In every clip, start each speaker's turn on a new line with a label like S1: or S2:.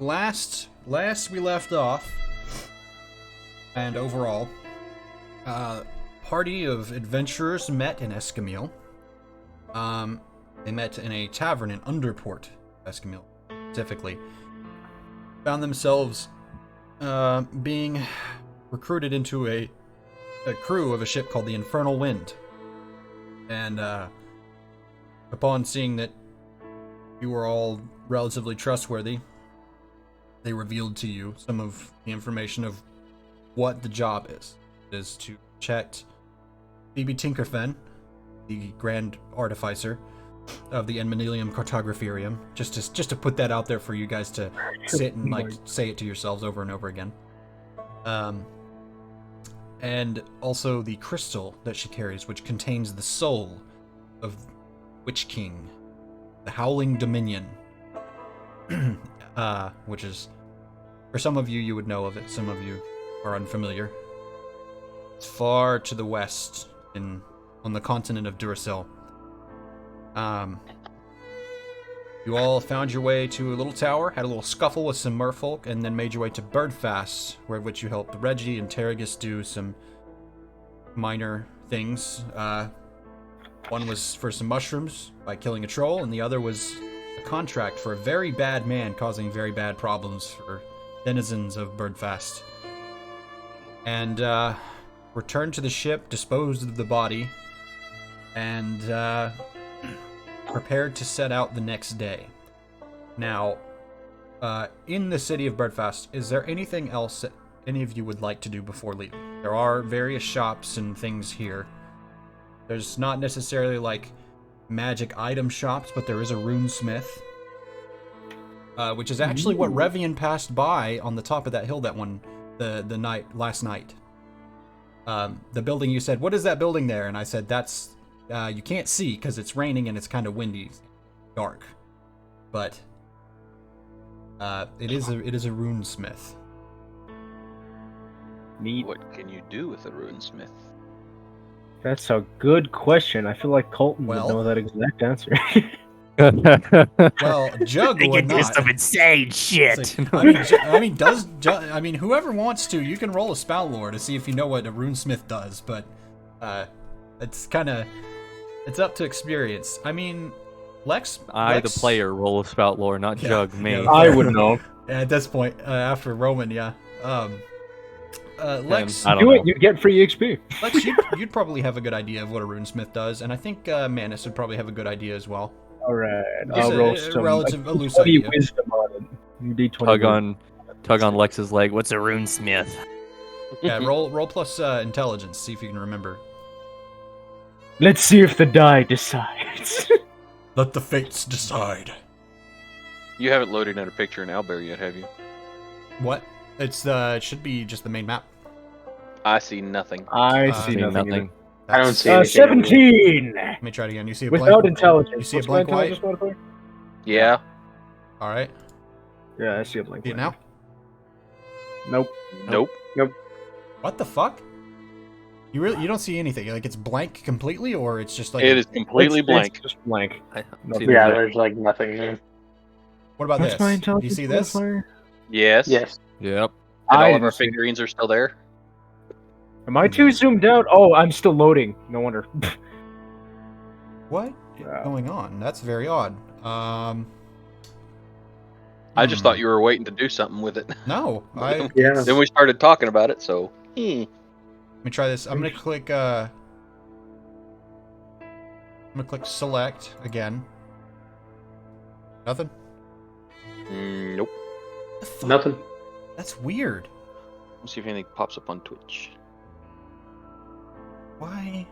S1: last we left off, and overall, party of adventurers met in Escamille. They met in a tavern in Underport, Escamille, specifically. Found themselves being recruited into a crew of a ship called the Infernal Wind. And upon seeing that you were all relatively trustworthy, they revealed to you some of the information of what the job is. It is to protect Phoebe Tinkerfen, the Grand Artificer of the Enmanilium Cartographerium. Just to put that out there for you guys to sit and like say it to yourselves over and over again. And also the crystal that she carries, which contains the soul of Witch King, the Howling Dominion. Which is, for some of you, you would know of it. Some of you are unfamiliar. It's far to the west, on the continent of Duracell. You all found your way to a little tower, had a little scuffle with some merfolk, and then made your way to Berfast, which you helped Reggie and Terragus do some minor things. One was for some mushrooms by killing a troll, and the other was a contract for a very bad man causing very bad problems for denizens of Berfast. And returned to the ship, disposed of the body, and prepared to set out the next day. Now, in the city of Berfast, is there anything else that any of you would like to do before leaving? There are various shops and things here. There's not necessarily like magic item shops, but there is a runesmith, which is actually what Revian passed by on the top of that hill last night. The building, you said, what is that building there? And I said, that's you can't see because it's raining and it's kind of windy, dark. But it is a runesmith.
S2: Neat.
S3: What can you do with a runesmith?
S2: That's a good question. I feel like Colton would know that exact answer.
S1: Well, Jug
S4: They
S1: would
S4: can do
S1: not.
S4: some insane shit.
S1: Like, I mean, whoever wants to, you can roll a spell lore to see if you know what a runesmith does. But it's up to experience. I mean, Lex,
S5: the player, roll a spout lore, not Jug, me.
S1: Yeah,
S2: I would know.
S1: At this point, after Roman, yeah. Lex,
S2: do it, you get free XP.
S1: Lex, you'd probably have a good idea of what a runesmith does, and I think Manus would probably have a good idea as well.
S2: Alright,
S1: It's
S2: I'll
S1: a
S2: roll some
S1: relative, a loose
S2: 20
S1: idea.
S2: wisdom on it. D20
S5: Tug on Lex's leg. What's a runesmith?
S1: Yeah, roll plus intelligence, see if you can remember.
S2: Let's see if the die decides.
S1: Let the fates decide.
S3: You haven't loaded in a picture in Owlbear yet, have you?
S1: What? It should be just the main map.
S3: I see nothing.
S2: I see nothing.
S6: I don't see anything.
S2: 17!
S1: Let me try it again. You see a
S2: Without
S1: blank?
S2: intelligence.
S1: You see a
S2: What's my
S1: blank white?
S2: intelligence modifier?
S3: Yeah.
S1: All right.
S2: Yeah, I see a blank
S1: See it
S2: white.
S1: now?
S2: Nope.
S3: Nope.
S1: What the fuck? You don't see anything? Like it's blank completely, or it's just like
S3: It is completely
S2: It's
S3: blank.
S2: just blank.
S5: See
S6: Yeah,
S5: that?
S6: there's like nothing there.
S1: What about
S2: What's my
S1: this? Do you
S2: intelligence
S1: see this?
S2: modifier?
S3: Yes.
S6: Yes.
S5: Yep.
S3: And all
S2: I
S3: of our
S2: didn't see it.
S3: figurines are still there.
S2: Am I too zoomed out? Oh, I'm still loading. No wonder.
S1: What is going on? That's very odd.
S3: I just thought you were waiting to do something with it.
S1: No.
S6: Yeah.
S3: Then we started talking about it, so.
S1: Let me try this. I'm gonna click. I'm gonna click select again. Nothing.
S3: Nope.
S1: The fuck?
S6: Nothing.
S1: That's weird.
S3: Let's see if anything pops up on Twitch.
S1: Why?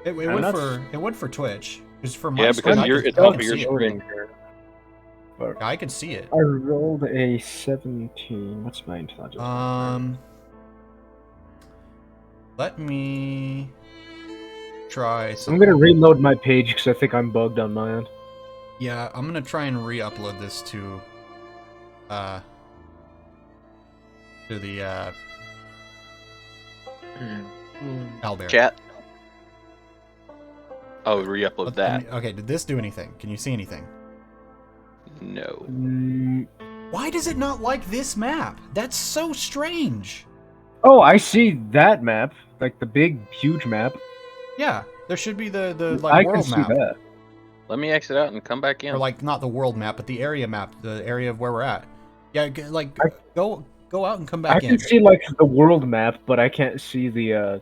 S1: It went for Twitch. Because for my
S3: Yeah,
S1: screen,
S3: because
S1: I
S3: it's
S1: can
S3: off of
S1: see
S3: your
S1: it.
S3: screen.
S1: I can see it.
S2: I rolled a 17. What's my intelligence?
S1: Let me try
S2: I'm
S1: something.
S2: gonna reload my page because I think I'm bugged on my end.
S1: Yeah, I'm gonna try and re-upload this to the Owlbear.
S3: Chat. Oh, re-upload that.
S1: Okay, did this do anything? Can you see anything?
S3: No.
S1: Why does it not like this map? That's so strange.
S2: Oh, I see that map, like the big, huge map.
S1: Yeah, there should be the
S2: I
S1: like
S2: can
S1: world
S2: see
S1: map,
S2: that.
S3: Let me exit out and come back in.
S1: or like not the world map, but the area map, the area of where we're at. Yeah, go out and come back
S2: I
S1: in.
S2: can see like the world map, but I can't see the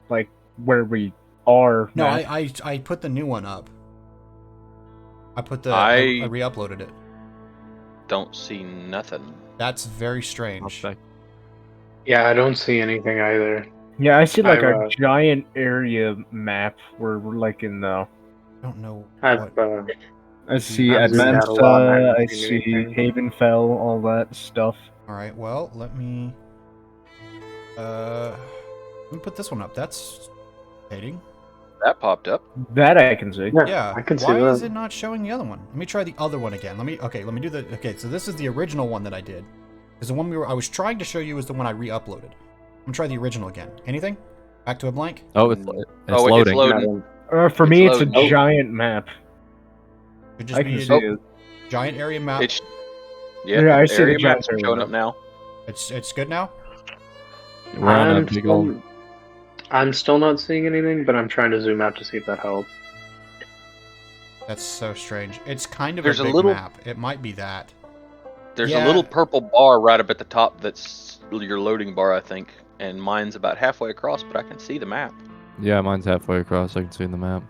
S2: like where we are.
S1: No,
S2: map.
S1: I put the new one up.
S3: I-
S1: I re-uploaded it.
S3: Don't see nothing.
S1: That's very
S5: I'll
S1: strange.
S5: check.
S6: Yeah, I don't see anything either.
S2: Yeah, I see like
S6: I've,
S2: a giant area map where we're like in the.
S1: I don't know
S6: I've
S1: what.
S2: I see
S6: I've zoomed out a lot and I
S2: Admansa,
S6: haven't
S2: I
S6: seen
S2: see
S6: anything.
S2: Havenfell, all that stuff.
S1: All right, well, let me put this one up. That's hating.
S3: That popped up.
S2: That I can see.
S1: Yeah.
S6: I can see
S1: Why
S6: that.
S1: is it not showing the other one? Let me try the other one again. Let me do the. Okay, so this is the original one that I did. Because the one I was trying to show you was the one I re-uploaded. I'm gonna try the original again. Anything? Back to a blank.
S5: Oh, it's
S3: Oh,
S5: loading.
S3: it's loading.
S2: For
S3: It's
S2: me, it's a
S3: loading. Oh.
S2: giant map.
S1: Could just
S2: I
S1: be
S2: can
S1: a
S2: see it.
S1: giant area map.
S3: It's
S2: Yeah, I
S3: the
S2: see the
S3: area
S2: giant
S3: maps
S2: area
S3: showing
S2: map.
S3: up now.
S1: It's good now.
S5: We're on a
S6: I'm
S5: big
S6: still,
S5: old.
S6: I'm still not seeing anything, but I'm trying to zoom out to see if that helps.
S1: That's so strange. It's kind of
S3: There's
S1: a
S3: a
S1: big
S3: little-
S1: map. It might be that.
S3: There's
S1: Yeah.
S3: a little purple bar right up at the top that's your loading bar, I think. And mine's about halfway across, but I can see the map.
S5: Yeah, mine's halfway across. I can see the map.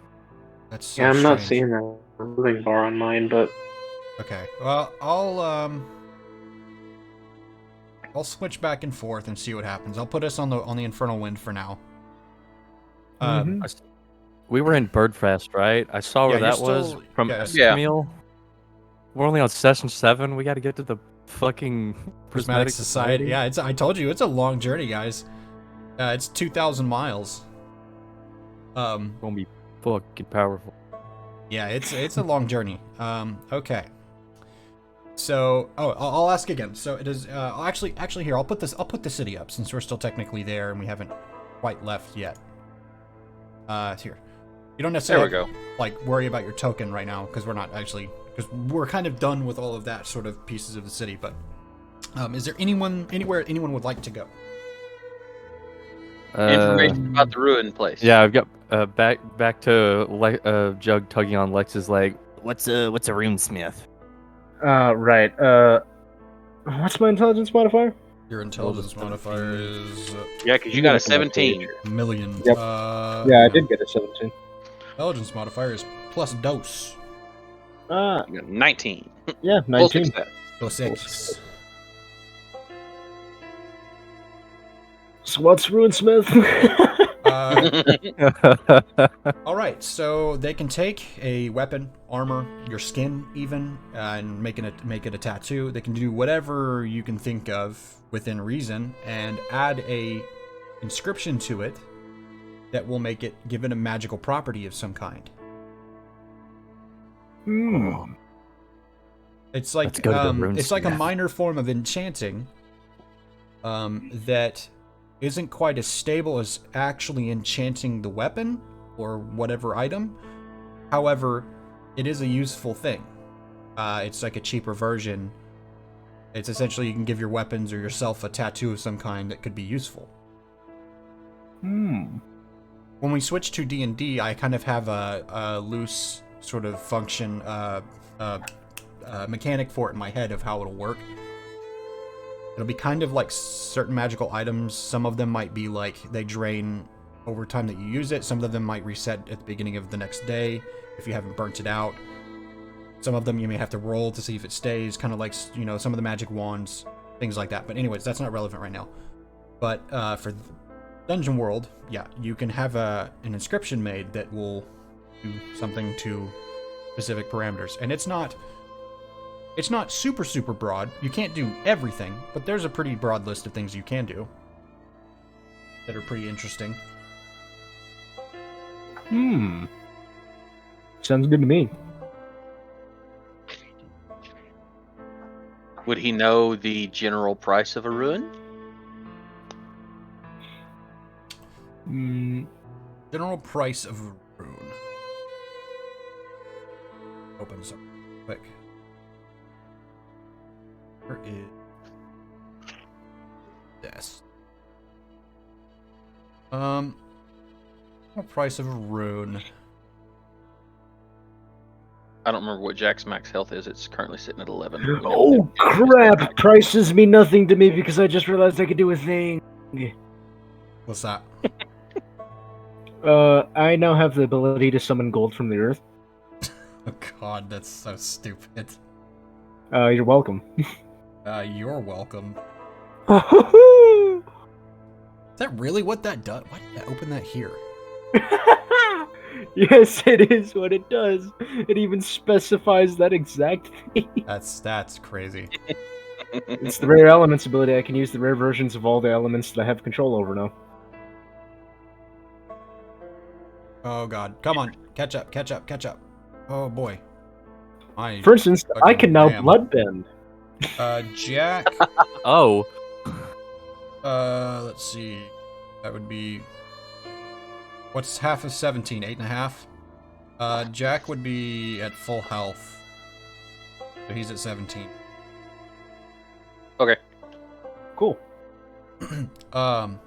S1: That's so
S6: Yeah, I'm not
S1: strange.
S6: seeing that moving bar on mine, but
S1: Okay. Well, I'll switch back and forth and see what happens. I'll put us on the Infernal Wind for now.
S2: Mhm.
S5: We were in Berfast, right? I saw where
S1: Yeah, you're
S5: that was
S1: still-
S5: from
S1: yeah.
S5: Escamil. We're only on session 7. We got to get to the fucking
S1: Prismatic Society. Yeah, I told you it's a long journey, guys. It's 2,000 miles.
S5: Gonna be fucking powerful.
S1: Yeah, it's a long journey. Okay. So, I'll ask again. So it is. Actually, here I'll put the city up since we're still technically there and we haven't quite left yet. It's here. You don't
S3: There
S1: necessarily
S3: we go.
S1: like worry about your token right now because we're kind of done with all of that sort of pieces of the city. But is there anywhere anyone would like to go?
S3: Information about the ruined place.
S5: Yeah, I've got back to Jug tugging on Lex's leg. What's a runesmith?
S2: Right. What's my intelligence modifier?
S1: Your intelligence modifier is
S3: Yeah, because you got a 17.
S1: million.
S2: Yep. Yeah, I did get a 17.
S1: Intelligence modifier is plus dos.
S2: Ah,
S3: You got 19.
S2: yeah,
S3: Full
S2: 19.
S3: success.
S1: Dos X.
S2: So what's Runesmith?
S1: All right, so they can take a weapon, armor, your skin, even, and make it a tattoo. They can do whatever you can think of within reason, and add a inscription to it that will give it a magical property of some kind. It's like
S5: Let's go to the
S1: it's like a
S5: runesmith.
S1: minor form of enchanting that isn't quite as stable as actually enchanting the weapon or whatever item. However, it is a useful thing. It's like a cheaper version. It's essentially you can give your weapons or yourself a tattoo of some kind that could be useful. When we switch to D&D, I kind of have a loose sort of function mechanic for it in my head of how it'll work. It'll be kind of like certain magical items. Some of them might be like they drain over time that you use it. Some of them might reset at the beginning of the next day if you haven't burnt it out. Some of them you may have to roll to see if it stays, kind of like, you know, some of the magic wands, things like that. But anyways, that's not relevant right now. But for Dungeon World, yeah, you can have an inscription made that will do something to specific parameters. And it's not super broad. You can't do everything, but there's a pretty broad list of things you can do that are pretty interesting.
S2: Sounds good to me.
S3: Would he know the general price of a ruin?
S1: General price of a rune. Open some quick. Where is this? What price of a rune?
S3: I don't remember what Jack's max health is. It's currently sitting at 11. We know
S2: Oh
S3: that-
S2: crap! Prices mean nothing to me because I just realized I could do a thing.
S1: What's that?
S2: I now have the ability to summon gold from the earth.
S1: Oh god, that's so stupid.
S2: You're welcome.
S1: You're welcome.
S2: Yes,
S1: Is that really what that does? Why did I open that here?
S2: it is what it does. It even specifies that exact thing.
S1: That's crazy.
S2: It's the rare elements ability. I can use the rare versions of all the elements that I have control over now.
S1: Oh god, come on, catch up, catch up, catch up. Oh boy.
S2: For instance, I
S1: fucking
S2: can now
S1: ram.
S2: bloodbend.
S1: Jack.
S5: Oh,
S1: Let's see. That would be. What's half of 17? 8.5? Jack would be at full health. So he's at 17.
S3: Okay.
S2: Cool.
S1: Um,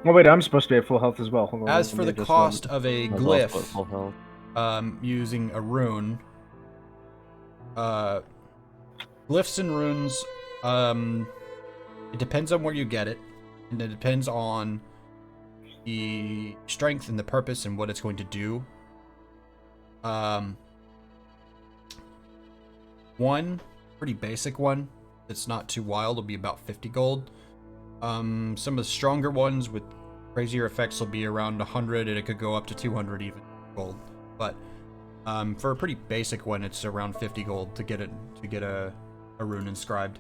S2: Oh wait, I'm supposed to be at full health as well. Hold on,
S1: as
S2: let
S1: for
S2: me
S1: the
S2: adjust
S1: cost of a
S5: I was also at
S1: glyph,
S5: full health.
S1: using a rune, glyphs and runes, it depends on where you get it, and it depends on the strength and the purpose and what it's going to do. One pretty basic one that's not too wild will be about 50 gold. Some of the stronger ones with crazier effects will be around 100, and it could go up to 200 even gold. But for a pretty basic one, it's around 50 gold to get a rune inscribed.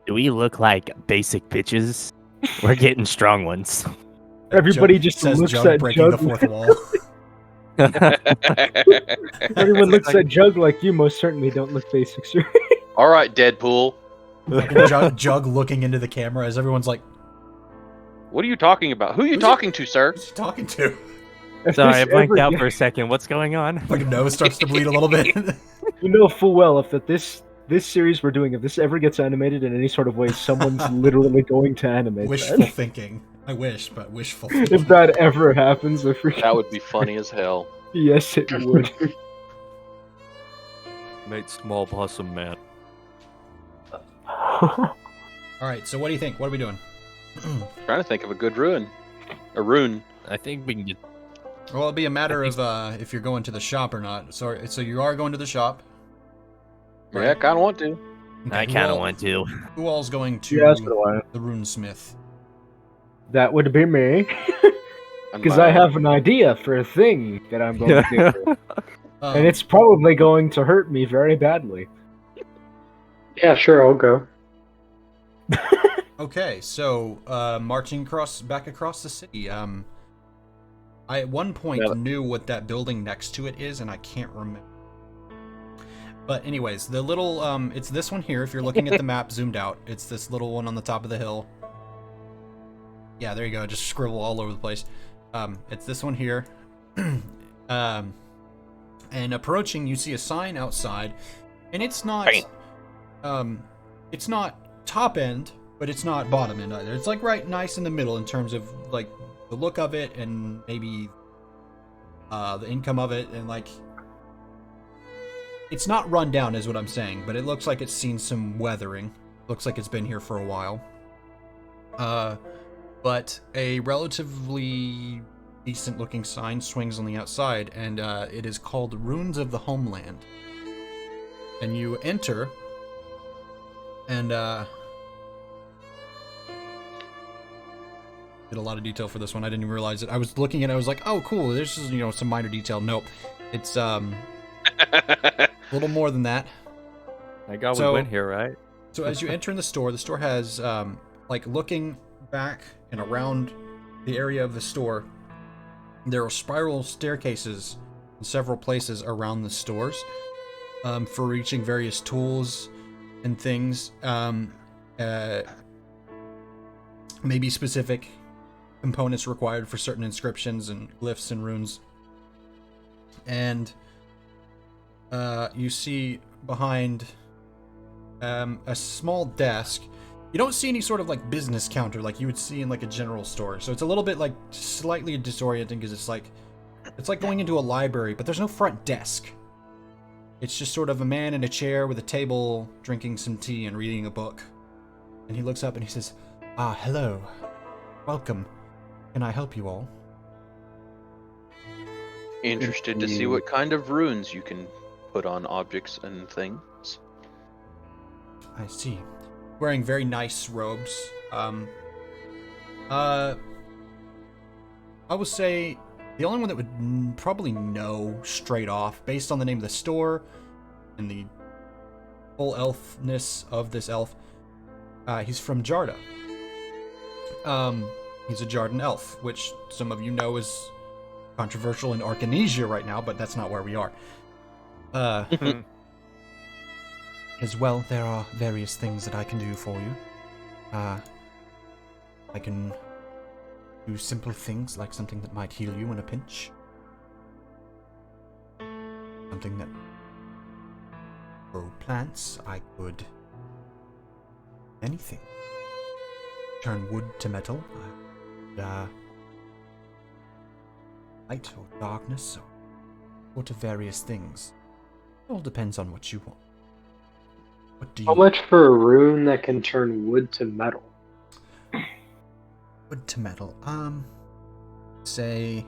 S5: Do we look like basic bitches? We're getting strong ones.
S2: Everybody just
S1: says
S2: looks
S1: Jug
S2: at
S1: breaking the
S2: Jug.
S1: fourth wall.
S2: Everyone looks at Jug like you most certainly don't look basic, sir.
S3: All right, Deadpool.
S1: Fucking Jug looking into the camera as everyone's like,
S3: What are you talking about? Who are you
S1: Who's
S3: talking to, sir?
S1: "Who's he talking to?"
S2: If
S5: Sorry, I
S2: this
S5: blanked
S2: ever
S5: out
S2: get-
S5: for a second. What's going on?
S1: Fucking nose starts to bleed a little bit.
S2: You know full well if that this series we're doing, if this ever gets animated in any sort of way, someone's literally going to animate
S1: Wishful
S2: that.
S1: thinking. I wish, but wishful
S2: If
S1: thinking.
S2: that ever happens, I freaking
S3: That would be funny as hell.
S2: yes, it would.
S5: Made small possum mad.
S1: Alright, so what do you think? What are we doing?
S3: Trying to think of a good rune. A rune.
S5: I think we can get.
S1: Well, it'll be a matter of if you're going to the shop or not. So you are going to the shop.
S3: Yeah, I kind of want to.
S1: Okay,
S5: I kind of want to.
S1: Who all's going to
S2: Yeah, that's what I want.
S1: the runesmith?
S2: That would be me,
S3: And
S2: because
S3: my-
S2: I have an idea for a thing that I'm going to do,
S1: Um,
S2: and it's probably going to hurt me very badly.
S6: Yeah, sure, I'll go.
S1: okay. So marching back across the city. I at one point
S2: Yeah.
S1: knew what that building next to it is, and I can't remember. But anyways, the little it's this one here. If you're looking at the map zoomed out, it's this little one on the top of the hill. Yeah, there you go. Just scribble all over the place. It's this one here. And approaching, you see a sign outside, and it's not top end, but it's not bottom end either. It's like right nice in the middle in terms of like the look of it and maybe the income of it, and like it's not run down is what I'm saying, but it looks like it's seen some weathering. Looks like it's been here for a while. But a relatively decent looking sign swings on the outside, and it is called Runes of the Homeland. And you enter, and did a lot of detail for this one. I didn't even realize it. I was looking at it, I was like, oh cool, there's just, some minor detail. Nope. It's a little more than that.
S5: I got
S1: So-
S5: we win here, right?
S1: So as you enter in the store has like looking back and around the area of the store, there are spiral staircases in several places around the stores for reaching various tools and things, maybe specific components required for certain inscriptions and glyphs and runes. And you see behind a small desk. You don't see any sort of like business counter like you would see in like a general store. So it's a little bit like slightly disorienting because it's like going into a library, but there's no front desk. It's just sort of a man in a chair with a table, drinking some tea and reading a book. And he looks up and he says, "Ah, hello. Welcome. Can I help you all?"
S3: Interested to see what kind of runes you can put on objects and things.
S1: I see. Wearing very nice robes. I would say the only one that would probably know straight off, based on the name of the store and the full elfness of this elf, he's from Jarda. He's a Jardan elf, which some of you know is controversial in Arcanesia right now, but that's not where we are. As well, there are various things that I can do for you. I can do simple things like something that might heal you in a pinch. Something that grow plants. I could anything. Turn wood to metal. Light or darkness, or to various things. It all depends on what you want. What do you
S6: How much for a rune that can turn wood to metal?
S1: Wood to metal. Say,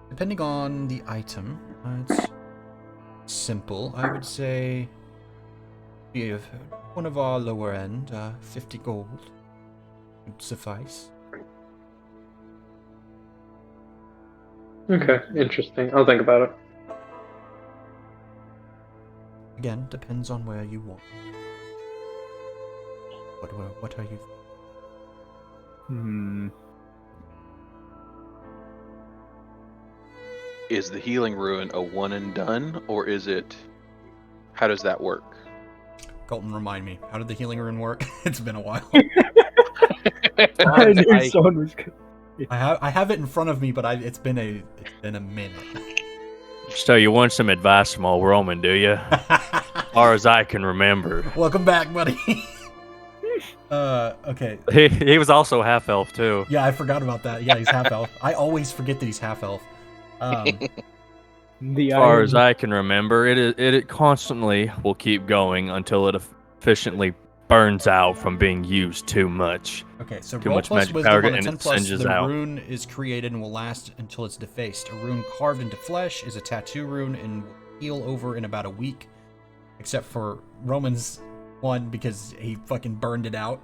S1: depending on the item, it's simple. I would say, if one of our lower end, 50 gold would suffice.
S6: Okay, interesting. I'll think about it.
S1: Again, depends on where you want. What are you?
S3: Is the healing rune a one and done, or is it? How does that work?
S1: Colton, remind me. How did the healing rune work? It's been a while.
S2: I knew someone was.
S1: I have it in front of me, but it's been a minute.
S5: So you want some advice from old Roman, do you? As far as I can remember.
S1: Welcome back, buddy. Okay.
S5: He was also half elf too.
S1: Yeah, I forgot about that. Yeah, he's half elf. I always forget that he's half elf.
S5: As far as I can remember, it constantly will keep going until it efficiently burns out from being used too much.
S1: Okay, so
S5: Too
S1: roll
S5: much
S1: plus
S5: magic
S1: wisdom
S5: power
S1: on a
S5: and
S1: 10
S5: it
S1: plus,
S5: singes
S1: the
S5: out.
S1: rune is created and will last until it's defaced. A rune carved into flesh is a tattoo rune and will heal over in about a week. Except for Roman's one, because he fucking burned it out.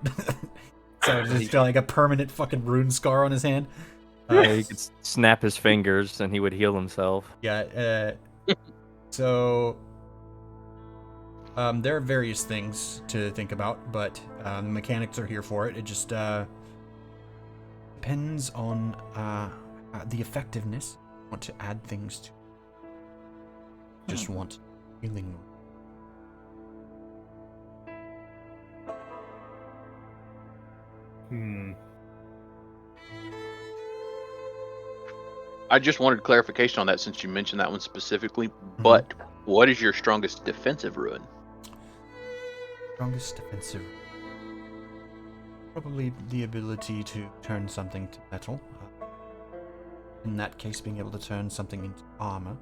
S1: So it's just like a permanent fucking rune scar on his hand.
S5: He could snap his fingers and he would heal himself.
S1: Yeah, so there are various things to think about, but the mechanics are here for it. It just depends on the effectiveness. I want to add things to. Just want healing.
S3: I just wanted clarification on that since you mentioned that one specifically. But what is your strongest defensive rune?
S1: Strongest defensive. Probably the ability to turn something to metal. In that case, being able to turn something into armor.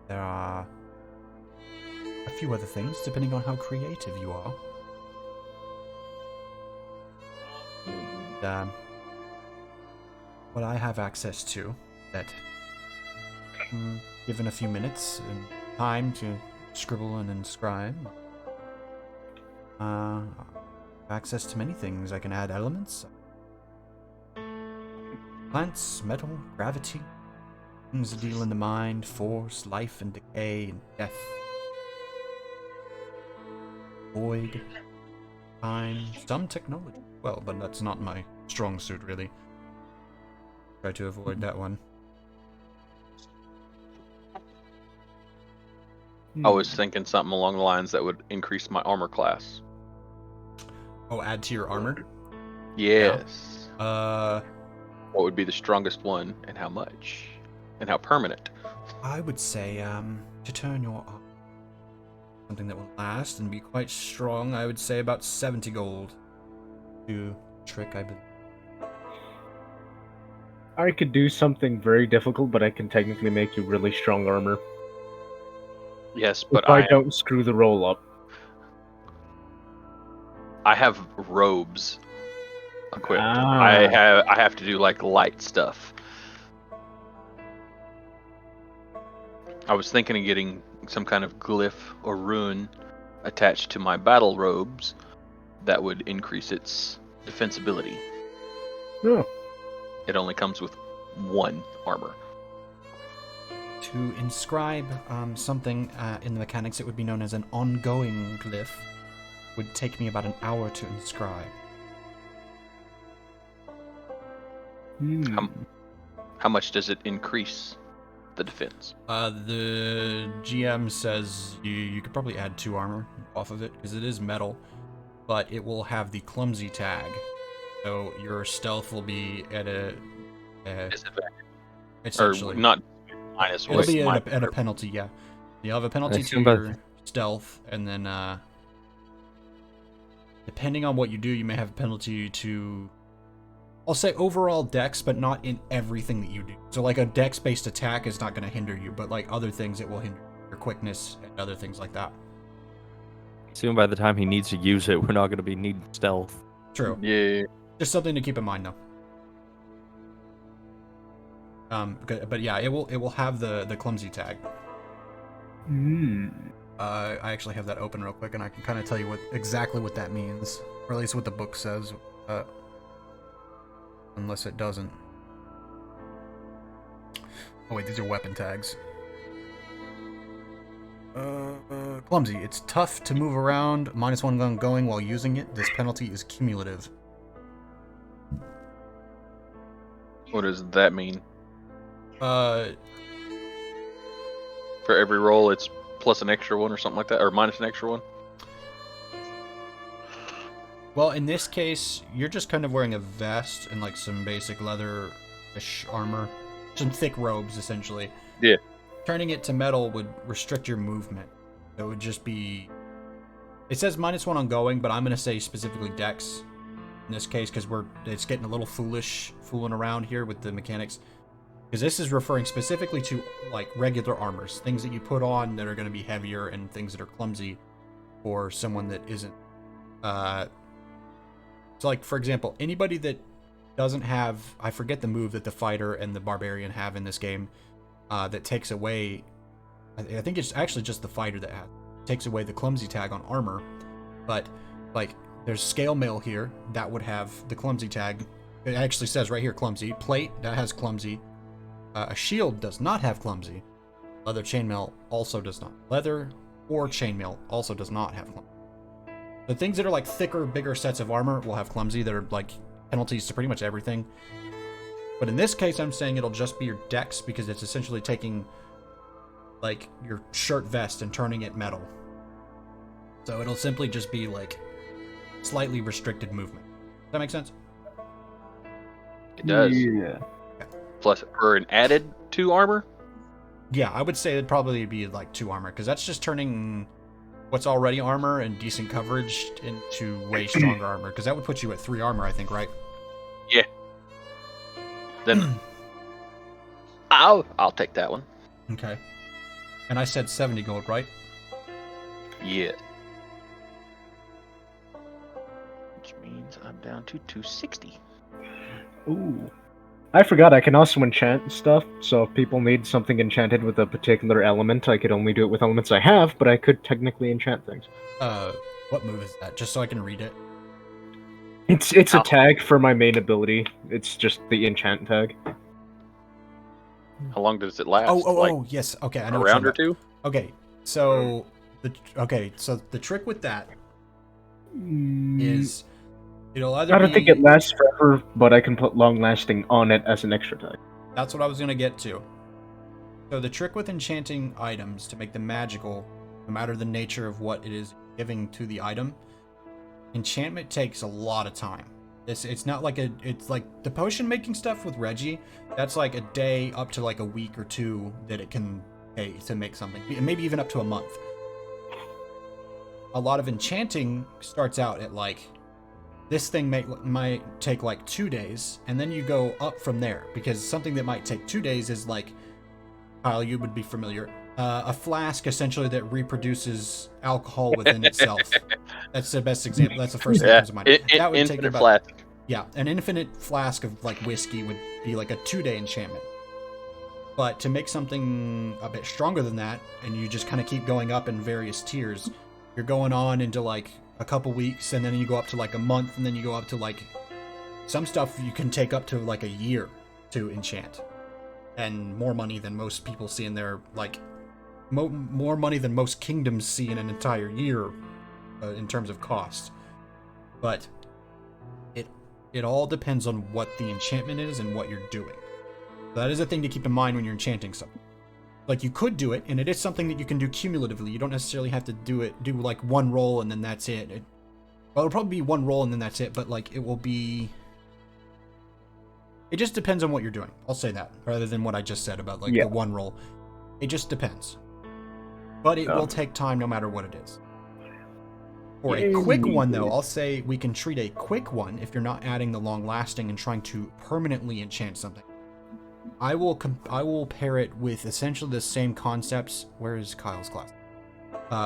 S1: There are a few other things, depending on how creative you are. And, what I have access to, that given a few minutes and time to scribble and inscribe, access to many things. I can add elements, plants, metal, gravity, things that deal in the mind, force, life and decay, and death, void, time, some technology. Well, but that's not my strong suit, really. Try to avoid that one.
S3: I was thinking something along the lines that would increase my armor class.
S1: Oh, add to your armor?
S3: Yes.
S1: Yeah.
S3: What would be the strongest one, and how much, and how permanent?
S1: I would say, to turn your armor something that will last and be quite strong. I would say about 70 gold to trick, I believe.
S2: I could do something very difficult, but I can technically make you really strong armor.
S3: Yes, but
S2: if I don't screw the roll up.
S3: I have robes equipped.
S2: Ah.
S3: I have to do like light stuff. I was thinking of getting some kind of glyph or rune attached to my battle robes that would increase its defensibility.
S2: Oh.
S1: It
S3: only comes with 1 armor.
S1: To inscribe something in the mechanics, it would be known as an ongoing glyph. Would take me about an hour to inscribe.
S3: How much does it increase the defense?
S1: The GM says you could probably add 2 armor off of it, because it is metal, but it will have the clumsy tag. So your stealth will be at a
S3: disadvantage.
S1: Essentially.
S3: Or not minus.
S1: It'll be at a penalty, yeah. You'll have a penalty to your stealth, and then depending on what you do, you may have a penalty to, I'll say overall dex, but not in everything that you do. So like a dex-based attack is not going to hinder you, but like other things, it will hinder your quickness and other things like that.
S5: Soon by the time he needs to use it, we're not going to be needing stealth.
S1: True.
S3: Yeah.
S1: Just something to keep in mind, though. But yeah, it will have the clumsy tag. I actually have that open real quick, and I can kind of tell you exactly what that means, or at least what the book says, unless it doesn't. Oh wait, these are weapon tags. Clumsy. It's tough to move around. -1 gun going while using it. This penalty is cumulative.
S3: What does that mean?
S1: For
S3: every roll, it's plus an extra 1 or something like that, or minus an extra 1?
S1: Well, in this case, you're just kind of wearing a vest and like some basic leather-ish armor. Some thick robes, essentially.
S3: Yeah.
S1: Turning it to metal would restrict your movement. It would just be... It says -1 on going, but I'm going to say specifically dex in this case, because it's getting a little fooling around here with the mechanics. Because this is referring specifically to like regular armors, things that you put on that are going to be heavier, and things that are clumsy for someone that isn't. So like, for example, anybody that doesn't have, I forget the move that the fighter and the barbarian have in this game, that takes away, I think it's actually just the fighter that takes away the clumsy tag on armor. But like, there's scale mail here that would have the clumsy tag. It actually says right here, clumsy. Plate, that has clumsy. A shield does not have clumsy. Leather chainmail also does not. Leather or chainmail also does not have clumsy. The things that are like thicker, bigger sets of armor will have clumsy. That are like penalties to pretty much everything. But in this case, I'm saying it'll just be your dex, because it's essentially taking like your shirt vest and turning it metal. So it'll simply just be like slightly restricted movement. Does that make sense?
S3: It does.
S2: Yeah.
S3: Plus, for an added 2 armor?
S1: Yeah, I would say it'd probably be like 2 armor, because that's just turning what's already armor and decent coverage into way stronger armor, because that would put you at 3 armor, I think, right?
S3: Yeah. Then I'll take that one.
S1: Okay. And I said 70 gold, right?
S3: Yeah. Which means I'm down to 260.
S2: Ooh. I forgot I can also enchant stuff, so if people need something enchanted with a particular element, I could only do it with elements I have, but I could technically enchant things.
S1: What move is that? Just so I can read it.
S2: It's a tag for my main ability. It's just the enchant tag.
S3: How long does it last?
S1: Oh, yes. Okay, I know.
S3: A round or 2?
S1: Okay, so the trick with that is it'll either
S2: I don't think it lasts forever, but I can put long-lasting on it as an extra tag.
S1: That's what I was gonna get to. So the trick with enchanting items to make them magical, no matter the nature of what it is giving to the item, enchantment takes a lot of time. It's not like it's like the potion making stuff with Reggie. That's like a day up to like a week or 2 that it can take to make something, maybe even up to a month. a lot of enchanting starts out at like, this thing might take like 2 days, and then you go up from there, because something that might take 2 days is like, Kyle, you would be familiar, a flask essentially that reproduces alcohol within itself. That's the best example. That's the first thing that comes to mind. That would take about,
S3: flask.
S1: Yeah, an infinite flask of like whiskey would be like a 2-day enchantment. But to make something a bit stronger than that, and you just kind of keep going up in various tiers, you're going on into like a couple weeks, and then you go up to like a month, and then you go up to like, some stuff you can take up to like a year to enchant. And more money than most people see in their, like, more money than most kingdoms see in an entire year in terms of cost. But it all depends on what the enchantment is and what you're doing. So that is a thing to keep in mind when you're enchanting something. Like, you could do it, and it is something that you can do cumulatively. You don't necessarily have to do like one roll and then that's it. It'll probably be one roll and then that's it, but like it will be... It just depends on what you're doing. I'll say that, rather than what I just said about like the one roll. It just depends. But it will take time no matter what it is. For a quick one, though, I'll say we can treat a quick one if you're not adding the long-lasting and trying to permanently enchant something. I will pair it with essentially the same concepts. Where is Kyle's class?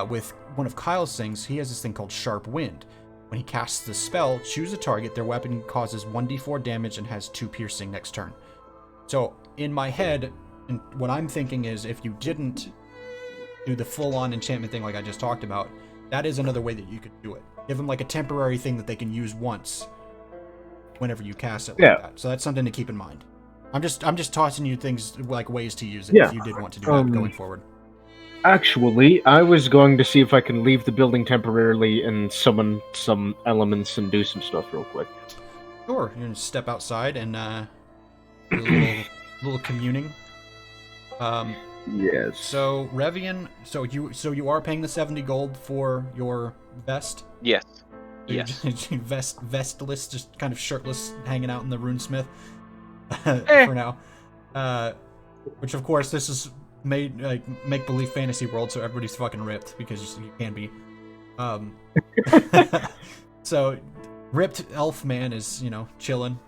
S1: With one of Kyle's things, he has this thing called Sharp Wind. When he casts the spell, choose a target. Their weapon causes 1d4 damage and has 2 piercing next turn. So in my head, and what I'm thinking is, if you didn't do the full-on enchantment thing like I just talked about, that is another way that you could do it. Give them like a temporary thing that they can use once whenever you cast it like that. So that's something to keep in mind. I'm just tossing you things like ways to use it if you did want to do that going forward.
S2: Actually, I was going to see if I can leave the building temporarily and summon some elements and do some stuff real quick.
S1: Sure, you can step outside and do a little communing.
S2: Yes.
S1: So Revian, so you are paying the 70 gold for your vest?
S3: Yes.
S1: Yes. Vestless, just kind of shirtless, hanging out in the runesmith for now. Which of course this is made like make-believe fantasy world, so everybody's fucking ripped because you can be. So ripped elf man is, chilling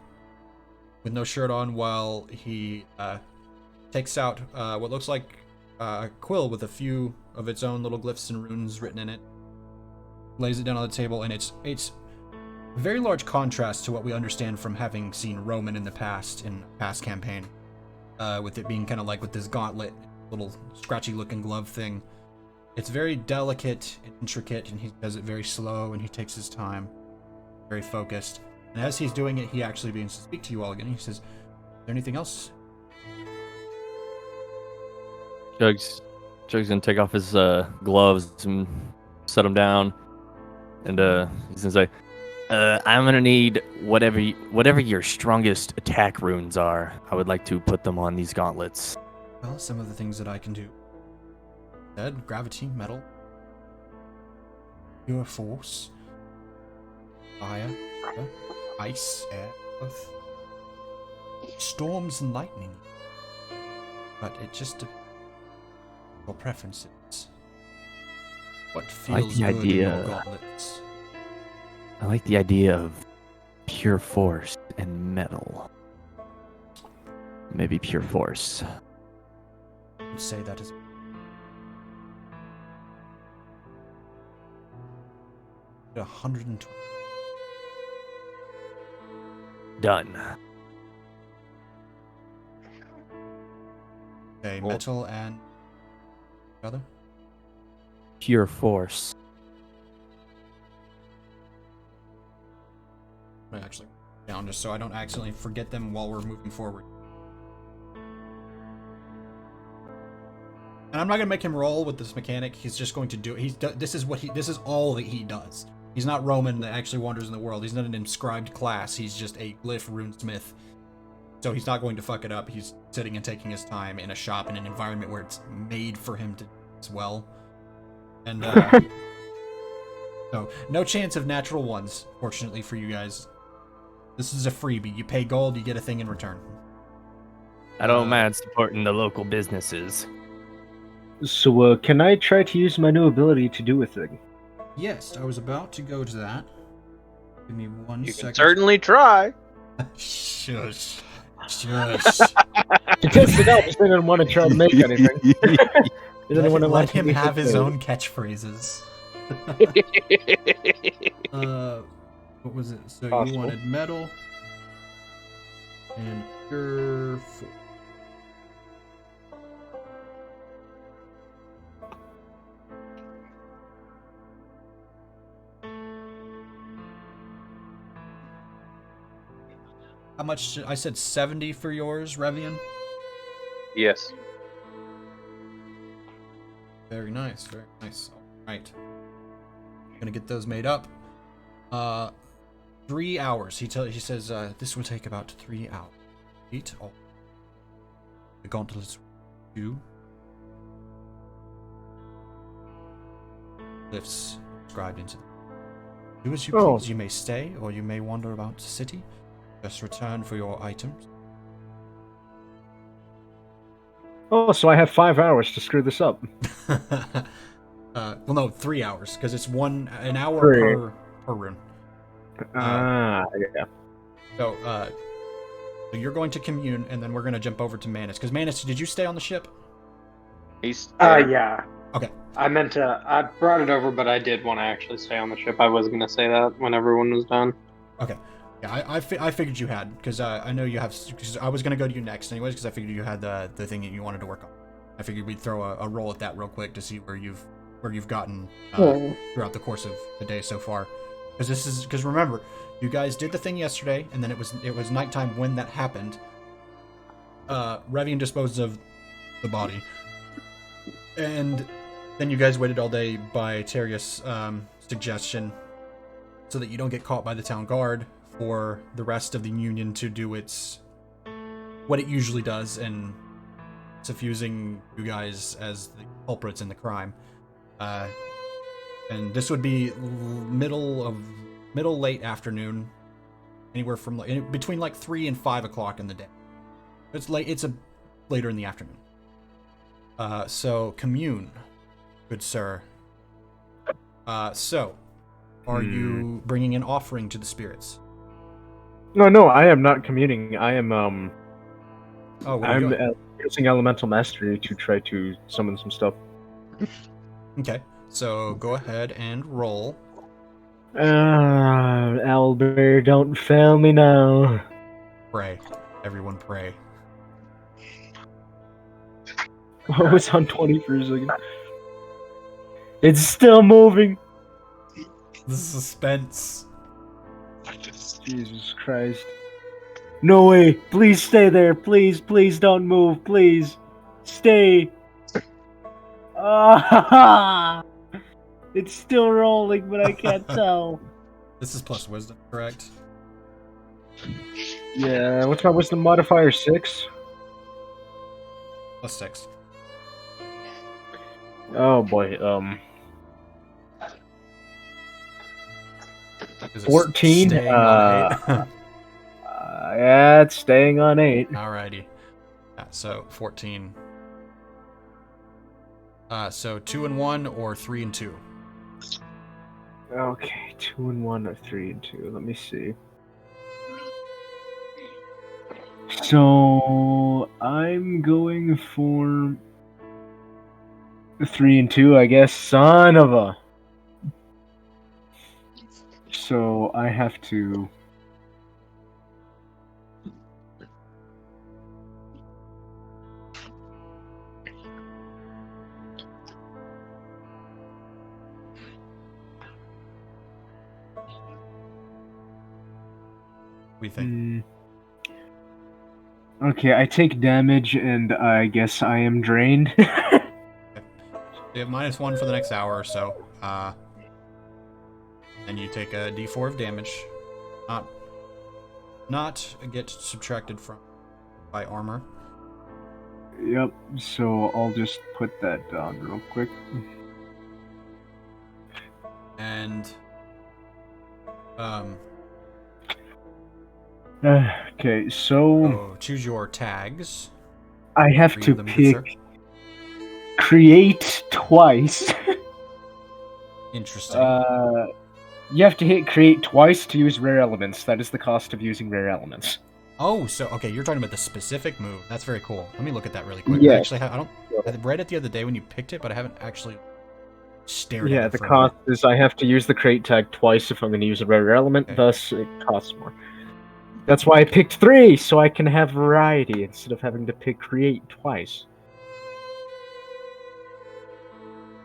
S1: with no shirt on while he takes out what looks like a quill with a few of its own little glyphs and runes written in it, lays it down on the table, and it's very large contrast to what we understand from having seen Roman in the past campaign, with it being kind of like with this gauntlet, little scratchy looking glove thing. It's very delicate and intricate, and he does it very slow, and he takes his time, very focused. And as he's doing it, he actually begins to speak to you all again. He says, "Is there anything else?"
S5: Jug's gonna take off his gloves and set them down, and he's gonna say, "I'm gonna need whatever your strongest attack runes are. I would like to put them on these gauntlets."
S1: Well, some of the things that I can do: lead, gravity, metal, pure force, fire, ice, air, earth, storms, and lightning. But it just depends on your preferences. What feels good in your gauntlets?
S5: I like the idea of pure force and metal. Maybe pure force.
S1: I would say that is 120.
S5: Done.
S1: Okay, metal and other?
S5: Pure force.
S1: I actually down just so I don't accidentally forget them while we're moving forward. And I'm not gonna make him roll with this mechanic. He's just going to do it. This is all that he does. He's not Roman that actually wanders in the world. He's not an inscribed class. He's just a glyph runesmith. So he's not going to fuck it up. He's sitting and taking his time in a shop in an environment where it's made for him to as well. And no chance of natural ones, fortunately for you guys. This is a freebie. You pay gold, you get a thing in return.
S5: I don't mind supporting the local businesses.
S2: So, can I try to use my new ability to do a thing?
S1: Yes, I was about to go to that. Give me one
S3: You
S1: second.
S3: can certainly try.
S1: Shush. Shush.
S2: To test it out, just didn't want to try to make anything.
S1: Let him have his own catchphrases. What was it? So you
S2: Possible.
S1: wanted metal and pure. How much? I said 70 for yours, Revian.
S3: Yes.
S1: Very nice, very nice. All right, gonna get those made up. 3 hours. He says this will take about 3 hours. Eat all the gauntlets. You lifts inscribed into them. Do as you please. You may stay, or you may wander about the city. Just return for your items.
S2: Oh, so I have 5 hours to screw this up.
S1: Well, no, 3 hours, because it's an hour
S2: Three.
S1: per rune.
S2: Yeah.
S1: So you're going to commune, and then we're going to jump over to Manus. Because Manus, did you stay on the ship?
S3: He's
S6: Yeah.
S1: Okay.
S6: I meant to. I brought it over, but I did want to actually stay on the ship. I was gonna say that when everyone was done.
S1: Okay. Yeah, I figured you had, because I know you have. Because I was going to go to you next, anyways, because I figured you had the thing that you wanted to work on. I figured we'd throw a roll at that real quick to see where you've gotten throughout the course of the day so far. Because remember, you guys did the thing yesterday, and then it was nighttime when that happened. Revian disposed of the body, and then you guys waited all day by Terius' suggestion, so that you don't get caught by the town guard for the rest of the Union to do what it usually does, and suffusing you guys as the culprits in the crime. And this would be middle late afternoon, anywhere from between 3 and 5 o'clock in the day. It's late. It's later in the afternoon. So commune, good sir. So, are you bringing an offering to the spirits?
S2: No, I am not communing. I am
S1: Oh, what are you
S2: I'm
S1: doing?
S2: using elemental mastery to try to summon some stuff.
S1: Okay, so go ahead and roll.
S2: Albert, don't fail me now.
S1: Pray. Everyone pray.
S2: I was on 20 for a second. It's still moving.
S1: The suspense.
S2: Jesus Christ. No way. Please stay there. Please don't move. Please. Stay. It's still rolling, but I can't tell.
S1: This is plus wisdom, correct?
S2: Yeah, what's my wisdom modifier? 6?
S1: Plus 6.
S2: Oh boy,
S1: Is it
S2: 14?
S1: staying on 8?
S2: Yeah, it's staying on 8.
S1: Alrighty. Yeah, so 14. So 2 and 1 or 3 and 2?
S2: Okay, 2 and 1 or 3 and 2. Let me see. So I'm going for 3 and 2, I guess. Son of a. So I have to.
S1: We think.
S2: Okay, I take damage and I guess I am drained.
S1: You have -1 for the next hour or so. And you take a d4 of damage. Not get subtracted from by armor.
S2: Yep, so I'll just put that down real quick.
S1: And
S2: okay, so
S1: choose your tags.
S2: I have
S1: Read
S2: to
S1: them, good sir.
S2: pick create twice.
S1: Interesting.
S2: You have to hit create twice to use rare elements. That is the cost of using rare elements.
S1: Oh, so okay, you're talking about the specific move. That's very cool. Let me look at that really quick.
S2: Yeah.
S1: Actually, I read it the other day when you picked it, but I haven't actually stared at it.
S2: Yeah, the
S1: for a
S2: cost
S1: minute.
S2: is I have to use the crate tag twice if I'm going to use a rare element,
S1: Okay.
S2: thus it costs more. That's why I picked 3, so I can have variety instead of having to pick create twice.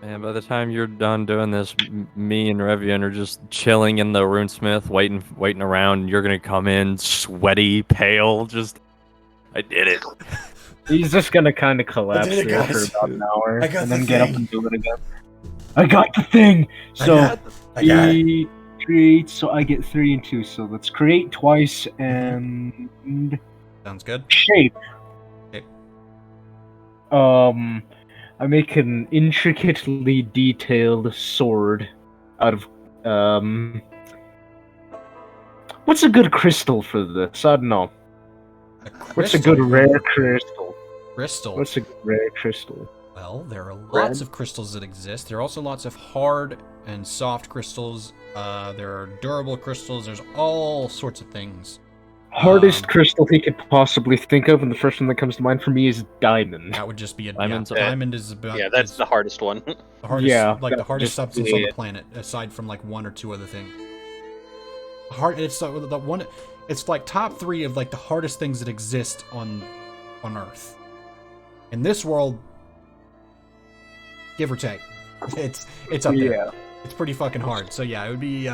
S5: And by the time you're done doing this, me and Revian are just chilling in the runesmith, waiting around. And you're gonna come in sweaty, pale. Just, I did it.
S2: He's just going to kind of collapse
S1: did it,
S2: there for
S1: guys.
S2: about an hour,
S1: I got
S2: and
S1: the
S2: then get up
S1: thing.
S2: and do it again. I got the thing! So,
S1: I got it.
S2: he creates, so I get 3 and 2, so let's create twice and
S1: Sounds good.
S2: shape.
S1: Okay.
S2: I make an intricately detailed sword out of what's a good crystal for this? I don't know. What's a good rare crystal?
S1: Crystal.
S2: What's a good rare crystal?
S1: Well, there are lots of crystals that exist. There are also lots of hard and soft crystals. There are durable crystals. There's all sorts of things.
S2: Hardest crystal he could possibly think of, and the first one that comes to mind for me is diamond.
S1: That would just be a
S5: Diamond's-
S1: diamond is about
S3: Yeah, that's
S1: is
S3: the hardest one.
S1: the hardest,
S2: Yeah,
S1: like the
S2: that's
S1: hardest
S2: just
S1: substance on the
S2: it.
S1: planet, aside from like 1 or 2 other things. It's the one. It's like top 3 of like the hardest things that exist on Earth. In this world, give or take, it's up there.
S2: Yeah.
S1: It's pretty fucking hard. So yeah, it would be.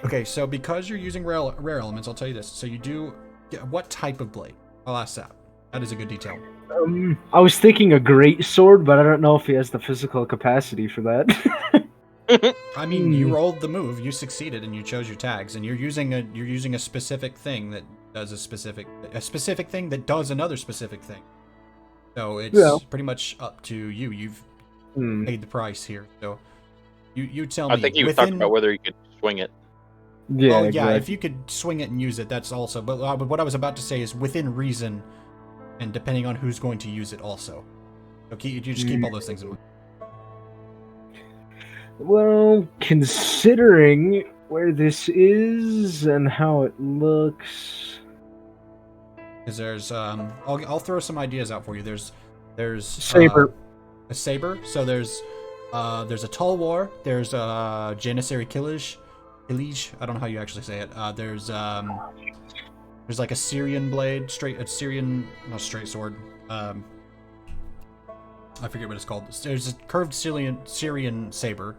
S1: Okay, so because you're using rare elements, I'll tell you this. So you do. What type of blade? I'll ask that. That is a good detail.
S2: I was thinking a great sword, but I don't know if he has the physical capacity for that.
S1: I mean, you rolled the move, you succeeded, and you chose your tags, and you're using a specific thing that does a specific thing that does another specific thing. So it's pretty much up to you. You've paid the price here. So you tell me.
S3: I think he was talking about whether he could swing it.
S2: Yeah,
S1: Oh yeah,
S2: exactly.
S1: if you could swing it and use it, that's also. But what I was about to say is within reason, and depending on who's going to use it, also. So you just keep all those things in mind.
S2: Well, considering where this is and how it looks,
S1: Because there's I'll throw some ideas out for you. There's
S2: saber.
S1: A saber. So there's a Tulwar. There's a Janissary Killage. I don't know how you actually say it. There's like a Syrian blade, not straight sword. I forget what it's called. There's a curved Syrian saber.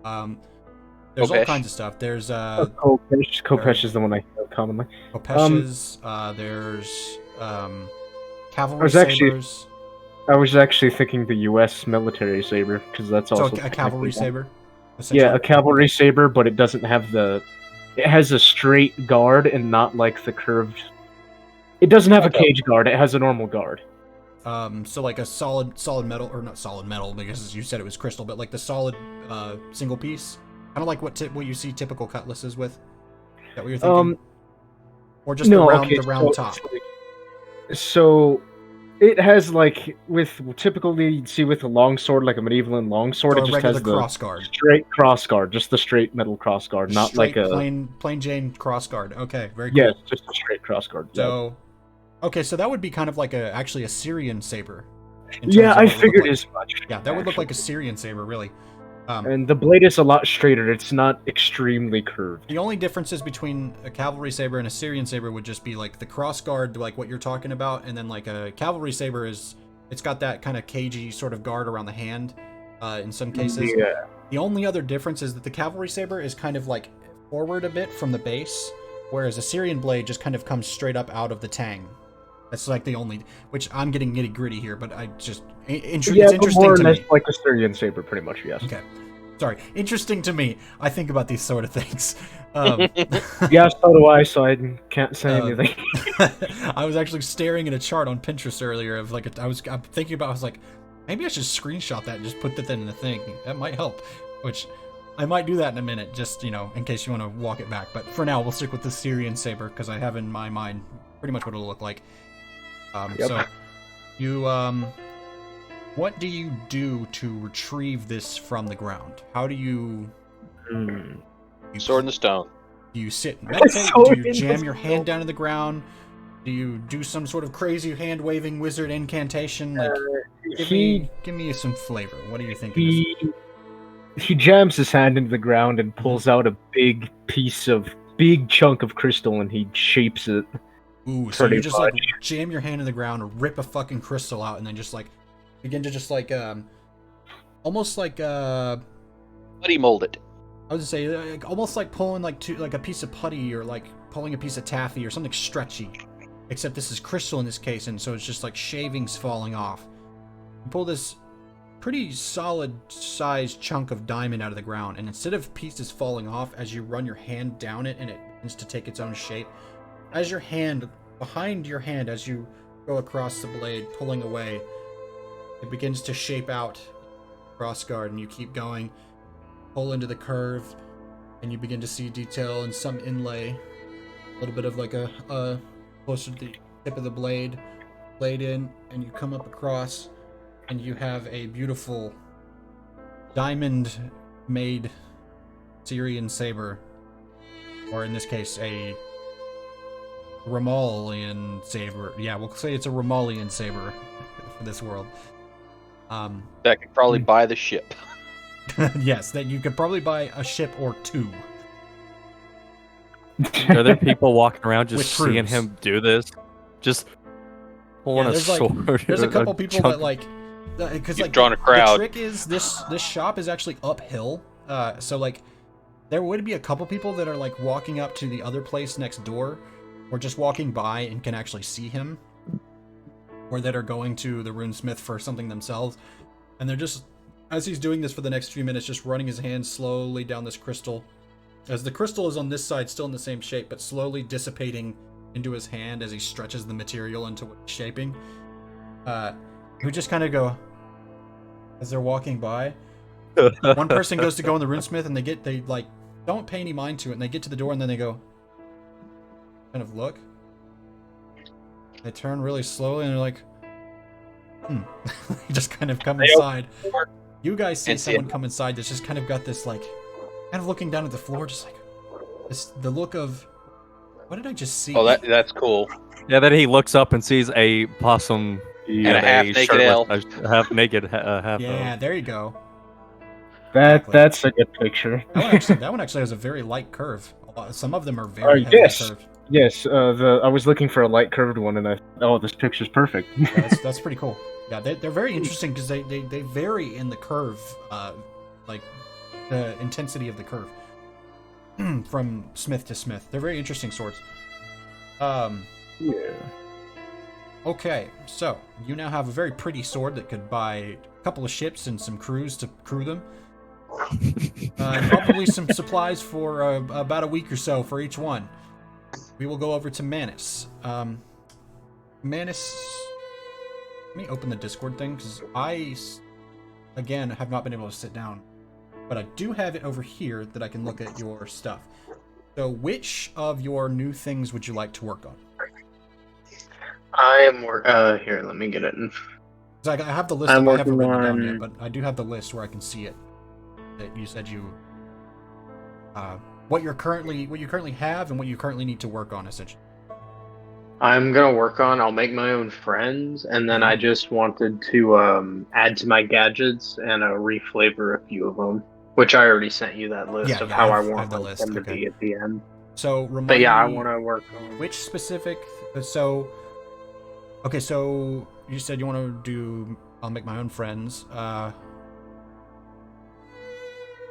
S1: There's all
S3: Kopesh.
S1: kinds of stuff. There's
S2: Kopesh is the one I hear commonly.
S1: Kopeshes. There's cavalry
S2: was actually-
S1: sabers.
S2: I was actually thinking the U.S. military saber, because that's
S1: So
S2: also
S1: a cavalry saber.
S2: Yeah,
S1: essentially?
S2: a cavalry saber, but it doesn't have it has a straight guard and not like the curved. It doesn't have a cage guard. It has a normal guard.
S1: So like a solid metal, or not solid metal because you said it was crystal, but like the solid single piece, kind of like what you see typical cutlasses with. Is that what you're thinking? Or just the round top.
S2: So it has like typically you'd see with a longsword, like a medieval longsword,
S1: So
S2: it
S1: a
S2: just
S1: regular
S2: has the
S1: cross guard.
S2: straight cross guard, just the straight metal cross guard, not
S1: Straight,
S2: like a
S1: plain Jane cross guard. Okay, very cool.
S2: yeah, just a straight cross guard.
S1: So, okay, so that would be kind of like actually a Syrian saber. in terms
S2: Yeah,
S1: of
S2: I
S1: what it would
S2: figured
S1: look
S2: as much.
S1: like. Yeah, that would look like a
S2: actually.
S1: Syrian saber, really.
S2: And the blade is a lot straighter. It's not extremely curved.
S1: The only differences between a cavalry saber and a Syrian saber would just be like the cross guard, like what you're talking about, and then like a cavalry saber it's got that kind of cagey sort of guard around the hand. In some cases,
S2: Yeah.
S1: the only other difference is that the cavalry saber is kind of like forward a bit from the base, whereas a Syrian blade just kind of comes straight up out of the tang. That's like the only, which I'm getting nitty gritty here, but I just it's
S2: Yeah, but
S1: interesting
S2: more or
S1: to
S2: less
S1: me.
S2: like a Syrian saber, pretty much. Yes.
S1: Okay. Sorry, interesting to me. I think about these sort of things.
S2: Yeah, so do I. So I can't say anything.
S1: I was actually staring at a chart on Pinterest earlier of like I'm thinking about. I was like, maybe I should screenshot that and just put that in the thing. That might help. Which I might do that in a minute, just in case you want to walk it back. But for now, we'll stick with the Syrian saber because I have in my mind pretty much what it'll look like.
S2: Yep.
S1: So you what do you do to retrieve this from the ground? How do you...
S3: Sword in the stone.
S1: Do you sit and meditate?
S2: Sword
S1: Do you
S2: in
S1: jam
S2: the
S1: your hand down to the ground? Do you do some sort of crazy hand-waving wizard incantation? Like, give me some flavor. What do you think?
S2: He jams his hand into the ground and pulls out a big chunk of crystal, and he shapes it.
S1: Ooh, so you just like jam your hand in the ground, rip a fucking crystal out, and then just like begin to just like almost like
S3: Putty mold it.
S1: I was gonna say like, almost like pulling like a piece of putty or like pulling a piece of taffy or something stretchy. Except this is crystal in this case, and so it's just like shavings falling off. You pull this pretty solid sized chunk of diamond out of the ground, and instead of pieces falling off as you run your hand down it and it begins to take its own shape, as your hand, behind your hand, as you go across the blade, pulling away, it begins to shape out crossguard, and you keep going, pull into the curve, and you begin to see detail and some inlay, a little bit of like a closer to the tip of the blade in, and you come up across, and you have a beautiful diamond-made Syrian saber, or in this case, a Romalian saber. Yeah, we'll say it's a Romalian saber for this world.
S3: That could probably buy the ship.
S1: Yes, that you could probably buy a ship or two.
S5: Are there people walking around just
S1: With
S5: seeing
S1: crews.
S5: him do this? Just pulling a
S1: there's, like,
S5: sword.
S1: There's a
S5: or
S1: couple people
S5: chunk-
S1: that like, because
S3: You've
S1: like
S3: drawn a crowd.
S1: The trick is this shop is actually uphill, so like there would be a couple people that are like walking up to the other place next door, or just walking by and can actually see him, or that are going to the runesmith for something themselves, and they're just, as he's doing this for the next few minutes, just running his hand slowly down this crystal, as the crystal is on this side still in the same shape, but slowly dissipating into his hand as he stretches the material into what he's shaping. We just kind of go, as they're walking by, one person goes to go in the runesmith, and they like don't pay any mind to it, and they get to the door, and then they go, kind of look. They turn really slowly, and they're like, they just kind of come inside. You guys see someone come inside that's just kind of got this like, kind of looking down at the floor, just like the look of, what did I just see?
S3: Oh, that's cool.
S5: Yeah, then he looks up and sees a possum
S3: And a half-naked elf.
S5: half naked, half.
S1: Yeah, there you go.
S2: That's a good picture.
S1: That one actually has a very light curve. Some of them are very heavily
S2: yes.
S1: curved.
S2: Yes, I was looking for a light curved one, and this picture's perfect.
S1: Yeah, that's pretty cool. Yeah, they're very interesting because they vary in the curve, like the intensity of the curve from smith to smith. They're very interesting swords.
S2: Yeah.
S1: Okay, so you now have a very pretty sword that could buy a couple of ships and some crews to crew them. And probably some supplies for about a week or so for each one. We will go over to Manus. Manus, let me open the Discord thing, because I, again, have not been able to sit down. But I do have it over here that I can look at your stuff. So which of your new things would you like to work on?
S6: I am here, let me get it.
S1: I have the list. I haven't written it down yet, but I do have the list where I can see it. That you said you, what you currently have and what you currently need to work on, essentially.
S6: I'm gonna work on, I'll make my own friends, and then I just wanted to add to my gadgets and reflavor a few of them, which I already sent you that list of how I want
S1: the list.
S6: them to be at the end.
S1: So remind
S6: But yeah, I
S1: me
S6: want to work on
S1: which specific. So, okay, so you said you want to do. I'll make my own friends.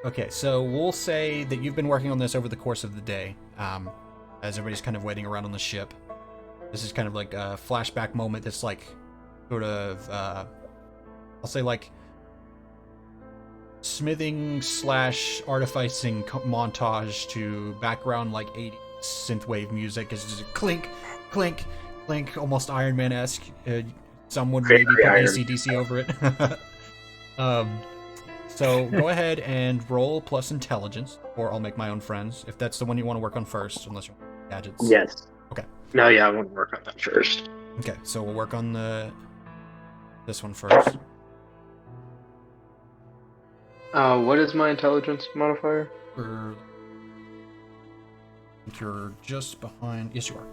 S1: Okay, so we'll say that you've been working on this over the course of the day, as everybody's kind of waiting around on the ship. This is kind of like a flashback moment that's like, sort of, I'll say like, smithing / artificing montage to background like 80s synthwave music. It's just a clink, clink, clink, almost Iron Man-esque. Some would maybe put AC/DC over it. So go ahead and roll plus intelligence, or I'll make my own friends, if that's the one you want to work on first, unless you want gadgets.
S6: Yes.
S1: Okay.
S6: No, yeah, I want to work on that first.
S1: Okay, so we'll work on this one first.
S6: What is my intelligence modifier?
S1: You're just behind. Yes, you are.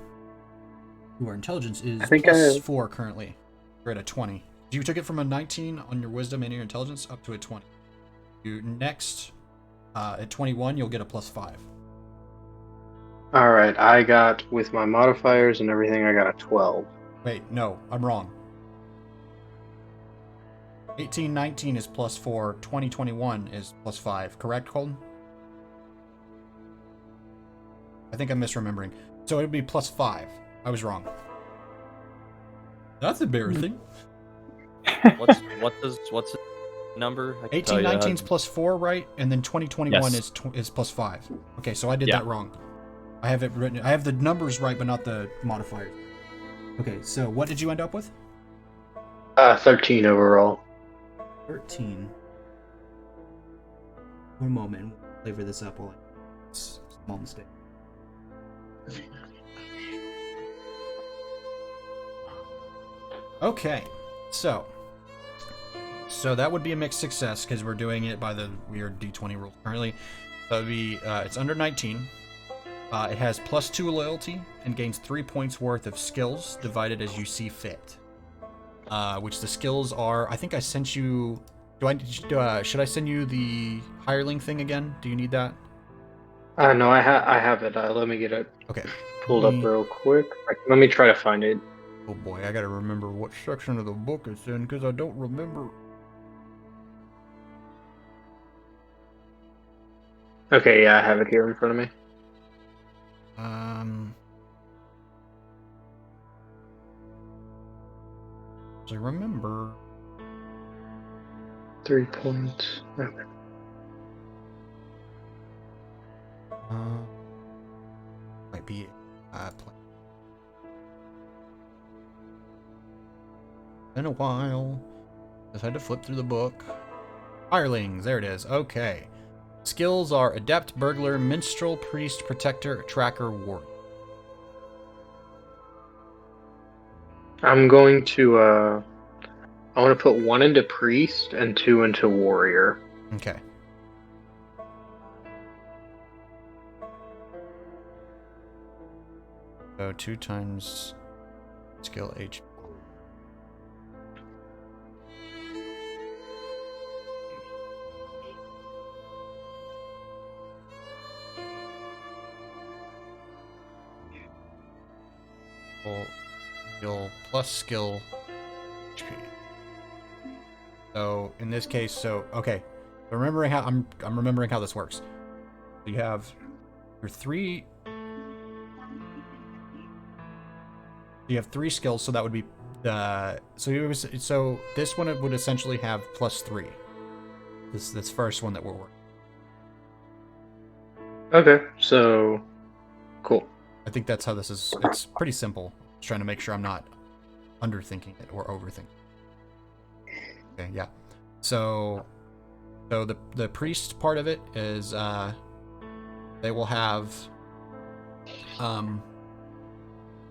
S1: Your intelligence is
S6: I think
S1: plus
S6: I-
S1: 4 currently. You're at a 20. You took it from a 19 on your wisdom and your intelligence up to a 20. You next, at 21, you'll get a plus 5.
S6: Alright, I got, with my modifiers and everything, I got a 12.
S1: Wait, no, I'm wrong. 18, 19 is plus 4. 20, 21 is plus 5. Correct, Colton? I think I'm misremembering. So it would be plus 5. I was wrong. That's embarrassing.
S5: What's the number? I can tell
S1: 18,
S5: you.
S1: 19 is plus 4, right? And then 20, 21
S5: Yes.
S1: is plus 5. Okay, so I did
S5: Yeah.
S1: that wrong. I have it written. I have the numbers right, but not the modifiers. Okay, so what did you end up with?
S6: 13 overall.
S1: 13. One moment. Flavor this up while small mistake. Okay, so that would be a mixed success because we're doing it by the weird D20 rule currently. That would be it's under 19. It has plus 2 loyalty and gains 3 points worth of skills divided as you see fit. Which the skills are. I think I sent you. Should I send you the hireling thing again? Do you need that?
S6: No, I have it. Let me get it
S1: Okay.
S6: pulled up real quick. Let me try to find it.
S1: Oh boy, I gotta remember what section of the book it's in because I don't remember.
S6: Okay, yeah, I have it here in front of me.
S1: I remember.
S6: 3 points. Okay.
S1: Might be been a while. Just had to flip through the book. Hirelings, there it is. Okay. Skills are Adept, Burglar, Minstrel, Priest, Protector, Tracker, Ward.
S6: I'm going to, I want to put 1 into Priest and 2 into Warrior.
S1: Okay. So 2 times skill H. Skill plus skill HP. So in this case, okay. Remembering how I'm remembering how this works. You have your 3. You have 3 skills, so that would be so this one would essentially have plus 3. This first one that we're working.
S6: Okay, so cool.
S1: I think that's how this is. It's pretty simple. Just trying to make sure I'm not underthinking it or overthinking. Okay, yeah. So the priest part of it is they will have when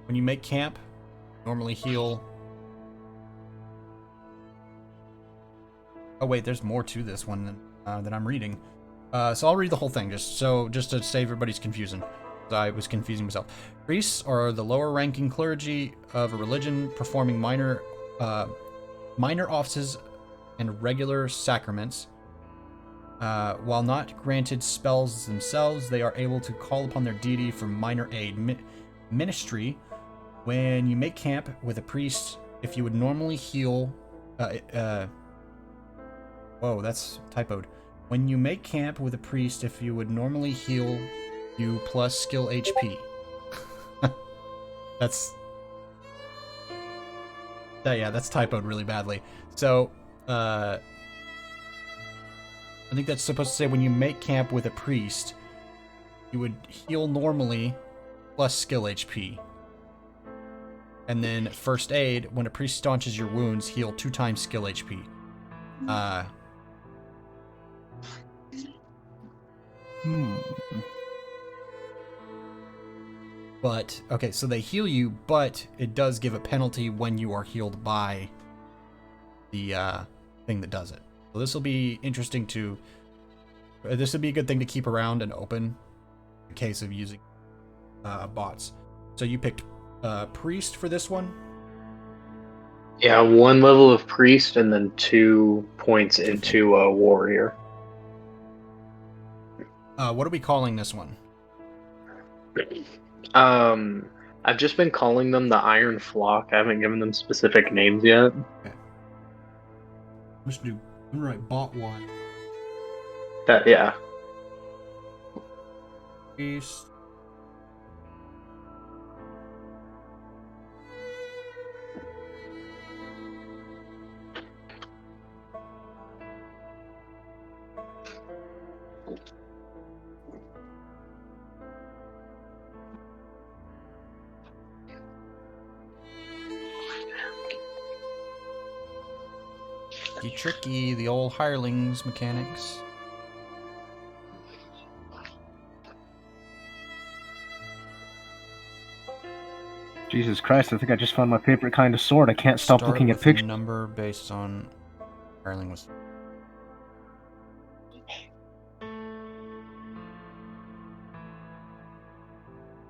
S1: you make camp, normally heal. Oh wait, there's more to this one than I'm reading. So I'll read the whole thing just to save everybody's confusion. I was confusing myself. Priests are the lower ranking clergy of a religion performing minor offices and regular sacraments. While not granted spells themselves, they are able to call upon their deity for minor aid. Ministry, when you make camp with a priest, if you would normally heal... whoa, that's typoed. When you make camp with a priest, if you would normally heal you plus skill HP. That's typoed really badly. So, I think that's supposed to say when you make camp with a priest, you would heal normally plus skill HP. And then first aid, when a priest staunches your wounds, heal 2 times skill HP. But, okay, so they heal you, but it does give a penalty when you are healed by the thing that does it. So this will be interesting to This would be a good thing to keep around and open in case of using bots. So you picked priest for this one.
S6: Yeah, 1 level of priest and then 2 points into a warrior.
S1: What are we calling this one?
S6: I've just been calling them the Iron Flock. I haven't given them specific names yet.
S1: Okay. I'm gonna write bot 1.
S6: Yeah.
S1: Priest. Tricky, the old hirelings mechanics.
S2: Jesus Christ, I think I just found my favorite kind of sword. I can't stop looking at
S1: Start with
S2: pictures.
S1: a number based on hireling was.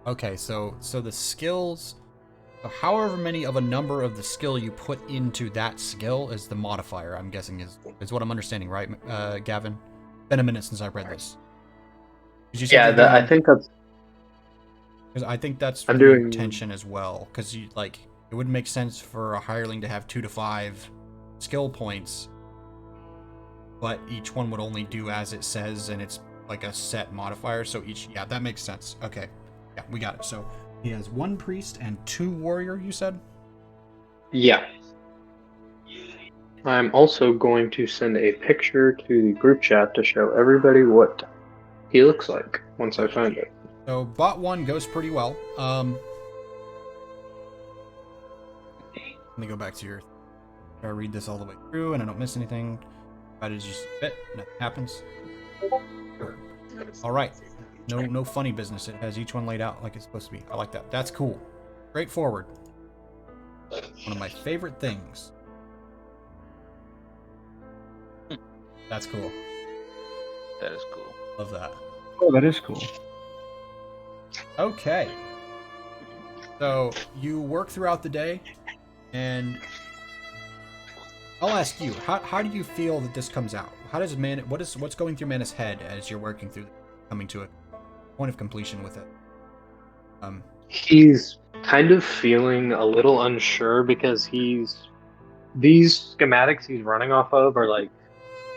S1: Okay, so the skills, however many of a number of the skill you put into that skill is the modifier. I'm guessing is what I'm understanding, right, Gavin? Been a minute since I read this.
S6: I think that's.
S1: Because I think that's
S6: I'm
S1: the
S6: doing-
S1: intention as well. Because it wouldn't make sense for a hireling to have 2 to 5 skill points, but each one would only do as it says, and it's like a set modifier. So yeah, that makes sense. Okay, yeah, we got it. So he has 1 priest and 2 warrior. You said.
S6: Yeah. I'm also going to send a picture to the group chat to show everybody what he looks like once I find it.
S1: So bot 1 goes pretty well. Let me go back to your. I read this all the way through, and I don't miss anything. I just bit, nothing happens. All right, no funny business. It has each one laid out like it's supposed to be. I like that. That's cool. Straightforward. One of my favorite things. That's cool.
S3: That is cool.
S1: Love that.
S2: Oh, that is cool.
S1: Okay. So you work throughout the day, and I'll ask you, how do you feel that this comes out? How does what's going through Mana's head as you're working through, coming to a point of completion with it?
S6: He's kind of feeling a little unsure because these schematics he's running off of are like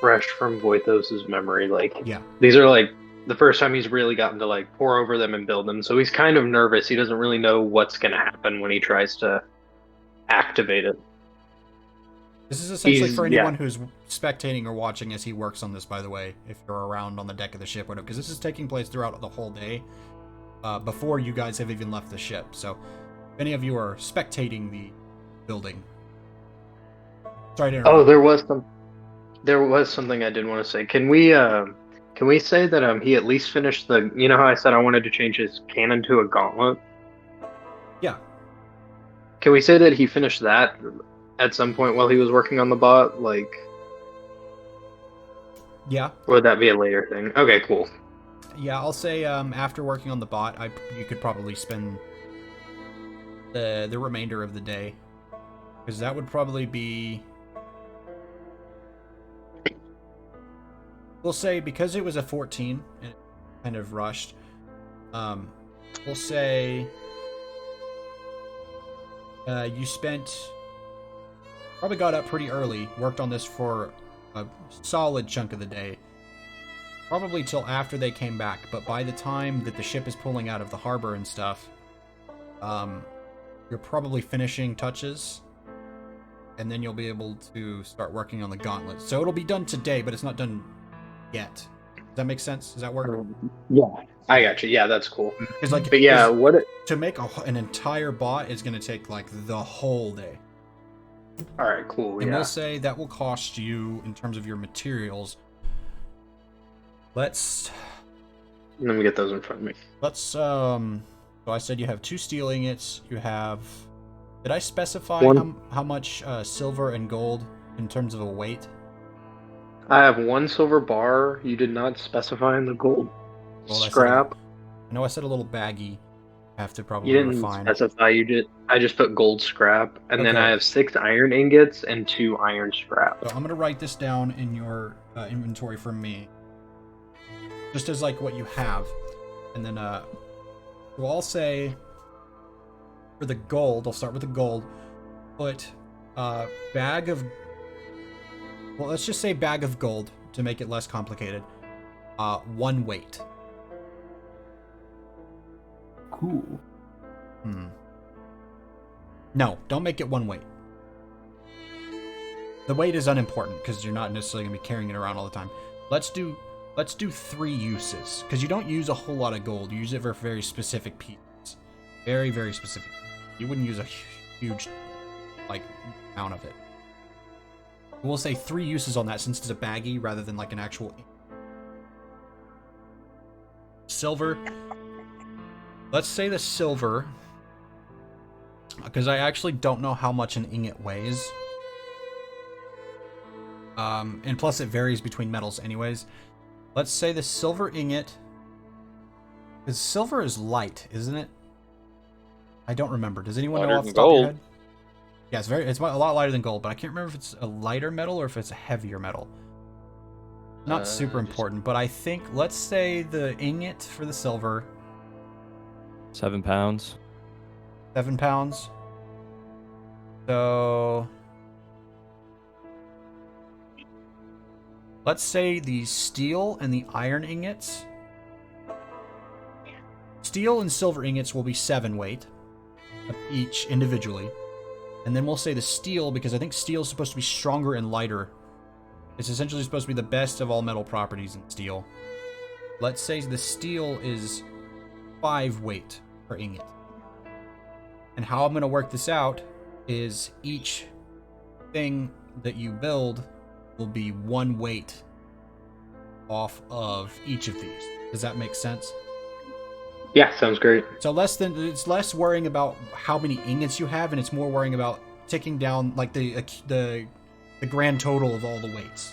S6: fresh from Voithos's memory. Like,
S1: Yeah.
S6: these are like the first time he's really gotten to like pour over them and build them. So he's kind of nervous. He doesn't really know what's going to happen when he tries to activate it.
S1: This is essentially
S6: He's-
S1: for anyone
S6: yeah.
S1: who's spectating or watching as he works on this, by the way, if you're around on the deck of the ship, whatever, because this is taking place throughout the whole day, before you guys have even left the ship. So, if any of you are spectating the building, sorry to interrupt.
S6: Oh, there was something I did want to say. Can we say that he at least finished the, you know how I said I wanted to change his cannon to a gauntlet?
S1: Yeah.
S6: Can we say that he finished that at some point while he was working on the bot? Like,
S1: Yeah.
S6: or would that be a later thing? Okay, cool.
S1: Yeah, I'll say after working on the bot, you could probably spend the remainder of the day, because that would probably be. We'll say because it was a 14 and it kind of rushed. We'll say you probably got up pretty early, worked on this for a solid chunk of the day. Probably till after they came back, but by the time that the ship is pulling out of the harbor and stuff, you're probably finishing touches, and then you'll be able to start working on the gauntlet. So it'll be done today, but it's not done yet. Does that make sense? Does that work?
S6: Yeah, I got you. Yeah, that's cool.
S1: Because
S6: But yeah,
S1: to make an entire bot is going to take like the whole day.
S6: all right, cool.
S1: And
S6: Yeah.
S1: we'll say that will cost you, in terms of your materials. Let's
S6: Let me get those in front of me.
S1: so I said you have 2 steel ingots. You have. Did I specify
S6: One.
S1: how much silver and gold in terms of a weight?
S6: I have 1 silver bar. You did not specify in the gold
S1: Well,
S6: scrap.
S1: I know I said a little baggy. Have to probably
S6: You didn't
S1: refine.
S6: specify. You did. I just put gold scrap, and then
S1: Okay.
S6: I have 6 iron ingots and 2 iron scrap.
S1: So I'm gonna write this down in your inventory for me, just as like what you have, and then so I'll say for the gold, I'll start with the gold. Put bag of. Well, let's just say bag of gold to make it less complicated. 1 weight.
S2: Cool.
S1: No, don't make it 1 weight. The weight is unimportant because you're not necessarily gonna be carrying it around all the time. Let's do 3 uses because you don't use a whole lot of gold. You use it for very specific pieces, very very specific. You wouldn't use a huge like amount of it. We'll say 3 uses on that since it's a baggie rather than like an actual silver. Let's say the silver, because I actually don't know how much an ingot weighs. And plus it varies between metals anyways. Let's say the silver ingot, because silver is light, isn't it? I don't remember. Does anyone know
S3: Lighter
S1: off the
S3: than
S1: top of your
S3: gold.
S1: head? Yeah, it's a lot lighter than gold, but I can't remember if it's a lighter metal or if it's a heavier metal. Not super important, but I think, let's say the ingot for the silver,
S5: 7 pounds.
S1: 7 pounds. So let's say the steel and the iron ingots. Steel and silver ingots will be 7 weight each individually. And then we'll say the steel, because I think steel is supposed to be stronger and lighter. It's essentially supposed to be the best of all metal properties in steel. Let's say the steel is 5 weight per ingot. And how I'm going to work this out is each thing that you build will be 1 weight off of each of these. Does that make sense?
S6: Yeah, sounds great.
S1: So it's less worrying about how many ingots you have, and it's more worrying about ticking down like the grand total of all the weights.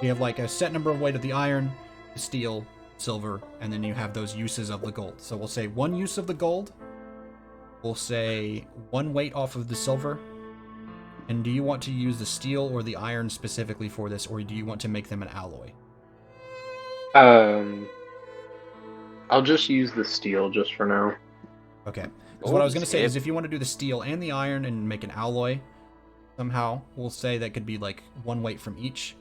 S1: You have like a set number of weight of the iron, the steel, silver, and then you have those uses of the gold. So we'll say 1 use of the gold. We'll say 1 weight off of the silver. And do you want to use the steel or the iron specifically for this, or do you want to make them an alloy?
S6: I'll just use the steel just for now.
S1: Okay. Because what I was going to say is if you want to do the steel and the iron and make an alloy somehow, we'll say that could be like 1 weight from each.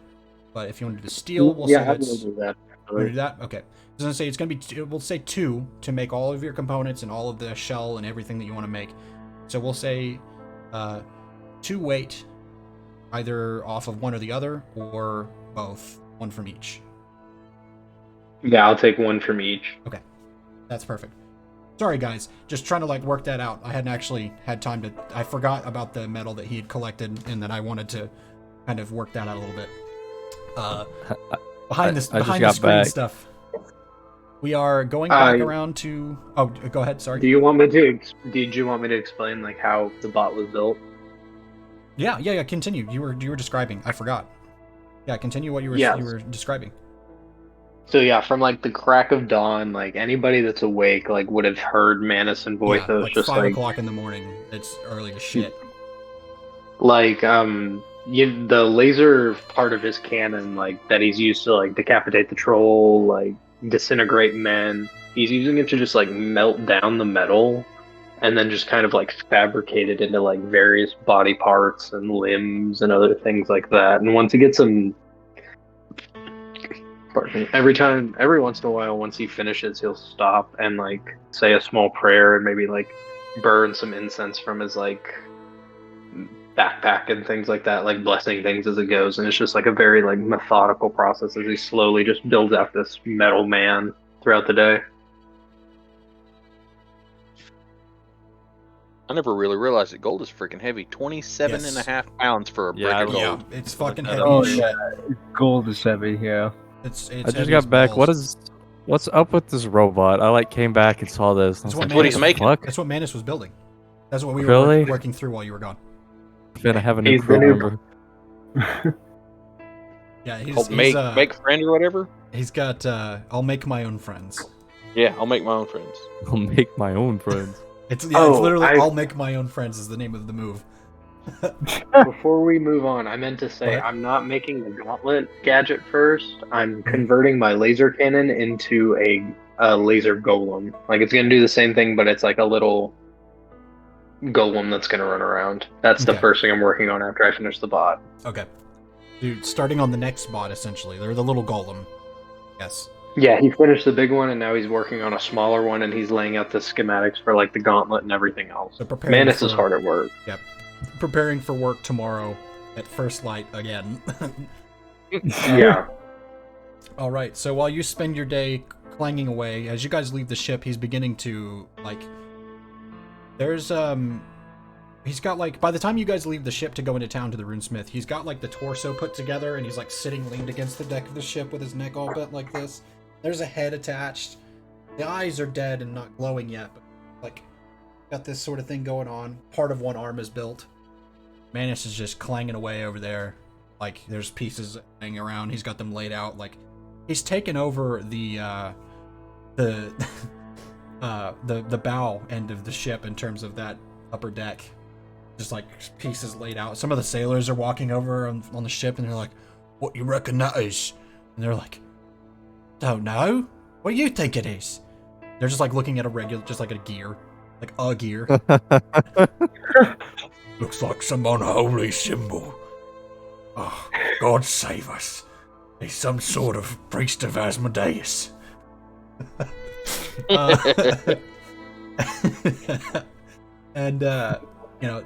S1: But if you want to do the steel, we'll say
S6: I'm
S1: that's...
S6: gonna do that.
S1: We'll do that? Okay. I was going to say it's going to be... We'll say 2 to make all of your components and all of the shell and everything that you want to make. So we'll say 2 weight, either off of one or the other, or both. 1 from each.
S6: Yeah, I'll take 1 from each.
S1: Okay. That's perfect. Sorry, guys. Just trying to, like, work that out. I hadn't actually had time to... I forgot about the metal that he had collected, and then I wanted to kind of work that out a little bit. Behind the screen stuff. We are going back around to... Oh, go ahead. Sorry.
S6: Did you want me to explain, like, how the bot was built?
S1: Yeah. Continue. You were describing. I forgot. Yeah, continue what you were describing.
S6: So yeah, from like the crack of dawn, like anybody that's awake, like would have heard Manison voice.
S1: Yeah,
S6: That was
S1: like
S6: just
S1: 5
S6: like
S1: o'clock in the morning. It's early as shit.
S6: Like the laser part of his cannon, like that he's used to like decapitate the troll, like disintegrate men. He's using it to just like melt down the metal, and then just kind of like fabricate it into like various body parts and limbs and other things like that. And once he gets them. Every once in a while, once he finishes, he'll stop and like say a small prayer and maybe like burn some incense from his like backpack and things like that, like blessing things as it goes. And it's just like a very like methodical process as he slowly just builds out this metal man throughout the day.
S3: I never really realized that gold is freaking heavy. 27.5 pounds for a brick of gold.
S1: Yeah, it's fucking heavy.
S2: Oh
S1: as shit.
S2: yeah, gold is heavy. Yeah.
S1: It's
S5: I just
S1: heavy
S5: got
S1: as
S5: back.
S1: balls.
S5: What's up with this robot? I like came back and saw this.
S1: That's
S5: I was
S1: what
S5: like,
S3: he's making.
S5: Fuck?
S1: That's what Manus was building. That's what we were
S5: Really?
S1: working through while you were gone.
S5: Finna have a new
S6: He's the
S5: crew
S6: new-
S5: member.
S1: Yeah, he's
S3: Called make friend or whatever.
S1: He's got I'll make my own friends.
S3: Yeah, I'll make my own friends.
S5: I'll make my own friends.
S1: It's literally I'll make my own friends is the name of the move.
S6: Before we move on, I meant to say
S1: What?
S6: I'm not making the gauntlet gadget first. I'm converting my laser cannon into a laser golem. Like it's gonna do the same thing, but it's like a little golem that's gonna run around. That's the
S1: Okay.
S6: first thing I'm working on after I finish the bot.
S1: Okay. Dude, starting on the next bot essentially. They're the little golem. Yes.
S6: Yeah, he finished the big one, and now he's working on a smaller one, and he's laying out the schematics for like the gauntlet and everything else.
S1: So preparing
S6: Manus is
S1: for-
S6: hard at work.
S1: Yep. Preparing for work tomorrow at first light again.
S6: Yeah.
S1: All right. So while you spend your day clanging away, as you guys leave the ship, he's beginning to like. There's he's got like by the time you guys leave the ship to go into town to the runesmith, he's got like the torso put together and he's like sitting leaned against the deck of the ship with his neck all bent like this. There's a head attached. The eyes are dead and not glowing yet, but like got this sort of thing going on. Part of one arm is built. Manus is just clanging away over there. Like there's pieces hanging around. He's got them laid out. Like he's taken over the bow end of the ship in terms of that upper deck. Just like pieces laid out. Some of the sailors are walking over on the ship and they're like, "What you reckon that is?" And they're like, "Don't know. What do you think it is?" They're just like looking at just like a gear. Like a gear. Looks like some unholy symbol. Oh, God save us. He's some sort of priest of Asmodeus. And you know,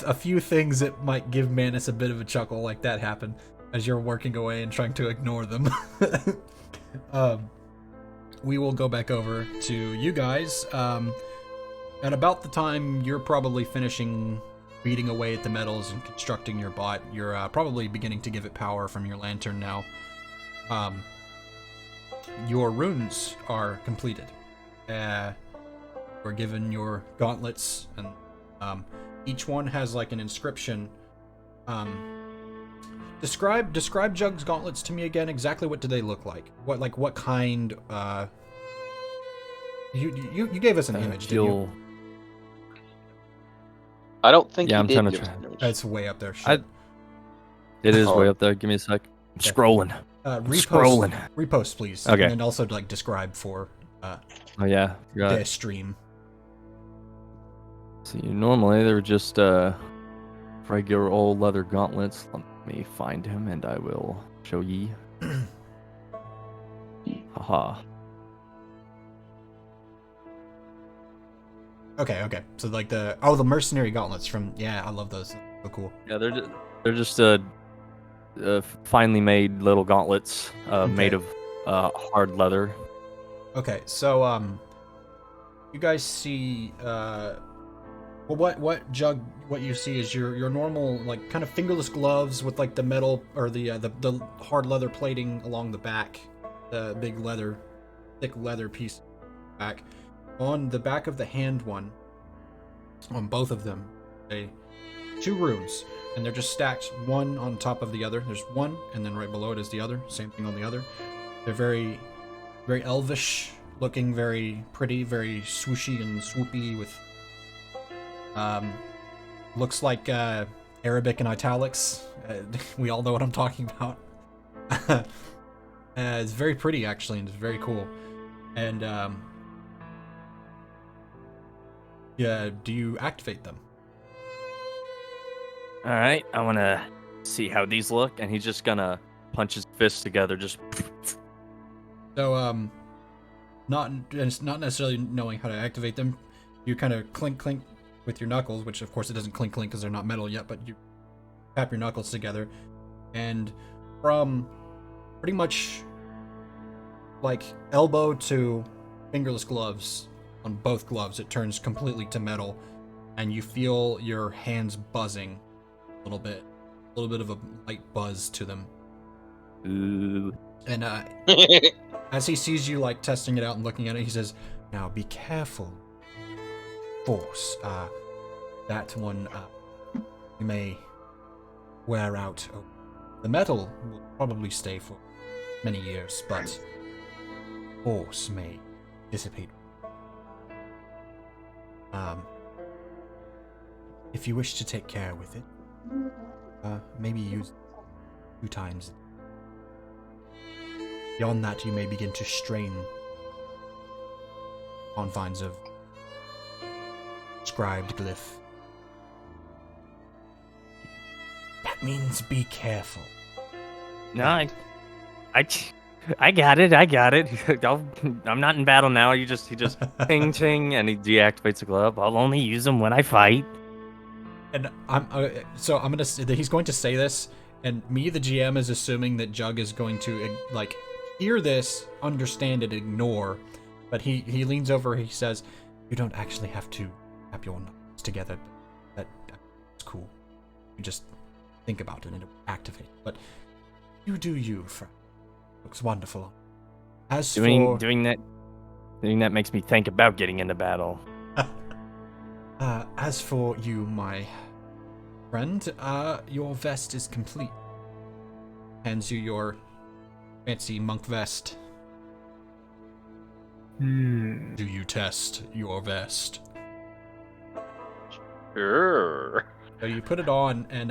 S1: a few things that might give Manus a bit of a chuckle like that happen as you're working away and trying to ignore them. We will go back over to you guys. At about the time you're probably finishing beating away at the metals and constructing your bot, you're probably beginning to give it power from your lantern now. Your runes are completed. You're given your gauntlets, and each one has like an inscription. Describe Jug's gauntlets to me again. Exactly what do they look like? What kind? You gave us an image, didn't you?
S3: I don't think.
S5: Yeah,
S3: he
S5: I'm
S3: did
S5: trying to
S3: give
S5: try.
S3: us an image.
S1: It's way up there. Shit.
S5: It is
S3: Oh.
S5: way up there. Give me a sec. I'm
S1: Okay.
S5: scrolling. Scrolling.
S1: Repost, please.
S5: Okay.
S1: And then also like describe for
S5: Oh yeah. Forgot.
S1: this stream.
S5: See, normally they were just regular old leather gauntlets. Let me find him and I will show ye. Haha.
S1: Okay. So like the mercenary gauntlets from I love those. So cool.
S5: Yeah, they're just finely made little gauntlets made of hard leather.
S1: Okay, so you guys see what Jug, what you see is your normal like kind of fingerless gloves with like the metal or the hard leather plating along the back, the big thick leather piece back. On the back of the hand one, on both of them, two runes, and they're just stacked one on top of the other. There's one, and then right below it is the other. Same thing on the other. They're very, very elvish looking, very pretty, very swooshy and swoopy with looks like Arabic and italics. We all know what I'm talking about. It's very pretty actually, and it's very cool. And do you activate them?
S5: All right, I want to see how these look, and he's just gonna punch his fists together. Just
S1: So not necessarily knowing how to activate them, you kind of clink with your knuckles, which of course it doesn't clink because they're not metal yet, but you tap your knuckles together, and from pretty much like elbow to fingerless gloves on both gloves, it turns completely to metal, and you feel your hands buzzing a little bit of a light buzz to them.
S5: ooh.
S1: And as he sees you like testing it out and looking at it, he says, "Now be careful, force. That one you may wear out The metal will probably stay for many years, but force may dissipate. If you wish to take care with it, maybe use 2 times. Beyond that, you may begin to strain confines of scribed glyph. That means be careful.
S5: No, I got it. I'm not in battle now. He just ping ting, and he deactivates the glove. I'll only use them when I fight.
S1: And he's going to say this, and me, the GM, is assuming that Jug is going to hear this, understand it, ignore. But he leans over. He says, "You don't actually have to tap your knuckles together. That's cool. You just think about it and it'll activate. But you do you, friend. Looks wonderful. As
S5: doing that makes me think about getting into battle.
S1: As for you, my friend, your vest is complete. Hands you your fancy monk vest. Do you test your vest?
S3: Sure.
S1: So you put it on, and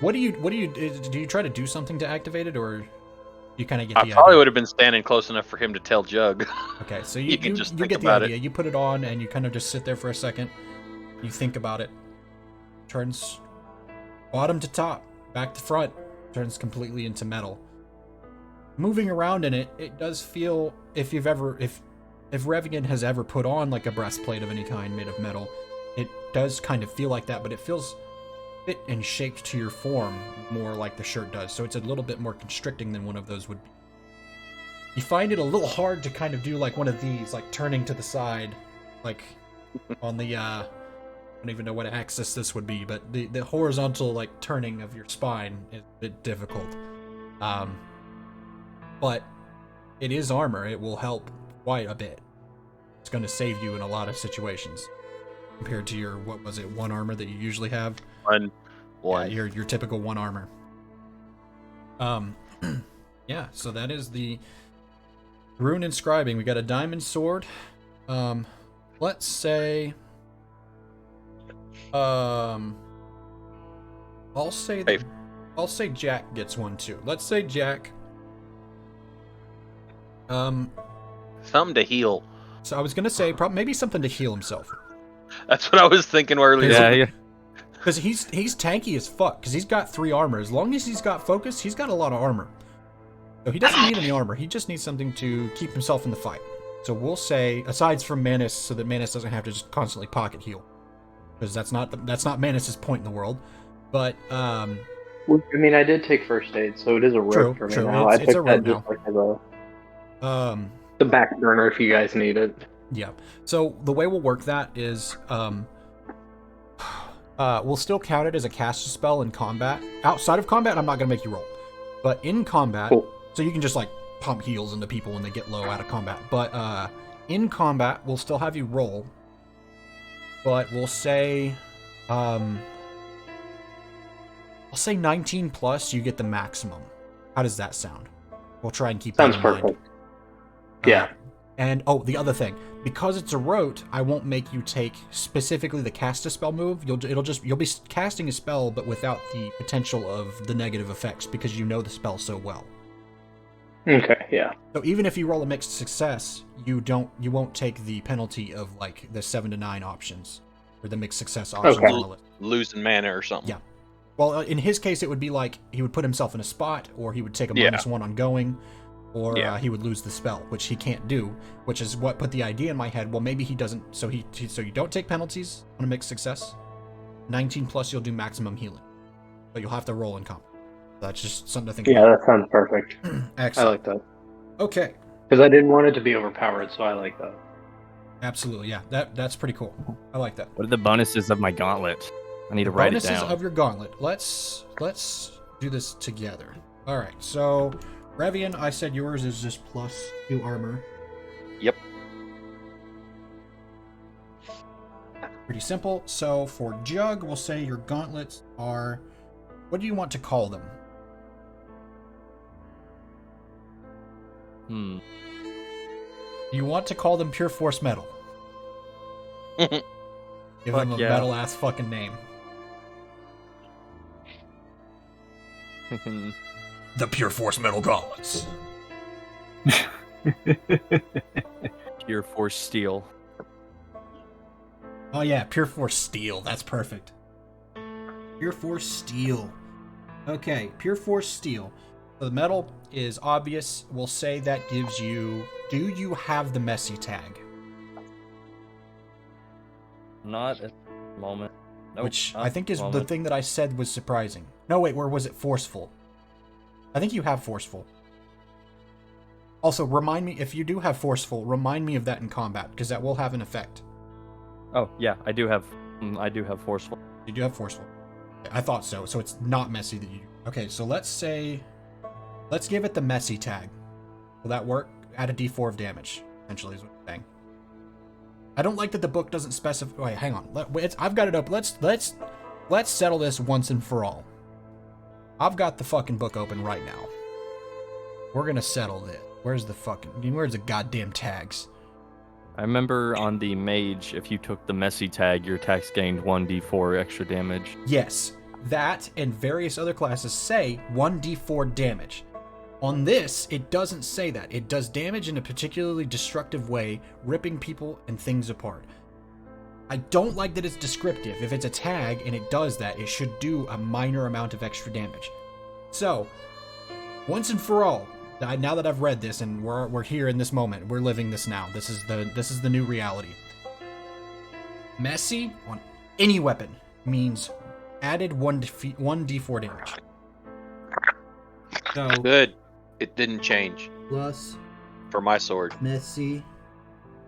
S1: do you try to do something to activate it, or you kind of get the idea?
S3: I probably would have been standing close enough for him to tell Jug.
S1: Okay, so
S3: You can just think
S1: get the
S3: about
S1: idea.
S3: it.
S1: You put it on, and you kind of just sit there for a second. You think about it. Turns bottom to top, back to front. Turns completely into metal. Moving around in it, it does feel, if Revian has ever put on like a breastplate of any kind made of metal, it does kind of feel like that, but it feels fit and shaped to your form more like the shirt does, so it's a little bit more constricting than one of those would be. You find it a little hard to kind of do like one of these, like turning to the side, like on the, I don't even know what axis this would be, but the horizontal like turning of your spine is a bit difficult. But it is armor. It will help quite a bit. It's going to save you in a lot of situations compared to your, what was it, 1 armor that you usually have?
S3: One.
S1: Yeah, your typical 1 armor. Yeah, so that is the rune inscribing. We got a diamond sword. Let's say, I'll say Jack gets one too. Let's say Jack.
S3: Something to heal.
S1: So I was gonna say maybe something to heal himself.
S3: That's what I was thinking earlier.
S5: Yeah.
S1: Because he's tanky as fuck. Because he's got 3 armor. As long as he's got focus, he's got a lot of armor. So he doesn't need any armor. He just needs something to keep himself in the fight. So we'll say, aside from Manus, so that Manus doesn't have to just constantly pocket heal, because that's not Manus's point in the world. But
S6: Well, I mean, I did take first aid, so it is a rope for me
S1: true.
S6: now.
S1: It's
S6: I took
S1: a
S6: that
S1: rope
S6: just
S1: now.
S6: like as the back burner if you guys need it.
S1: Yeah. So the way we'll work that is, we'll still count it as a cast spell in combat. Outside of combat, I'm not gonna make you roll, but in combat,
S6: Cool.
S1: so you can just like pump heals into people when they get low out of combat. But in combat, we'll still have you roll, but we'll say, I'll say 19 plus. You get the maximum. How does that sound? We'll try and keep
S6: Sounds
S1: that in mind.
S6: perfect. Yeah.
S1: And the other thing, because it's a rote, I won't make you take specifically the cast a spell move. You'll be casting a spell, but without the potential of the negative effects, because you know the spell so well.
S6: Okay, yeah.
S1: So even if you roll a mixed success, you won't take the penalty of like the 7 to 9 options, or the mixed success options
S6: Okay.
S1: on the list.
S3: Losing mana or something.
S1: Yeah. Well, in his case, it would be like he would put himself in a spot, or he would take a -1 on going, or he would lose the spell, which he can't do, which is what put the idea in my head. Well, maybe he doesn't, so you don't take penalties on a mixed success. 19 plus, you'll do maximum healing, but you'll have to roll in combat. That's just something to think
S6: Yeah,
S1: about.
S6: that sounds perfect. I
S1: Excellent.
S6: like that.
S1: Okay.
S6: Because I didn't want it to be overpowered, so I like that.
S1: Absolutely, yeah. That's pretty cool. I like that.
S5: What are the bonuses of my gauntlet? I need to write it
S1: Bonuses
S5: down.
S1: of your gauntlet. Let's do this together. All right. So, Revian, I said yours is just +2 armor.
S3: Yep.
S1: Pretty simple. So for Jug, we'll say your gauntlets are. What do you want to call them? You want to call them pure force metal. Give them a metal-ass fucking name. The pure force metal gauntlets.
S5: Pure force steel.
S1: Oh yeah, pure force steel. That's perfect. Pure force steel. Okay, pure force steel. So the metal is obvious. We'll say that gives you... Do you have the messy tag?
S5: Not at the moment. Nope,
S1: Which
S5: not
S1: I think
S5: at
S1: is
S5: the
S1: the
S5: moment.
S1: thing that I said was surprising. No, wait, where was it forceful? I think you have forceful. Also, remind me, if you do have forceful, remind me of that in combat, because that will have an effect.
S5: Oh yeah, I do have forceful.
S1: You do have forceful. I thought so, so it's not messy that you... Okay, so let's give it the messy tag. Will that work? Add a d4 of damage, essentially is what I'm saying. I don't like that the book doesn't specify... Wait, hang on. I've got it up. Let's settle this once and for all. I've got the fucking book open right now. We're gonna settle this. Where's the goddamn tags?
S5: I remember on the mage, if you took the messy tag, your attacks gained 1d4 extra damage.
S1: Yes, that and various other classes say 1d4 damage. On this, it doesn't say that. It does damage in a particularly destructive way, ripping people and things apart. I don't like that it's descriptive. If it's a tag and it does that, it should do a minor amount of extra damage. So, once and for all, now that I've read this and we're here in this moment, we're living this now. This is the new reality. Messy on any weapon means added 1d4 damage. So
S3: Good. It didn't change
S1: plus
S3: for my sword.
S1: messy.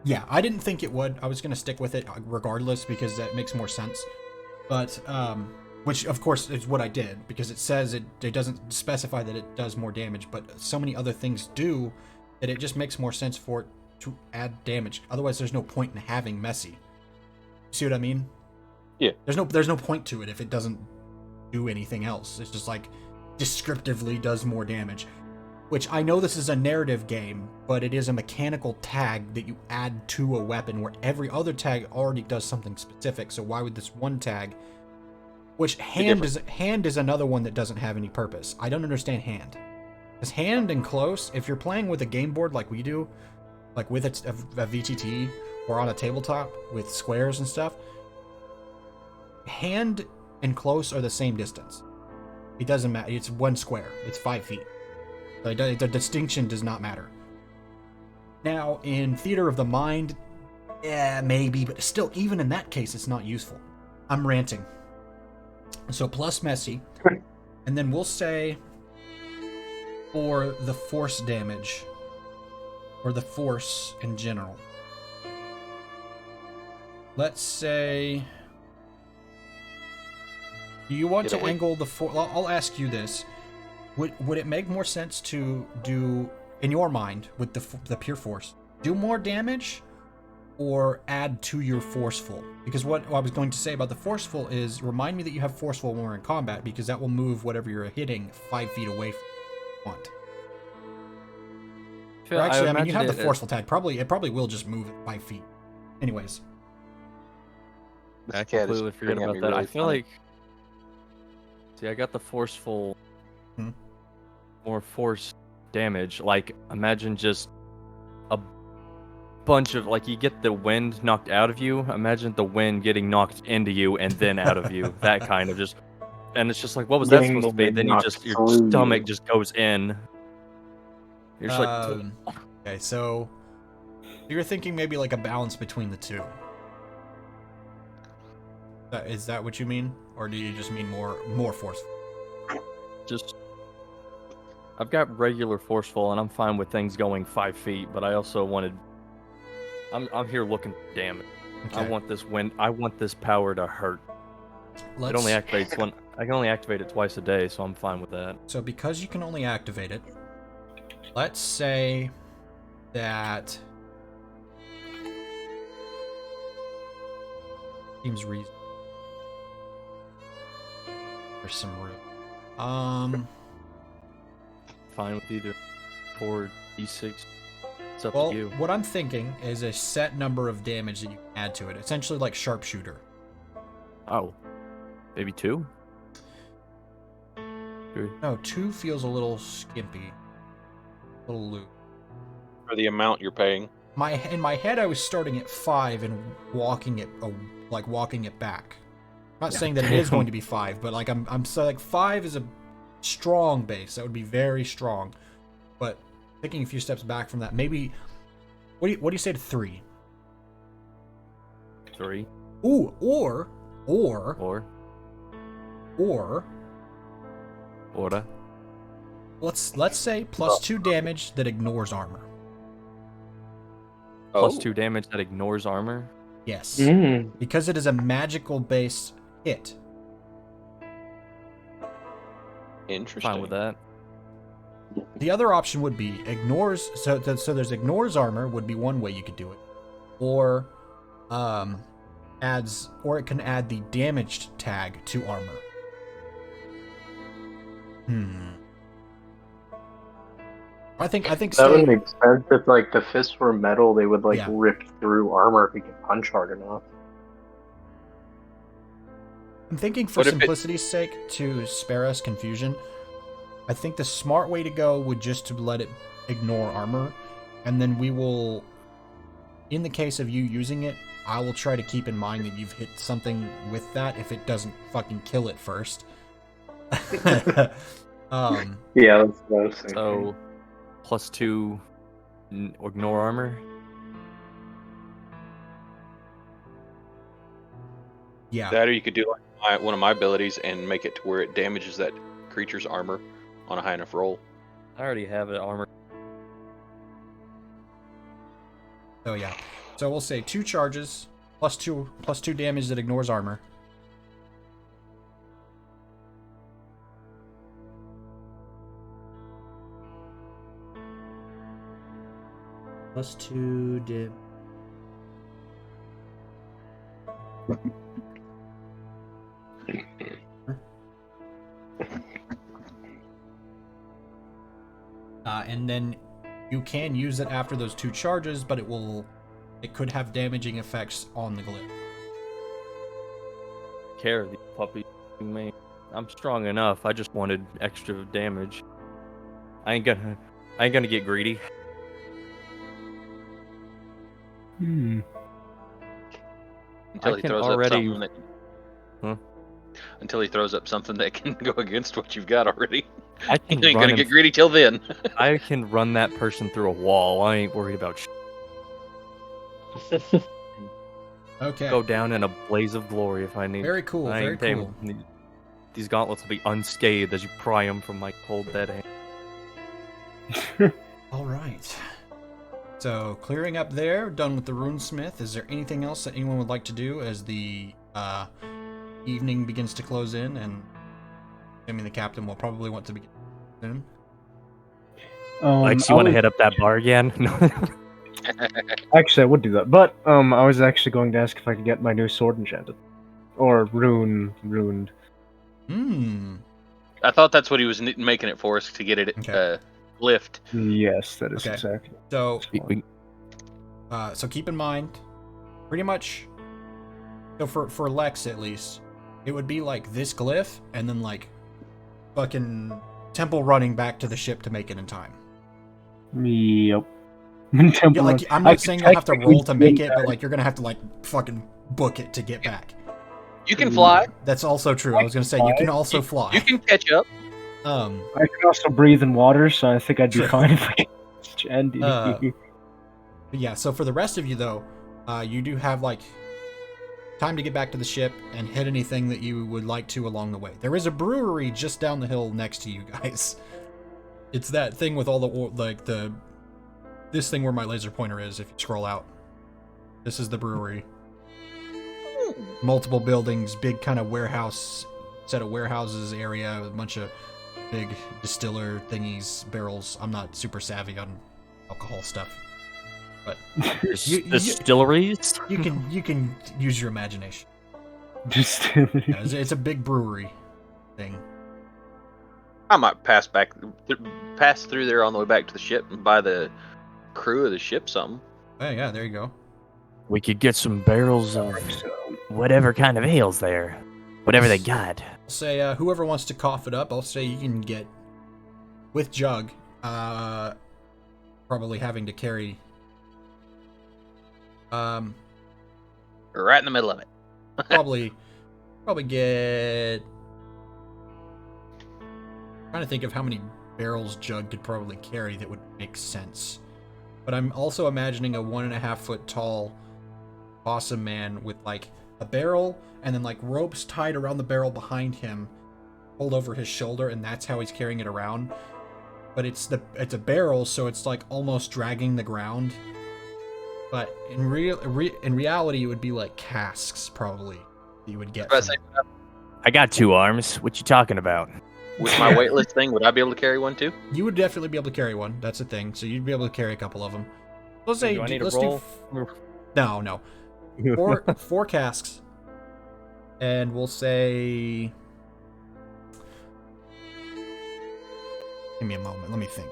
S1: Yeah, I didn't think it would. I was gonna stick with it regardless because that makes more sense. But which of course is what I did because it says it doesn't specify that it does more damage, but so many other things do that it just makes more sense for it to add damage. Otherwise, there's no point in having messy. See what I mean?
S3: Yeah.
S1: There's no point to it if it doesn't do anything else. It's just like descriptively does more damage. Which I know this is a narrative game, but it is a mechanical tag that you add to a weapon where every other tag already does something specific. So why would this one tag, which hand is another one that doesn't have any purpose. I don't understand hand. Because hand and close, if you're playing with a game board like we do, like with a VTT or on a tabletop with squares and stuff, hand and close are the same distance. It doesn't matter. It's one square. It's 5 feet. The distinction does not matter. Now, in Theater of the Mind, yeah, maybe, but still, even in that case, it's not useful. I'm ranting. So plus messy, and then we'll say for the force damage, or the force in general. Let's say... Do you want to angle the force... I'll ask you this. Would it make more sense to do, in your mind, with the pure force, do more damage or add to your forceful? Because what I was going to say about the forceful is remind me that you have forceful when we're in combat, because that will move whatever you're hitting 5 feet away from you want. Or actually, I mean, you have the forceful tag. It probably will just move at 5 feet. Anyways.
S5: I completely forget about that. I feel like... See, I got the forceful... more force damage. Like, imagine just a bunch of, like, you get the wind knocked out of you. Imagine the wind getting knocked into you and then out of you. That kind of just, and it's just like, what was that supposed to be? Then your stomach just goes in. You're just like,
S1: okay, so you're thinking maybe like a balance between the two. Is that what you mean, or do you just mean more forceful?
S5: Just. I've got regular forceful, and I'm fine with things going 5 feet, but I also wanted... I'm here looking for damage. Okay. I want this wind... I want this power to hurt. It only activates when... I can only activate it twice a day, so I'm fine with that.
S1: So because you can only activate it, let's say that... Seems reasonable. There's some room.
S5: Fine with either. Forward. D6. It's up
S1: Well,
S5: to you.
S1: what I'm thinking is a set number of damage that you can add to it. Essentially like sharpshooter.
S5: Oh, maybe 2.
S1: No, 2 feels a little skimpy. A little loose.
S3: For the amount you're paying.
S1: In my head, I was starting at 5 and walking it back. I'm not saying that it is going to be 5, but like I'm so like 5 is a strong base. That would be very strong. But taking a few steps back from that, maybe what do you say to 3?
S5: 3.
S1: Ooh, or
S5: Order.
S1: let's say plus 2 damage that ignores armor.
S5: Plus 2 damage that ignores armor.
S1: Yes.
S2: Mm.
S1: Because it is a magical base hit.
S3: Interesting.
S5: Fine with that.
S1: The other option would be ignores. So there's ignores armor would be one way you could do it, or it can add the damaged tag to armor. I think
S6: That would make sense if like the fists were metal, they would like rip through armor if you could punch hard enough.
S1: I'm thinking for simplicity's sake to spare us confusion. I think the smart way to go would just to let it ignore armor, and then we will, in the case of you using it, I will try to keep in mind that you've hit something with that if it doesn't fucking kill it first.
S6: Yeah, that's what I was thinking.
S5: So, plus 2 ignore armor.
S1: Yeah.
S3: That, or you could do like one of my abilities and make it to where it damages that creature's armor on a high enough roll.
S5: I already have it armor.
S1: So yeah. So we'll say 2 charges plus 2 damage that ignores armor. Plus 2 damage. And then you can use it after those 2 charges, but it could have damaging effects on the glyph.
S5: Care of these puppies, man. I'm strong enough. I just wanted extra damage. I ain't gonna get greedy.
S3: Until
S5: I
S3: he
S5: can
S3: throws
S5: already-
S3: up something that... Until he throws up something that can go against what you've got already.
S5: I
S3: You
S5: can
S3: ain't
S5: run
S3: gonna get greedy till then.
S5: I can run that person through a wall. I ain't worried about
S1: Okay.
S5: go down in a blaze of glory if I need.
S1: Very cool.
S5: I
S1: Very
S5: ain't paying-
S1: cool.
S5: These gauntlets will be unscathed as you pry them from my cold dead hand.
S1: All right. So clearing up there, done with the runesmith. Is there anything else that anyone would like to do as the evening begins to close in? And the captain will probably want to begin soon.
S5: Lex, you want to hit up that bar again? No.
S2: Actually, I would do that, but I was actually going to ask if I could get my new sword enchanted, or ruined.
S3: I thought that's what he was making it for us to get it glyphed.
S2: Yes, that is
S1: Okay.
S2: exactly.
S1: So,
S5: We-
S1: so keep in mind, pretty much. So for Lex at least, it would be like this glyph, and then like fucking Temple running back to the ship to make it in time.
S2: Yep.
S1: Yeah, like I'm not saying you'll have to roll to make it, but like you're gonna have to like fucking book it to get back.
S3: You can fly.
S1: That's also true. I was gonna say you can also fly.
S3: You can catch up.
S2: I can also breathe in water, so I think I'd be fine if I could enchant.
S1: But yeah, so for the rest of you though, you do have like time to get back to the ship and hit anything that you would like to along the way. There is a brewery just down the hill next to you guys. It's that thing with all the this thing where my laser pointer is. If you scroll out, this is the brewery. Multiple buildings, big kind of warehouse, set of warehouses area, with a bunch of big distiller thingies, barrels. I'm not super savvy on alcohol stuff, but
S5: Distilleries?
S1: you can use your imagination.
S2: Just
S1: Yeah, it's a big brewery thing.
S3: I might pass through there on the way back to the ship and buy the crew of the ship something.
S1: Oh, yeah, there you go.
S5: We could get some barrels of whatever kind of ales there. Whatever they got.
S1: I'll say whoever wants to cough it up, I'll say you can get, with Jug, probably having to carry...
S3: Right in the middle of it.
S1: probably get... trying to think of how many barrels Jug could probably carry that would make sense. But I'm also imagining a 1.5 foot tall awesome man with like a barrel and then like ropes tied around the barrel behind him, pulled over his shoulder, and that's how he's carrying it around. But it's a barrel, so it's like almost dragging the ground. But in reality, it would be like casks probably that you would get.
S5: I got 2 arms. What you talking about?
S3: With my weightless thing, would I be able to carry one too?
S1: You would definitely be able to carry one. That's a thing. So you'd be able to carry a couple of them. Let's say
S5: Do I need to
S1: let's
S5: roll?
S1: No. Four casks, and we'll say. Give me a moment. Let me think.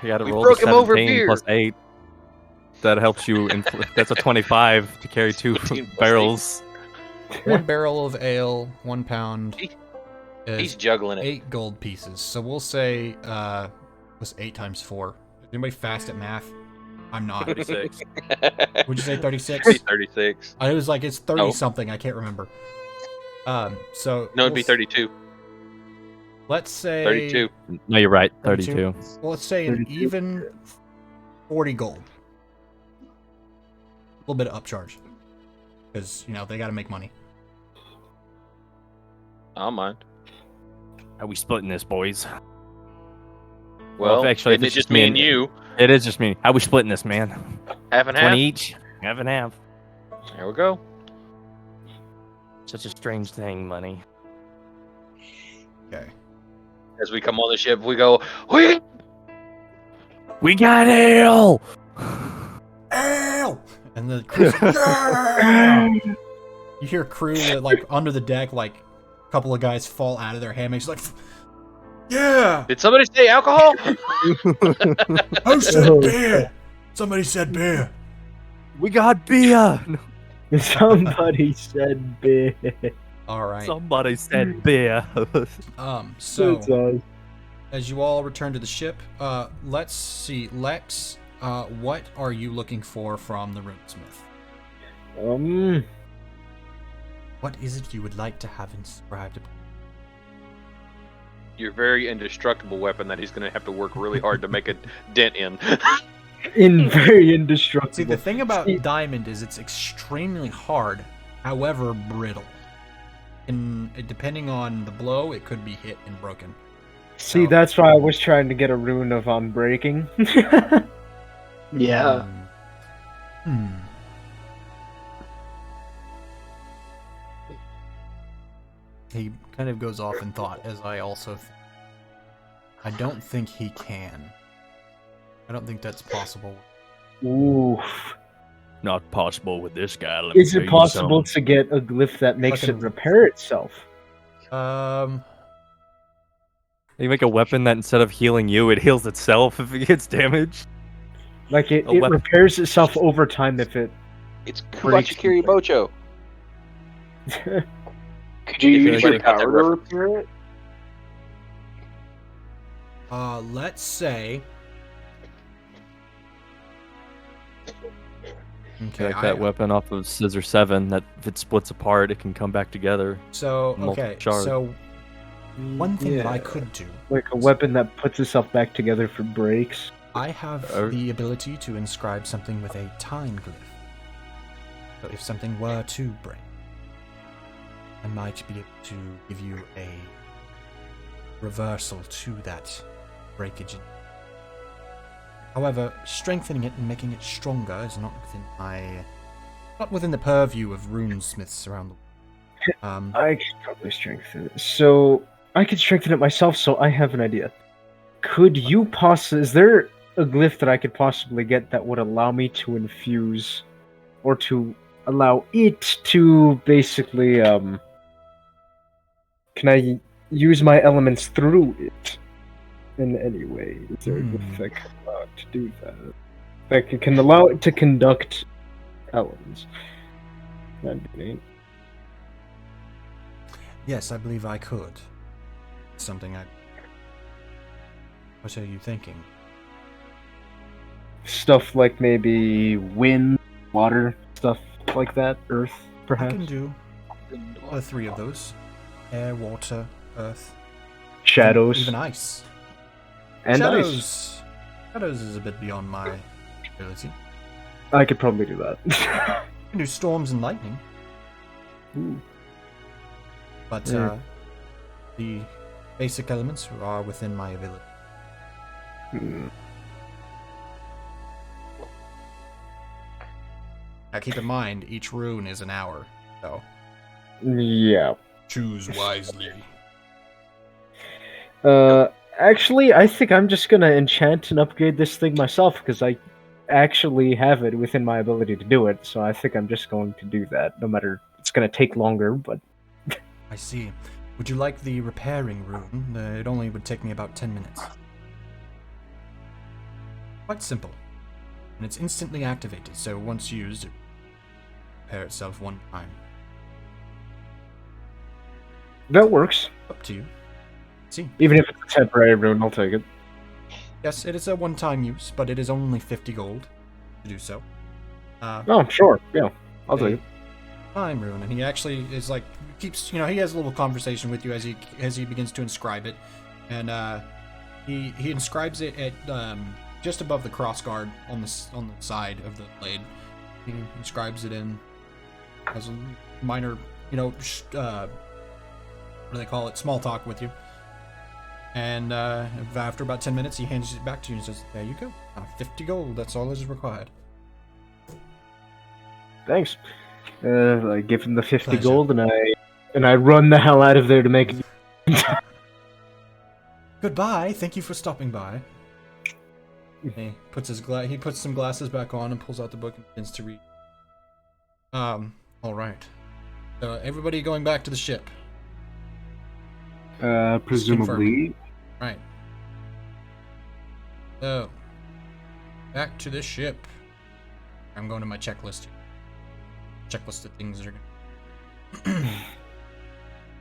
S5: I got to
S3: We
S5: roll
S3: broke
S5: the
S3: him over
S5: 17
S3: beer.
S5: plus 8. That helps you. That's a 25 to carry 2
S3: 17 plus
S5: barrels.
S1: 1 barrel of ale, 1 pound.
S3: He's juggling it.
S1: 8 gold pieces. So we'll say was 8 times 4. Is anybody fast at math? I'm not.
S5: 36.
S1: Would you say 36?
S3: 36.
S1: I was like, it's 30
S3: No.
S1: something. I can't remember. So
S3: No, it'd be 32.
S1: Let's say
S3: 32.
S5: No, you're right.
S1: 32?
S5: 32.
S1: Well, let's say an
S2: 32.
S1: even 40 gold. A little bit of upcharge, because they got to make money.
S3: I don't mind.
S5: Are we splitting this, boys?
S3: Well,
S5: actually,
S3: isn't it just me and you?
S5: It is just me. How we splitting this, man?
S3: Half and
S5: 20
S3: half.
S5: each? Half and half.
S3: There we go.
S5: Such a strange thing, money.
S1: Okay.
S3: As we come on the ship, we go, "Whee!"
S5: We got ale!
S1: Ale! And the crew's like, "Yeah!" You hear crew that, like under the deck, like a couple of guys fall out of their hammocks, like, yeah!
S3: Did somebody say alcohol?
S1: Who said beer? Somebody said beer.
S5: We got beer!
S2: Somebody said beer.
S1: All right.
S5: Somebody said beer.
S1: So as you all return to the ship, let's see, Lex, what are you looking for from the runesmith? What is it you would like to have inscribed?
S3: Your very indestructible weapon that he's going to have to work really hard to make a dent in.
S2: Very indestructible.
S1: See, the thing about diamond is it's extremely hard, however brittle. And depending on the blow, it could be hit and broken.
S2: See, that's why I was trying to get a rune of unbreaking.
S6: Yeah.
S1: He kind of goes off in thought, as I also I don't think he can. I don't think that's possible.
S2: Ooh.
S5: Not possible with this guy. Let me
S2: Is
S5: tell
S2: it
S5: you
S2: possible
S5: something.
S2: to get a glyph that makes it
S1: Fucking-
S2: repair itself?
S5: You make a weapon that instead of healing you, it heals itself if it gets damaged.
S2: Like it
S5: A weapon-
S2: repairs itself over time if it.
S3: It's
S2: Breaks
S3: Kubachikiri Bocho.
S6: Could you
S3: If
S6: use
S3: anybody
S6: your
S3: got that
S6: power to repair it?
S1: Let's say. Okay,
S5: Like that weapon off of Scissor 7, that if it splits apart, it can come back together.
S1: So
S5: multiple
S1: okay,
S5: charge.
S1: so one thing that I
S2: Yeah.
S1: could do,
S2: Like a weapon that puts itself back together for breaks.
S1: I have the ability to inscribe something with a time glyph. So if something were to break, I might be able to give you a reversal to that breakage. However, strengthening it and making it stronger is not within the purview of runesmiths around the world.
S2: I could probably strengthen it. So I could strengthen it myself. So I have an idea. Could you possibly? Is there a glyph that I could possibly get that would allow me to infuse, or to allow it to basically can I use my elements through it in any way? Is there a glyph that can allow it to do that? That can allow it to conduct elements. That'd be neat.
S1: Yes, I believe I could. Something I... What are you thinking?
S2: Stuff like maybe wind, water, stuff like that, earth, perhaps.
S1: I can do the three of those. Air, water, earth.
S2: Shadows.
S1: Even ice.
S2: And
S1: Shadows.
S2: ice.
S1: Shadows is a bit beyond my ability.
S2: I could probably do that.
S1: I can do storms and lightning.
S2: Ooh.
S1: But
S2: Yeah.
S1: the basic elements are within my ability.
S2: Hmm.
S1: Now keep in mind, each rune is an hour, so
S2: Yeah.
S1: choose wisely.
S2: Actually, I think I'm just gonna enchant and upgrade this thing myself, because I actually have it within my ability to do it, so I think I'm just going to do that, no matter it's gonna take longer, but...
S1: I see. Would you like the repairing rune? It only would take me about 10 minutes. Quite simple. And it's instantly activated, so once used, it will repair itself one time.
S2: That works.
S1: Up to you. See.
S2: Even if it's a temporary rune, I'll take it.
S1: Yes, it is a one-time use, but it is only 50 gold to do so.
S2: Oh, sure, yeah. I'll take it.
S1: Time rune, and he actually is like keeps, you know, he has a little conversation with you as he begins to inscribe it, and he inscribes it at just above the cross guard on the side of the blade. He inscribes it in as a minor, you know, what do they call it? Small talk with you. And after about 10 minutes, he hands it back to you and says, "There you go. 50 gold. That's all that is required."
S2: Thanks. I give him the 50
S1: Pleasure.
S2: gold, and I run the hell out of there to make it.
S1: Goodbye. Thank you for stopping by. He puts he puts some glasses back on and pulls out the book and begins to read. All right. So everybody going back to the ship.
S2: Presumably.
S1: Right. So, back to the ship. I'm going to my checklist here. Checklist of things that are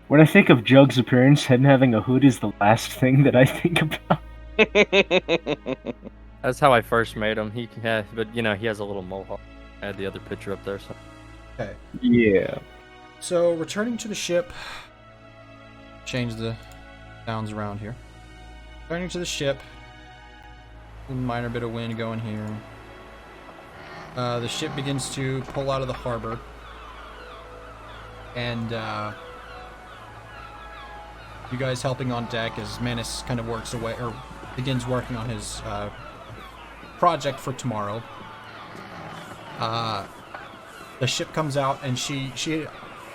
S2: When I think of Jug's appearance, him having a hood is the last thing that I think about.
S5: That's how I first made him. But you know, he has a little mohawk. I had the other picture up there. So.
S1: Okay.
S2: Yeah.
S1: So, returning to the ship. Change the sounds around here. Returning to the ship. A minor bit of wind going here. The ship begins to pull out of the harbor. And, you guys helping on deck as Manus kind of works away, or begins working on his, project for tomorrow. The ship comes out, and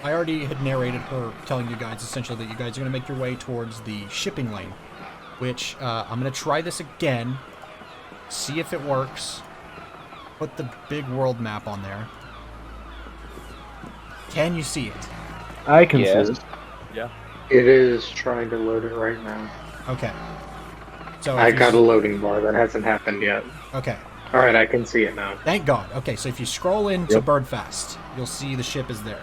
S1: I already had narrated her telling you guys essentially that you guys are going to make your way towards the shipping lane, which I'm going to try this again, see if it works, put the big world map on there. Can you see it?
S2: I can
S6: Yes.
S2: see it.
S5: Yeah.
S6: It is trying to load it right now.
S1: Okay. So
S6: I
S1: if you
S6: got a loading bar. That hasn't happened yet.
S1: Okay.
S6: Alright, I can see it now.
S1: Thank God. Okay, so if you scroll into
S2: Yep.
S1: Berfast, you'll see the ship is there.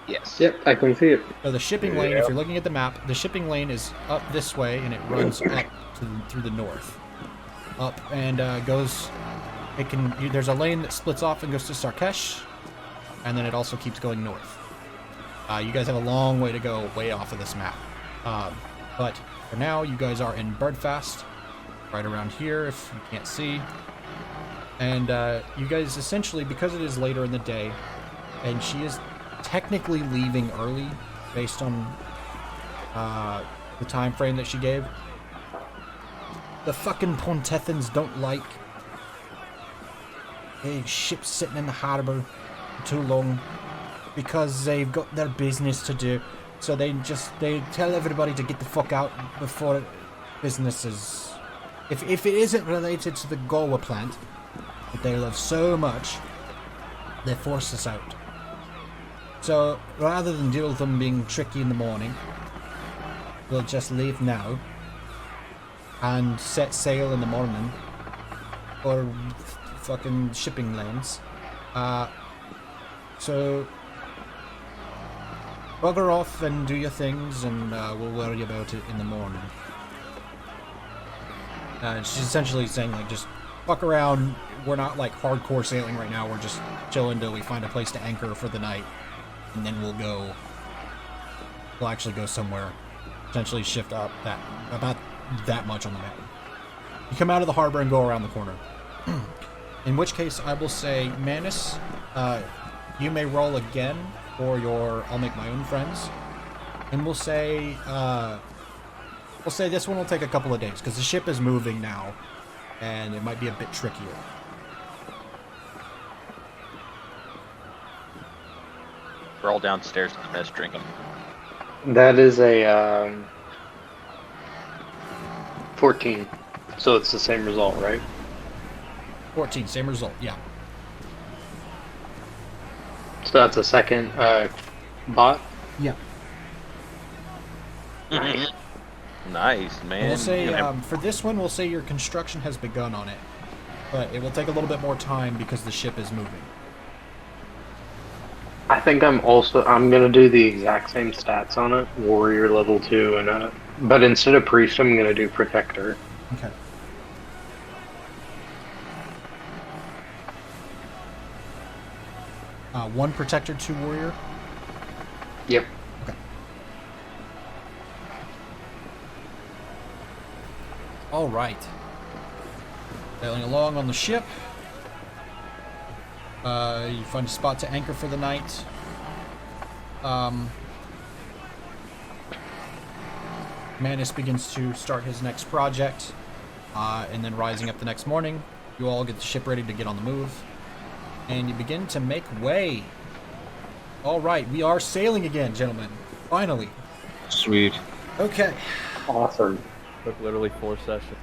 S3: Yes.
S6: Yep, I can see it.
S1: So the shipping lane, if you're looking at the map, the shipping lane is up this way, and it runs up through the north, up and goes. It can. There's a lane that splits off and goes to Sarkesh, and then it also keeps going north. You guys have a long way to go, way off of this map. But for now, you guys are in Berfast, right around here, if you can't see. And you guys essentially, because it is later in the day, and she is technically leaving early based on the time frame that she gave. The fucking Pontethans don't like a ship sitting in the harbor for too long because they've got their business to do. So they tell everybody to get the fuck out before business is... If it isn't related to the Goa plant that they love so much, they force us out. So, rather than deal with them being tricky in the morning, we'll just leave now and set sail in the morning for fucking shipping lanes. So bugger off and do your things, and we'll worry about it in the morning. She's essentially saying, like, just fuck around. We're not, like, hardcore sailing right now. We're just chilling till we find a place to anchor for the night. And then we'll go... We'll actually go somewhere. Potentially shift up about that much on the map. You come out of the harbor and go around the corner. In which case, I will say, Manus, you may roll again for your I'll make my own friends. And we'll say this one will take a couple of days, because the ship is moving now, and it might be a bit trickier.
S3: We're all downstairs in the mess drinking.
S6: That is a 14. So it's the same result, right?
S1: 14, same result, yeah.
S6: So that's a second bot?
S1: Yeah.
S3: Nice, man.
S1: And we'll say, for this one, we'll say your construction has begun on it. But it will take a little bit more time because the ship is moving.
S6: I think I'm gonna do the exact same stats on it. Warrior level 2 and but instead of priest I'm gonna do protector.
S1: Okay. One protector, 2 warrior?
S6: Yep.
S1: Okay. Alright. Sailing along on the ship. You find a spot to anchor for the night. Manus begins to start his next project. And then rising up the next morning, you all get the ship ready to get on the move. And you begin to make way. Alright, we are sailing again, gentlemen. Finally.
S5: Sweet.
S1: Okay.
S6: Awesome.
S5: Took literally 4 sessions.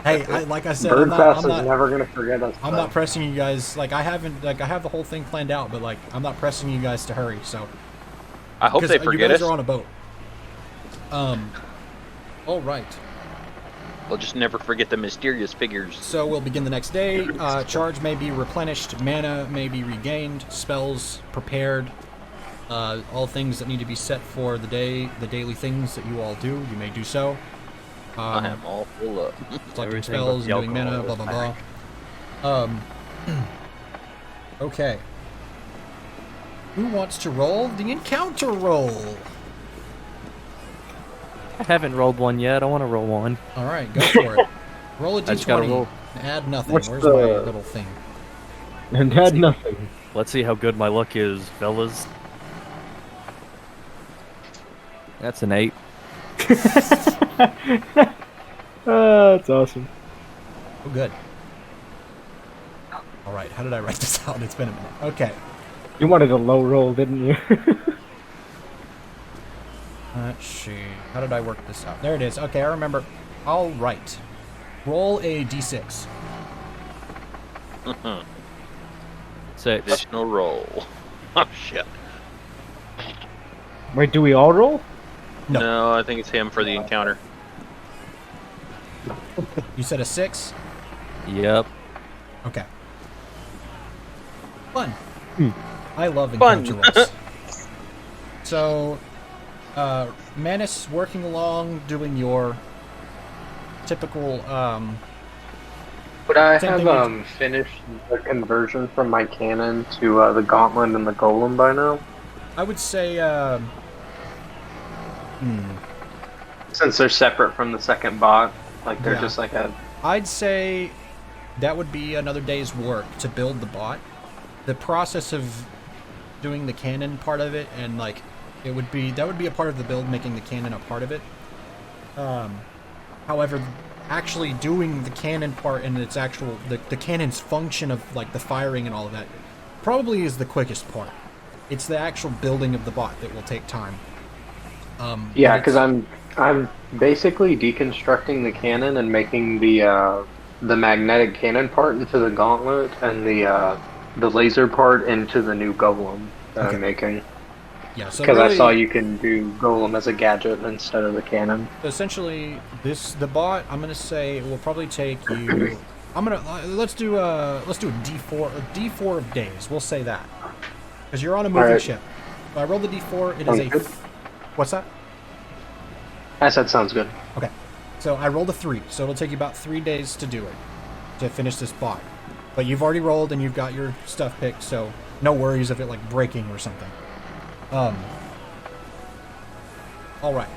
S1: Hey, like I said,
S6: Berfast
S1: I'm not,
S6: is never gonna forget us.
S1: I'm not pressing you guys. Like, I have the whole thing planned out, but, like, I'm not pressing you guys to hurry, so.
S3: I hope they forget
S1: you guys
S3: us.
S1: are on a boat. Alright.
S3: We'll just never forget the mysterious figures.
S1: So we'll begin the next day. Charge may be replenished, mana may be regained, spells prepared, all things that need to be set for the day, the daily things that you all do, you may do so.
S3: I am all full up.
S1: Collecting spells, doing mana, blah blah blah. Okay. Who wants to roll the encounter roll?
S5: I haven't rolled one yet. I want to roll one.
S1: All right, go for it. Roll a
S5: I just gotta
S1: d20.
S5: roll.
S1: Add nothing.
S2: What's
S1: Where's
S2: the-
S1: my little thing?
S2: And had nothing.
S5: Let's see how good my luck is, fellas. That's an 8.
S2: That's awesome.
S1: Oh, good. All right, how did I write this out? It's been a minute. Okay.
S2: You wanted a low roll, didn't you?
S1: Let's see. How did I work this out? There it is. Okay, I remember. All right. Roll a d6.
S5: 6.
S3: Additional roll. Oh shit.
S2: Wait, do we all roll?
S1: No.
S3: No, I think it's him for the encounter.
S1: You said a 6?
S5: Yep.
S1: Okay. Fun. I love
S3: Fun.
S1: encounter rolls. So, Manus working along, doing your typical,
S6: Would I
S1: Same
S6: have
S1: thing
S6: finished the conversion from my cannon to the gauntlet and the golem by now?
S1: I would say,
S6: Since they're separate from the second bot, like they're
S1: Yeah.
S6: just like a.
S1: I'd say that would be another day's work to build the bot. The process of doing the cannon part of it, and like that would be a part of the build, making the cannon a part of it. However, actually doing the cannon part and its actual the cannon's function of like the firing and all of that probably is the quickest part. It's the actual building of the bot that will take time.
S6: Yeah,
S1: but
S6: because I'm basically deconstructing the cannon and making the magnetic cannon part into the gauntlet and the the laser part into the new golem that
S1: Okay.
S6: I'm making.
S1: Yeah, so
S6: Because
S1: really,
S6: I saw you can do golem as a gadget instead of the cannon.
S1: essentially, the bot, I'm gonna say, will probably take you. Let's do a D4 of days. We'll say that because you're on a moving
S6: Alright.
S1: ship. So I rolled the D4. It
S6: Sounds
S1: is a.
S6: good.
S1: What's that?
S6: I said sounds good.
S1: Okay. So I rolled a 3, so it'll take you about 3 days to do it, to finish this bot. But you've already rolled and you've got your stuff picked, so no worries of it like breaking or something. All right.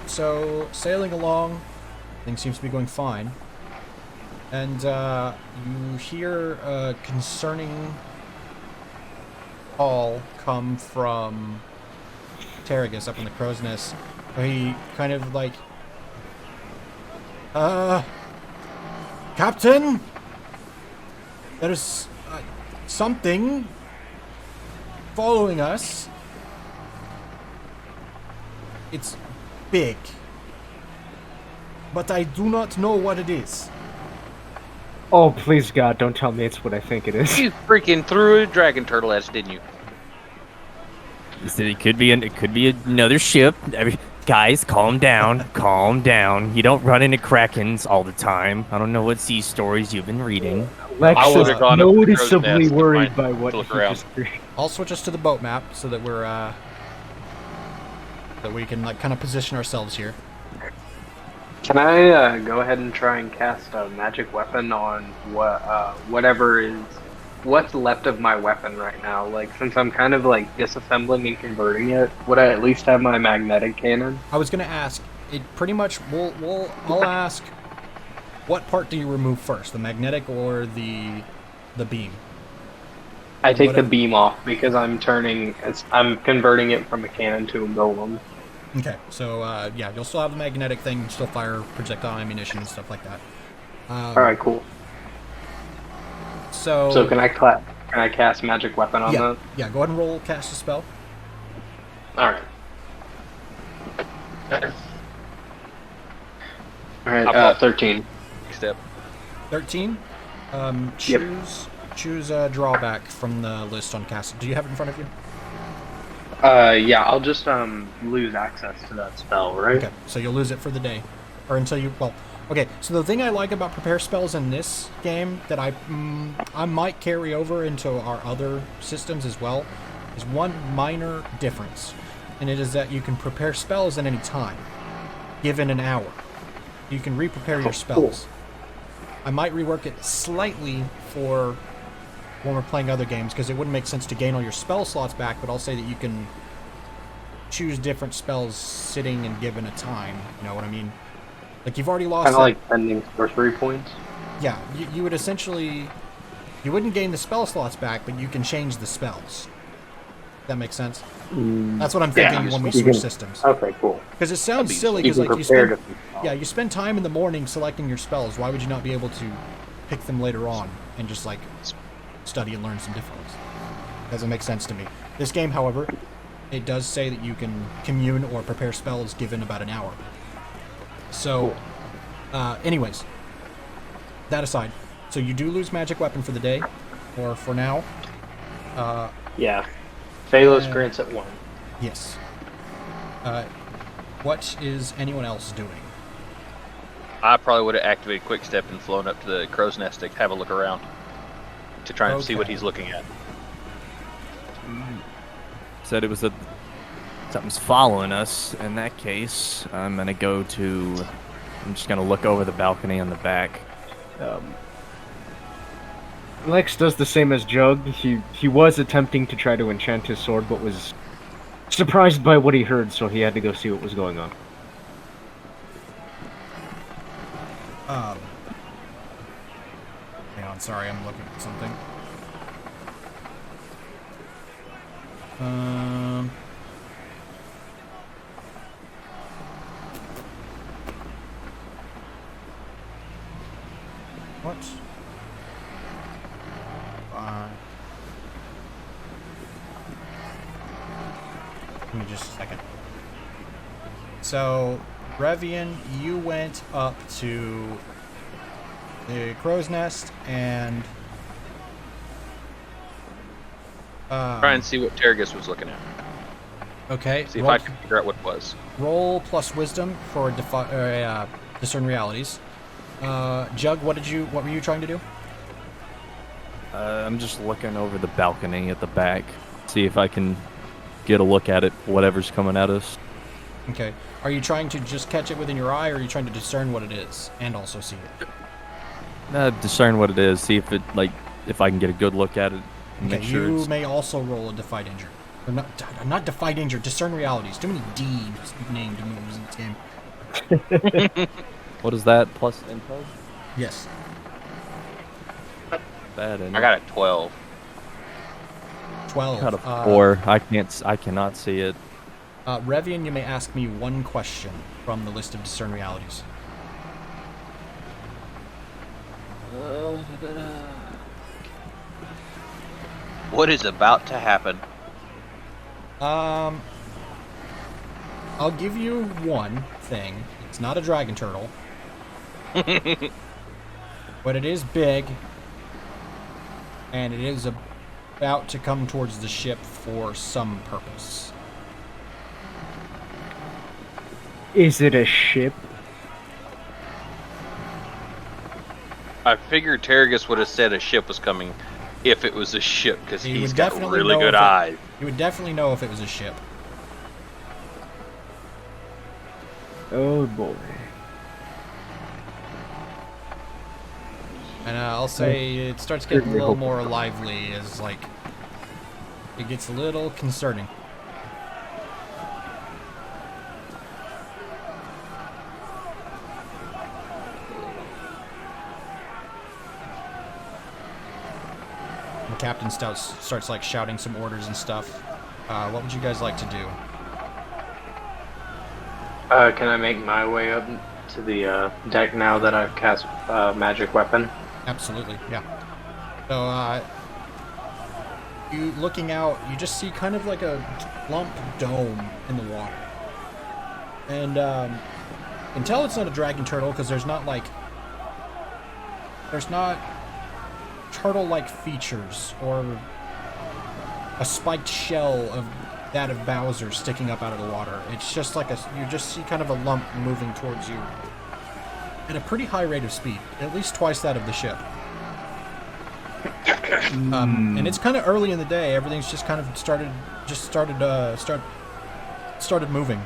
S1: So sailing along, things seems to be going fine, and you hear a concerning call come from Terragus up in the crow's nest. Where he kind of like, Captain, there's something following us. It's big, but I do not know what it is.
S2: Oh, please, God, don't tell me it's what I think it is.
S3: You freaking threw a dragon turtle at us, didn't you?
S5: He said it could be another ship. Guys, calm down, calm down. You don't run into krakens all the time. I don't know what sea stories you've been reading.
S2: Lex
S3: I
S2: is
S3: would've gone up to the crow's
S2: noticeably
S3: nest to
S2: worried
S3: find-
S2: by what
S3: to
S2: he
S3: look around.
S2: just read.
S1: I'll switch us to the boat map so that we're that we can like kind of position ourselves here.
S6: Can I go ahead and try and cast a magic weapon on whatever is what's left of my weapon right now? Like, since I'm kind of like disassembling and converting it, would I at least have my magnetic cannon?
S1: I was gonna ask. It pretty much. I'll ask. What part do you remove first, the magnetic or the beam?
S6: I take the
S1: Whatever.
S6: beam off because I'm converting it from a cannon to a golem.
S1: Okay, so yeah, you'll still have the magnetic thing, still fire projectile ammunition and stuff like that.
S6: All right, cool. So can I cast magic weapon on
S1: yeah,
S6: that?
S1: yeah. Go ahead and roll cast a spell.
S6: All right. All right.
S3: I'll pop-
S6: 13.
S3: Step.
S1: 13. Choose a drawback from the list on cast. Do you have it in front of you?
S6: Yeah, I'll just lose access to that spell, right?
S1: Okay, so you'll lose it for the day, or until you. Well, okay. So the thing I like about prepare spells in this game that I might carry over into our other systems as well is one minor difference, and it is that you can prepare spells at any time, given an hour. You can re-prepare your spells. I might rework it slightly for when we're playing other games, because it wouldn't make sense to gain all your spell slots back, but I'll say that you can choose different spells sitting and given a time. You know what I mean? Like, you've already lost
S6: Kind of
S1: that-
S6: like spending sorcery points.
S1: Yeah, you would essentially... You wouldn't gain the spell slots back, but you can change the spells. That makes sense? That's what I'm thinking when we
S6: you
S1: switch
S6: can-
S1: systems.
S6: Okay, cool.
S1: Because it sounds silly,
S6: You
S1: because
S6: can
S1: like you
S6: prepare
S1: spend...
S6: different
S1: Yeah, you spend time in the morning selecting your spells. Why would you not be able to pick them later on and just like study and learn some different ones? Doesn't make sense to me. This game, however, it does say that you can commune or prepare spells given about an hour. So, anyways, that aside, so you do lose magic weapon for the day, or for now.
S6: Yeah. Phalos grants it 1.
S1: Yes. What is anyone else doing?
S3: I probably would have activated Quick Step and flown up to the crow's nest to have a look around to try and see what
S1: Okay.
S3: he's looking at.
S5: Said it was something's following us. In that case, I'm just gonna look over the balcony on the back.
S2: Lex does the same as Jug. He was attempting to try to enchant his sword, but was surprised by what he heard, so he had to go see what was going on.
S1: Hang on, sorry, I'm looking at something. What? Give me just a second. So, Revian, you went up to the crow's nest and
S3: Try and see what Tergus was looking at.
S1: Okay.
S3: See if I can figure out what it was.
S1: Roll plus wisdom for discern realities. Jug, what were you trying to do?
S5: I'm just looking over the balcony at the back, see if I can get a look at it, whatever's coming at us.
S1: Okay. Are you trying to just catch it within your eye, or are you trying to discern what it is and also see it?
S5: Discern what it is, see if if I can get a good look at it. And
S1: Okay,
S5: make sure
S1: you
S5: it's...
S1: may also roll a defy danger. Or not defy danger, discern realities. Too many D named moves in this game.
S5: What is that? Plus info?
S1: Yes.
S5: Bad.
S3: I got a 12.
S1: 12.
S5: Got a 4. I cannot see it.
S1: Revian, you may ask me one question from the list of discern realities.
S3: What is about to happen?
S1: I'll give you one thing. It's not a dragon turtle. But it is big. And it is about to come towards the ship for some purpose.
S2: Is it a ship?
S3: I figured Tergus would have said a ship was coming if it was a ship, because
S1: You
S3: he's
S1: would
S3: got
S1: definitely
S3: really
S1: know
S3: good
S1: if it-
S3: eyes.
S1: You would definitely know if it was a ship.
S2: Oh boy.
S1: And I'll say it starts getting a little more lively as, like, it gets a little concerning. And Captain Stout starts, like, shouting some orders and stuff. What would you guys like to do?
S6: Can I make my way up to the deck now that I've cast magic weapon?
S1: Absolutely, yeah. So, you looking out, you just see kind of like a lump dome in the water. And, you can tell it's not a dragon turtle because there's not turtle-like features or a spiked shell of that of Bowser sticking up out of the water. It's just like you just see kind of a lump moving towards you at a pretty high rate of speed, at least twice that of the ship. And it's kind of early in the day. Everything's just kind of started moving.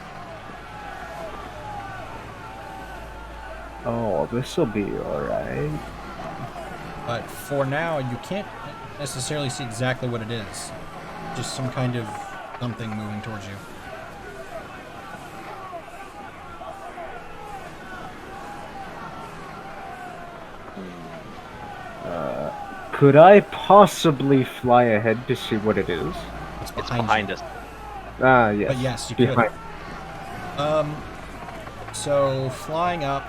S2: Oh, this'll be alright.
S1: But for now, you can't necessarily see exactly what it is. Just some kind of something moving towards you.
S2: Could I possibly fly ahead to see what it is?
S1: It's
S3: It's
S1: behind you.
S3: behind us.
S2: Ah, yes.
S1: But yes, you could.
S2: Behind.
S1: So flying up,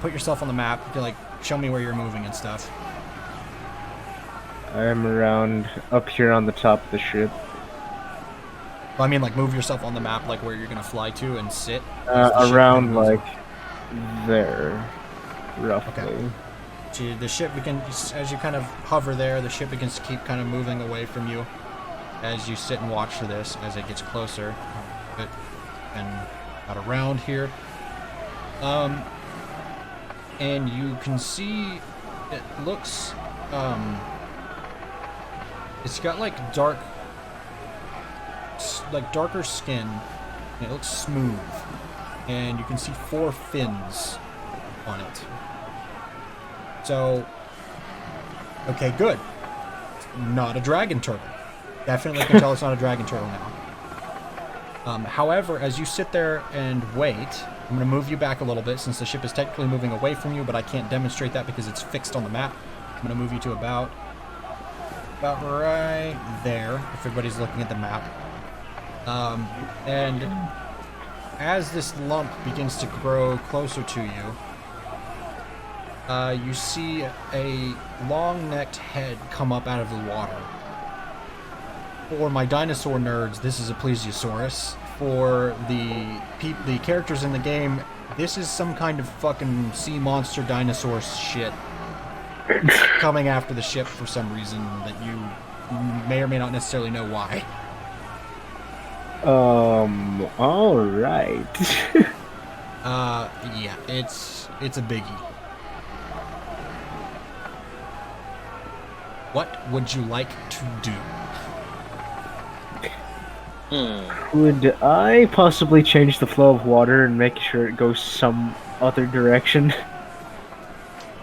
S1: put yourself on the map. You can, like, show me where you're moving and stuff.
S2: I'm around up here on the top of the ship.
S1: Well, I mean, like, move yourself on the map, like where you're gonna fly to and sit.
S2: Around like there, roughly.
S1: Okay. So the ship begins, as you kind of hover there, the ship begins to keep kind of moving away from you as you sit and watch for this as it gets closer. And out around here. And you can see it looks, it's got like darker skin, and it looks smooth. And you can see 4 fins on it. So, okay, good. Not a dragon turtle. Definitely can tell it's not a dragon turtle now. However, as you sit there and wait, I'm going to move you back a little bit since the ship is technically moving away from you, but I can't demonstrate that because it's fixed on the map. I'm going to move you to about right there, if everybody's looking at the map. And as this lump begins to grow closer to you, you see a long-necked head come up out of the water. For my dinosaur nerds, this is a plesiosaurus. For the characters in the game, this is some kind of fucking sea monster dinosaur shit. coming after the ship for some reason that you may or may not necessarily know why.
S2: All right.
S1: Yeah, it's a biggie. What would you like to do?
S2: Could I possibly change the flow of water and make sure it goes some other direction?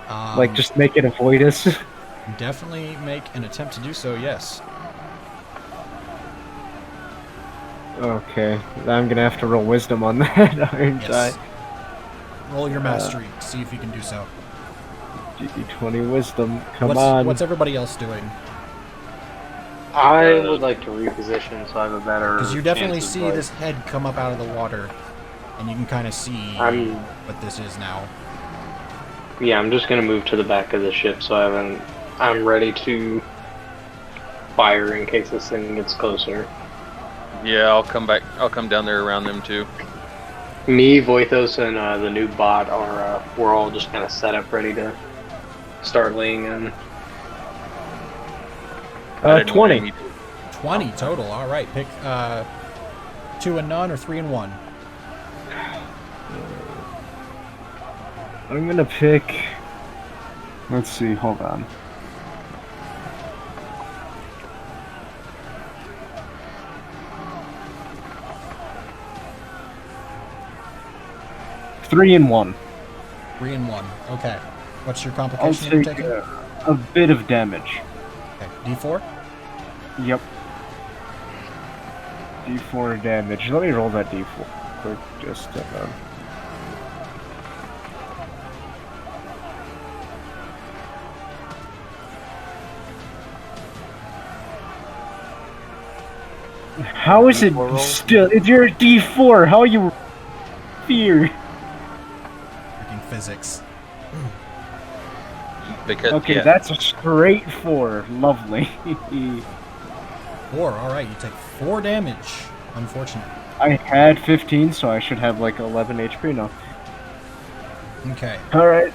S2: Like, just make it avoid us?
S1: Definitely make an attempt to do so, yes.
S2: Okay, I'm gonna have to roll wisdom on that, aren't
S1: Yes. Roll your mastery, see if you can do so.
S2: I? D20 wisdom, come on.
S1: What's everybody else doing?
S6: I would like to reposition so I have a better.
S1: Because you definitely
S6: chance of,
S1: see
S6: like-
S1: this head come up out of the water, and you can kind of see
S6: I'm-
S1: what this is now.
S6: Yeah, I'm just gonna move to the back of the ship so I'm ready to fire in case this thing gets closer.
S3: Yeah, I'll come back. I'll come down there around them too.
S6: Me, Voithos, and the new bot are we're all just kind of set up, ready to start laying in.
S3: I didn't want
S2: 20.
S3: any-
S1: 20 total, alright. Pick 2 and none or 3 and 1.
S2: I'm gonna pick... Let's see, hold on. Three and 1.
S1: 3 and 1. Okay. What's your
S2: I'll
S1: complication you're
S2: take
S1: taking?
S2: a bit of damage.
S1: Okay. D4?
S2: Yep. D4 damage. Let me roll that D4 quick, just How is it
S3: D4 roll?
S2: still? It's your D4. How are you fear?
S1: Freaking physics.
S3: Because
S2: Okay,
S3: yeah,
S2: that's a straight 4. Lovely.
S1: 4, alright. You take 4 damage. Unfortunate.
S2: I had 15, so I should have like 11 HP now.
S1: Okay.
S2: Alright.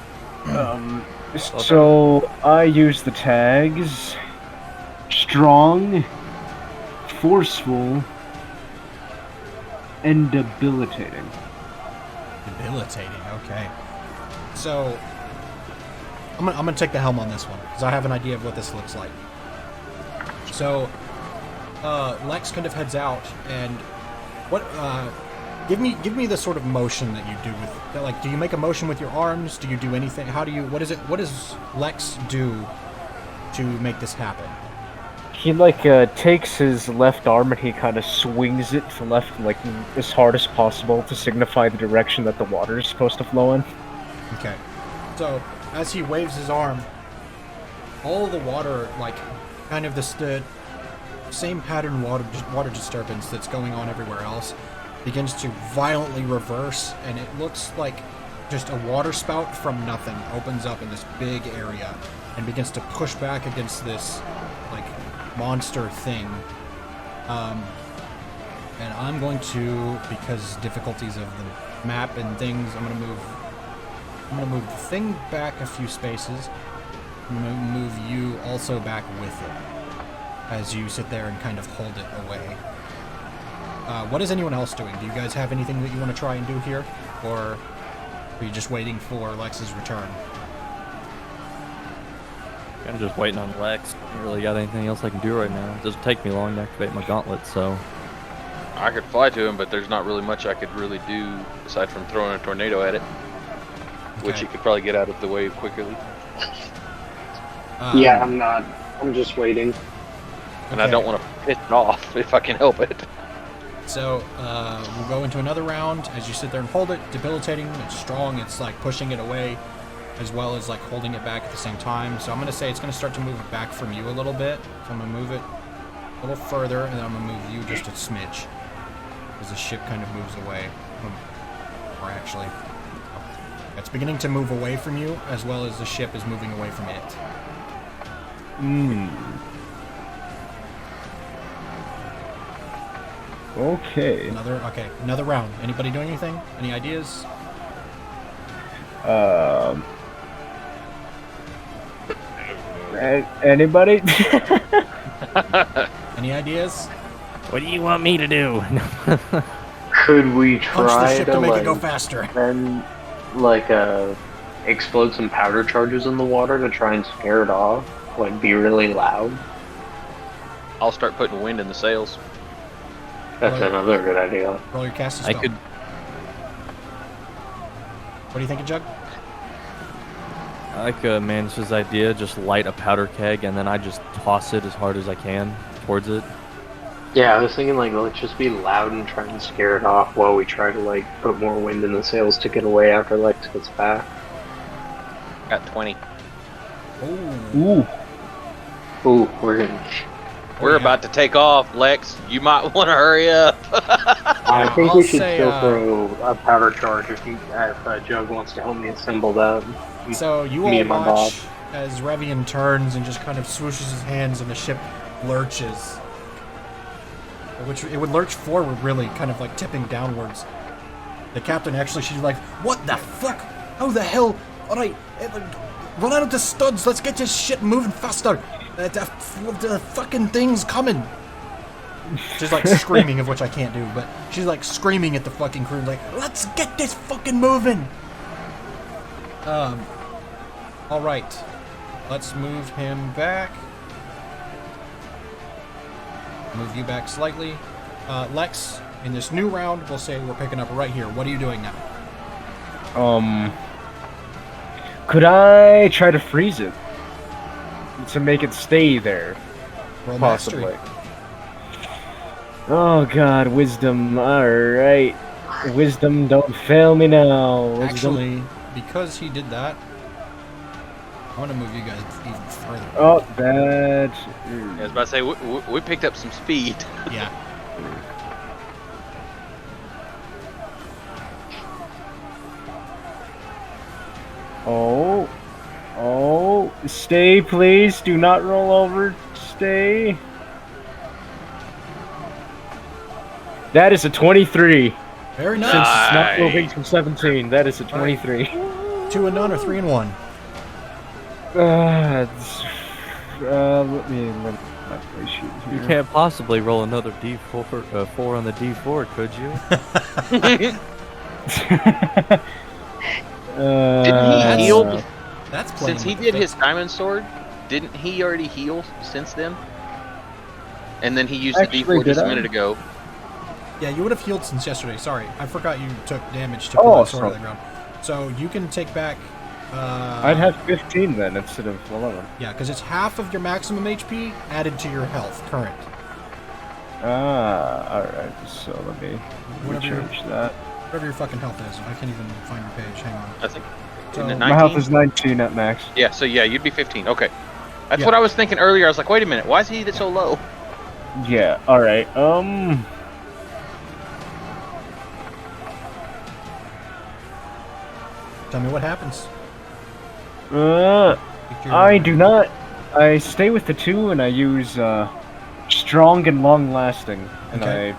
S2: So I use the tags strong, forceful, and debilitating.
S1: Debilitating, okay. So, I'm gonna take the helm on this one, because I have an idea of what this looks like. So, Lex kind of heads out, and what, give me the sort of motion that you do with, like, do you make a motion with your arms? Do you do anything? What does Lex do to make this happen?
S2: He takes his left arm and he kind of swings it to left as hard as possible to signify the direction that the water is supposed to flow in.
S1: Okay. So, as he waves his arm, all of the water, kind of the same pattern water disturbance that's going on everywhere else, begins to violently reverse, and it looks like just a water spout from nothing opens up in this big area and begins to push back against this, monster thing. And I'm going to, because difficulties of the map and things, I'm gonna move the thing back a few spaces. I'm gonna move you also back with it as you sit there and kind of hold it away. What is anyone else doing? Do you guys have anything that you want to try and do here? Or are you just waiting for Lex's return?
S5: I'm just waiting on Lex. I don't really got anything else I can do right now. It doesn't take me long to activate my gauntlet, so...
S3: I could fly to him, but there's not really much I could really do aside from throwing a tornado at it, which
S1: Okay.
S3: he could probably get out of the way quickly.
S6: Yeah, I'm not. I'm just waiting.
S3: And I
S1: okay.
S3: don't want to piss it off if I can help it.
S1: So, we'll go into another round as you sit there and hold it. Debilitating, it's strong, it's like pushing it away, as well as like holding it back at the same time. So I'm going to say it's going to start to move it back from you a little bit. So I'm going to move it a little further, and then I'm going to move you just a smidge. As the ship kind of moves away. Or actually, it's beginning to move away from you, as well as the ship is moving away from it.
S2: Okay.
S1: Another round. Anybody doing anything? Any ideas?
S2: Anybody?
S1: Any ideas?
S5: What do you want me to do?
S6: Could we
S1: Punch the
S6: try
S1: ship
S6: to
S1: to make it
S6: like
S1: go faster.
S6: then explode some powder charges in the water to try and scare it off? Like be really loud?
S3: I'll start putting wind in the sails.
S6: That's
S1: Right.
S6: another good idea.
S1: Roll your cast
S5: I
S1: spell.
S5: could.
S1: What do you think, Jug?
S5: I like Manish's idea. Just light a powder keg and then I just toss it as hard as I can towards it.
S6: Yeah, I was thinking like let's just be loud and try and scare it off while we try to like put more wind in the sails to get away after Lex gets back.
S3: Got 20.
S1: Ooh.
S2: Ooh.
S3: We're about to take off, Lex. You might want to hurry up.
S6: I think
S1: I'll
S6: we should
S1: say,
S6: still throw a powder charge if Jug wants to help me assemble that.
S1: So you
S6: Me
S1: all
S6: and my
S1: watch as Revian turns and just kind of swooshes his hands and the ship lurches. Which it would lurch forward, really, kind of like tipping downwards. The captain actually, she's like, "What the fuck? How the hell? Alright, run out of the studs, let's get this shit moving faster. The fucking thing's coming." She's like screaming, of which I can't do, but she's like screaming at the fucking crew, like, "Let's get this fucking moving!" Alright. Let's move him back. Move you back slightly. Lex, in this new round, we'll say we're picking up right here. What are you doing now?
S2: Could I try to freeze it to make it stay there?
S1: Roll
S2: Possibly.
S1: mastery.
S2: Oh God, wisdom. All right, wisdom. Don't fail me now. Wisdom.
S1: Actually, because he did that, I want to move you guys even further.
S2: Oh, that.
S3: I was about to say, we picked up some speed.
S1: Yeah.
S2: Oh, stay, please. Do not roll over. Stay. That is a 23.
S1: Very
S2: Since
S1: nice.
S2: it's not moving from 17, that is a 23.
S1: 2 and none or 3 and 1?
S2: Let me my play sheet
S5: You
S2: here.
S5: can't possibly roll another D4, 4 on the D4, could you?
S3: Didn't he heal
S1: That's playing
S3: since he
S1: with
S3: did
S1: the
S3: his
S1: fix.
S3: diamond sword? Didn't he already heal since then? And then he used
S2: Actually,
S3: the D4 just
S2: did
S3: a
S2: I?
S3: minute ago.
S1: Yeah, you would have healed since yesterday. Sorry, I forgot you took damage to
S2: Oh,
S1: pull that sword out of
S2: so-
S1: the ground. So you can take back.
S2: I'd have 15 then instead of 11.
S1: Yeah, because it's half of your maximum HP added to your health current.
S2: Alright, so let me
S1: Whatever your-
S2: change that.
S1: Whatever your fucking health is. I can't even find your page. Hang on.
S3: I think.
S1: So,
S3: Isn't it
S2: My health
S3: 19?
S2: is 19 at max.
S3: Yeah, so yeah, you'd be 15. Okay. That's
S1: Yeah.
S3: what I was thinking earlier. I was like, wait a minute, why is he so low?
S2: Yeah, alright,
S1: tell me what happens. Pick your-
S2: I do not. I stay with the 2 and I use, strong and long lasting. And
S1: Okay.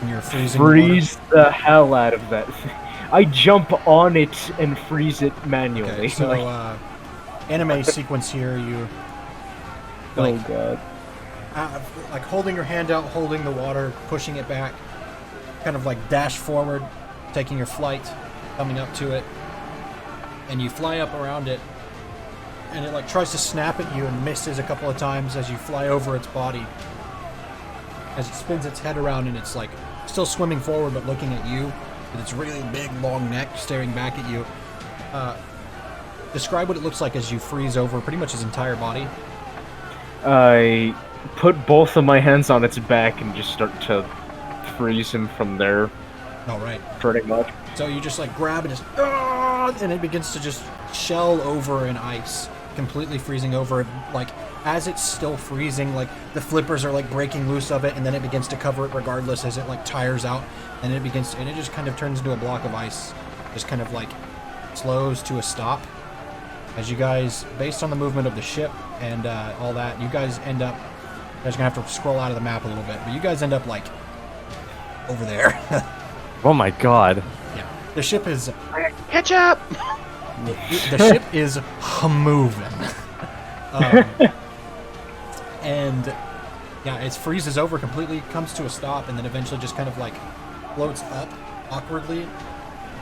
S1: And you're
S2: I
S1: freezing.
S2: freeze the hell out of that thing. I jump on it and freeze it manually.
S1: Okay, so
S2: Like,
S1: anime sequence here. You
S2: oh
S1: like
S2: god.
S1: like holding your hand out, holding the water, pushing it back, kind of like dash forward, taking your flight, coming up to it, and you fly up around it, and it like tries to snap at you and misses a couple of times as you fly over its body. As it spins its head around and it's like still swimming forward but looking at you with its really big long neck staring back at you. Describe what it looks like as you freeze over pretty much its entire body.
S2: I put both of my hands on its back and just start to freeze him from there,
S1: All right.
S2: pretty much.
S1: So you just like grab and just, and it begins to just shell over in ice, completely freezing over. Like as it's still freezing, like the flippers are like breaking loose of it, and then it begins to cover it regardless as it like tires out, and it begins, and it just kind of turns into a block of ice, just kind of like slows to a stop. As you guys, based on the movement of the ship and all that, you guys end up. You guys are gonna have to scroll out of the map a little bit, but you guys end up like over there.
S5: Oh my god.
S1: Yeah, the ship is.
S3: Catch up!
S1: The ship is moving. And yeah, it freezes over completely, comes to a stop, and then eventually just kind of like floats up awkwardly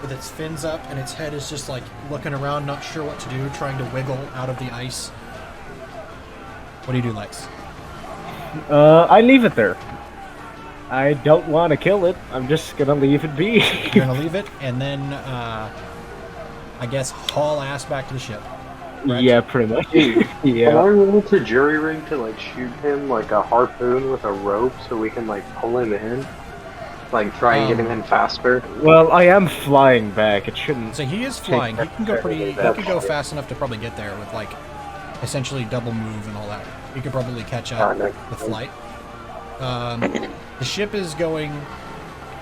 S1: with its fins up, and its head is just like looking around, not sure what to do, trying to wiggle out of the ice. What do you do, Lex?
S2: I leave it there. I don't want to kill it. I'm just gonna leave it be.
S1: You're gonna leave it, and then I guess haul ass back to the ship. Correct?
S2: Yeah, pretty much.
S6: Can I
S2: Yeah.
S6: roll to jury rig to like shoot him like a harpoon with a rope so we can like pull him in? Like try and get him in faster?
S2: Well, I am flying back. It shouldn't.
S1: So he is flying. He can go pretty. He could go fast enough to probably get there with like essentially double move and all that. He could probably catch up with flight. The ship is going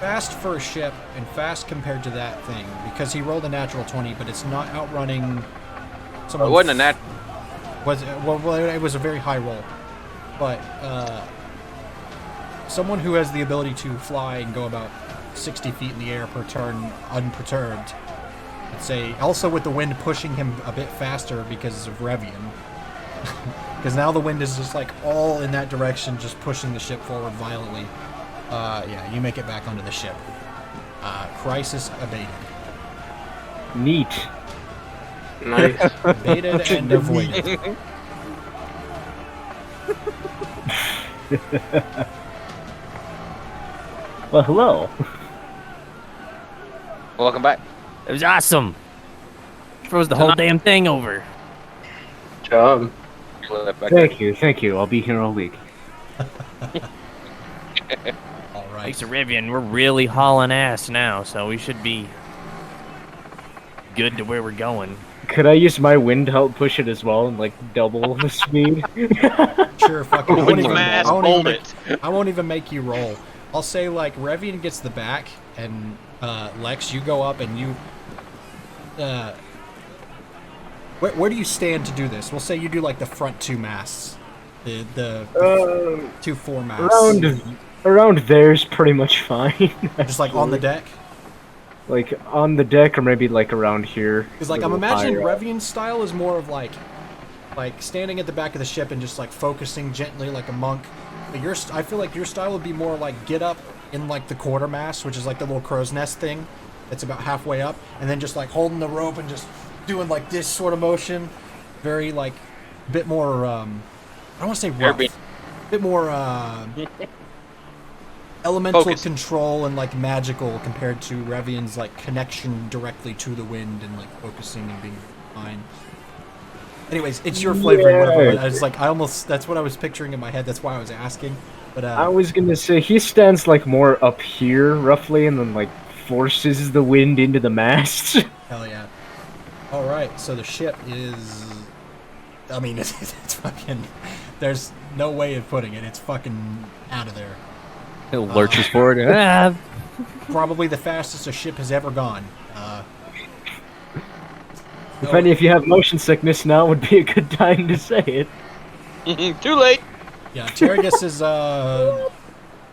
S1: fast for a ship and fast compared to that thing because he rolled a natural 20, but it's not outrunning someone.
S3: It wasn't a nat.
S1: Well, it was a very high roll, but someone who has the ability to fly and go about 60 feet in the air per turn unperturbed. I'd say also with the wind pushing him a bit faster because of Revian. Because now the wind is just like all in that direction, just pushing the ship forward violently. Yeah, you make it back onto the ship. Crisis abated.
S2: Neat.
S6: Nice.
S1: Abated and avoided.
S2: Well, hello.
S3: Welcome back.
S5: It was awesome. Froze the whole damn thing over.
S6: Job.
S2: Thank you. I'll be here all week.
S1: All right.
S5: Thanks to Rivian, we're really hauling ass now, so we should be good to where we're going.
S2: Could I use my wind to help push it as well and like double the speed?
S1: Sure, fucking. I
S3: Smash,
S1: won't even make you roll. I'll say like Revian gets the back, and Lex, you go up and you. Where do you stand to do this? We'll say you do like the front two masts, the two foremasts.
S2: Around there's pretty much fine.
S1: Just like on the deck.
S2: Like on the deck, or maybe like around here.
S1: Because like I'm imagining Revian's style is more of like standing at the back of the ship and just like focusing gently like a monk. But I feel like your style would be more like get up in like the quartermast, which is like the little crow's nest thing that's about halfway up, and then just like holding the rope and just doing like this sort of motion. Very like a bit more I don't want to say rough. A bit more elemental
S3: Focus.
S1: control and like magical compared to Revian's like connection directly to the wind and like focusing and being fine. Anyways, it's your flavoring.
S2: Yeah.
S1: I was like, that's what I was picturing in my head. That's why I was asking. But
S2: I was gonna say he stands like more up here roughly, and then like forces the wind into the mast.
S1: hell yeah. All right, so the ship is. I mean, it's fucking. There's no way of putting it. It's fucking out of there.
S5: It lurches forward. Ah.
S1: Probably the fastest a ship has ever gone.
S2: If you have motion sickness, now would be a good time to say it.
S3: Too late.
S1: Yeah, Terragus is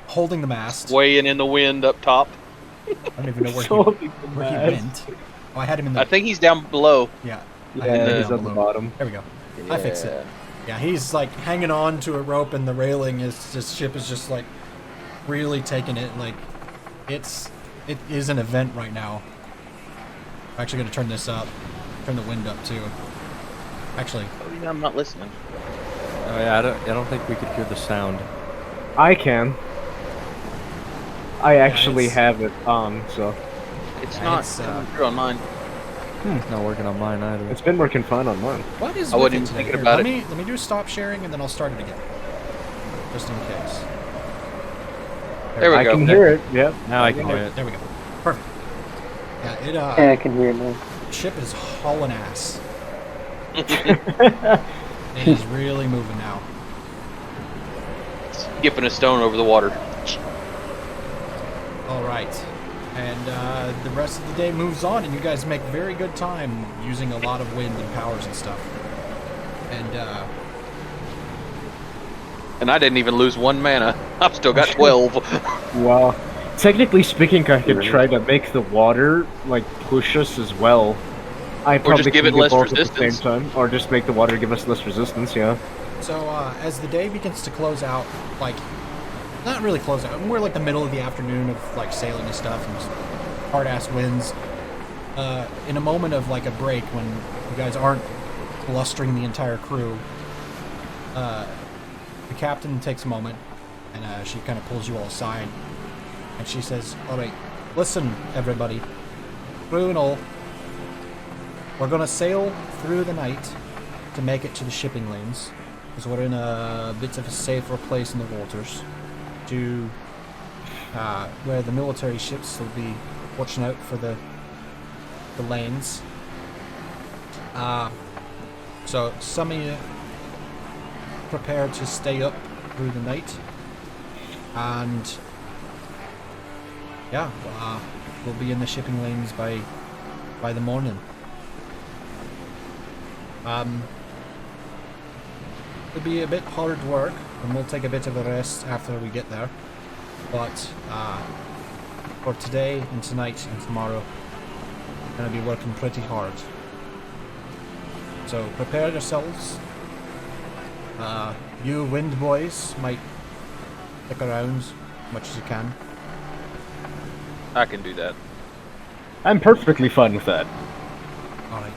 S1: holding the mast.
S3: Weighing in the wind up top.
S1: I don't even know where
S2: Holding the
S1: he
S2: mast.
S1: went. Oh, I had him in the.
S3: I think he's down below.
S1: Yeah.
S2: Yeah, he's on the bottom.
S1: There we go. I fixed it. Yeah, he's like hanging on to a rope, and the railing is just ship is just like really taking it. Like it is an event right now. I'm actually gonna turn this up, turn the wind up too. Actually,
S3: I'm not listening.
S5: Oh yeah, I don't think we could hear the sound.
S2: I can. I actually
S1: it's-
S2: have it on, so
S3: It's
S1: Yeah,
S3: not
S1: it's,
S3: coming through on mine.
S5: It's not working on mine either.
S2: it's been working fine on mine.
S1: what is?
S3: I
S1: with
S3: wasn't
S1: it
S3: even
S1: today?
S3: thinking
S1: Here,
S3: about
S1: let me do stop sharing, and then I'll start it again, just in case.
S3: There we
S2: I
S3: go.
S2: can hear it. Yep.
S5: Now I can hear it.
S1: There we go. Perfect. Yeah, it
S6: Yeah, I can hear it now.
S1: ship is hauling ass. It is really moving now.
S3: Skipping a stone over the water.
S1: All right, and the rest of the day moves on, and you guys make very good time using a lot of wind and powers and stuff. And
S3: And I didn't even lose 1 mana. I've still got 12.
S2: Wow. Technically speaking, I could try to make the water like push us as well. I probably
S3: just give
S2: can
S3: it
S2: do
S3: less
S2: both
S3: resistance.
S2: at the same time, or just make the water give us less resistance. Yeah.
S1: So as the day begins to close out, like not really close out, more like the middle of the afternoon of like sailing and stuff and hard ass winds. In a moment of like a break when you guys aren't blustering the entire crew, the captain takes a moment and she kind of pulls you all aside and she says, "All right, listen, everybody, crew and all, we're gonna sail through the night to make it to the shipping lanes, because we're in a bit of a safer place in the waters, to where the military ships will be watching out for the lanes. So some of you prepare to stay up through the night, and yeah, we'll be in the shipping lanes by the morning. It'll be a bit hard work, and we'll take a bit of a rest after we get there. But for today and tonight and tomorrow, we're going to be working pretty hard. So prepare yourselves. You wind boys might stick around as much as you can.
S3: I can do that.
S2: I'm perfectly fine with that.
S1: Alright.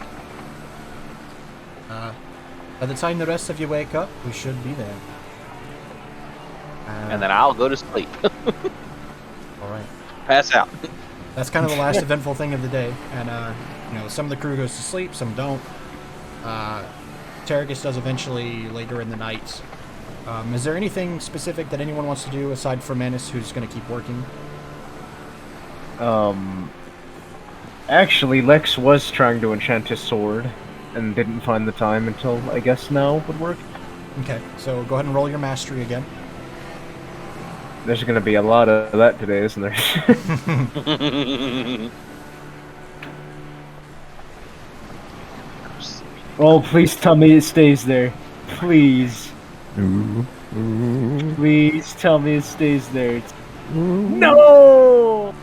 S1: By the time the rest of you wake up, we should be there.
S3: And then I'll go to sleep.
S1: Alright.
S3: Pass out.
S1: That's kind of the last eventful thing of the day. And, some of the crew goes to sleep, some don't. Terragus does eventually later in the night. Is there anything specific that anyone wants to do aside from Manus, who's going to keep working?
S2: Actually, Lex was trying to enchant his sword, and didn't find the time until, I guess, now would work.
S1: Okay, so go ahead and roll your mastery again.
S2: There's gonna be a lot of that today, isn't there? Oh, please tell me it stays there. Please. Please tell me it stays there. No!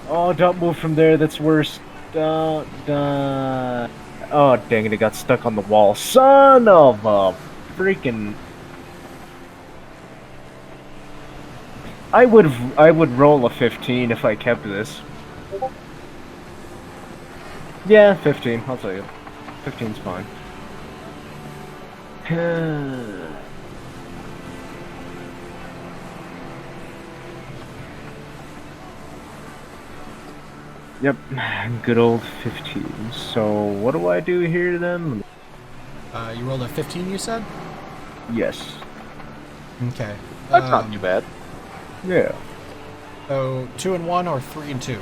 S2: Oh, don't move from there, that's worse. Oh, dang it, it got stuck on the wall. Son of a freaking... I would roll a 15 if I kept this. Yeah, 15, I'll tell you. 15's fine. Yep, good old 15. So, what do I do here then?
S1: You rolled a 15, you said?
S2: Yes.
S3: That's
S1: Okay.
S3: not too bad.
S2: Yeah.
S1: So, 2 and 1 or 3 and 2?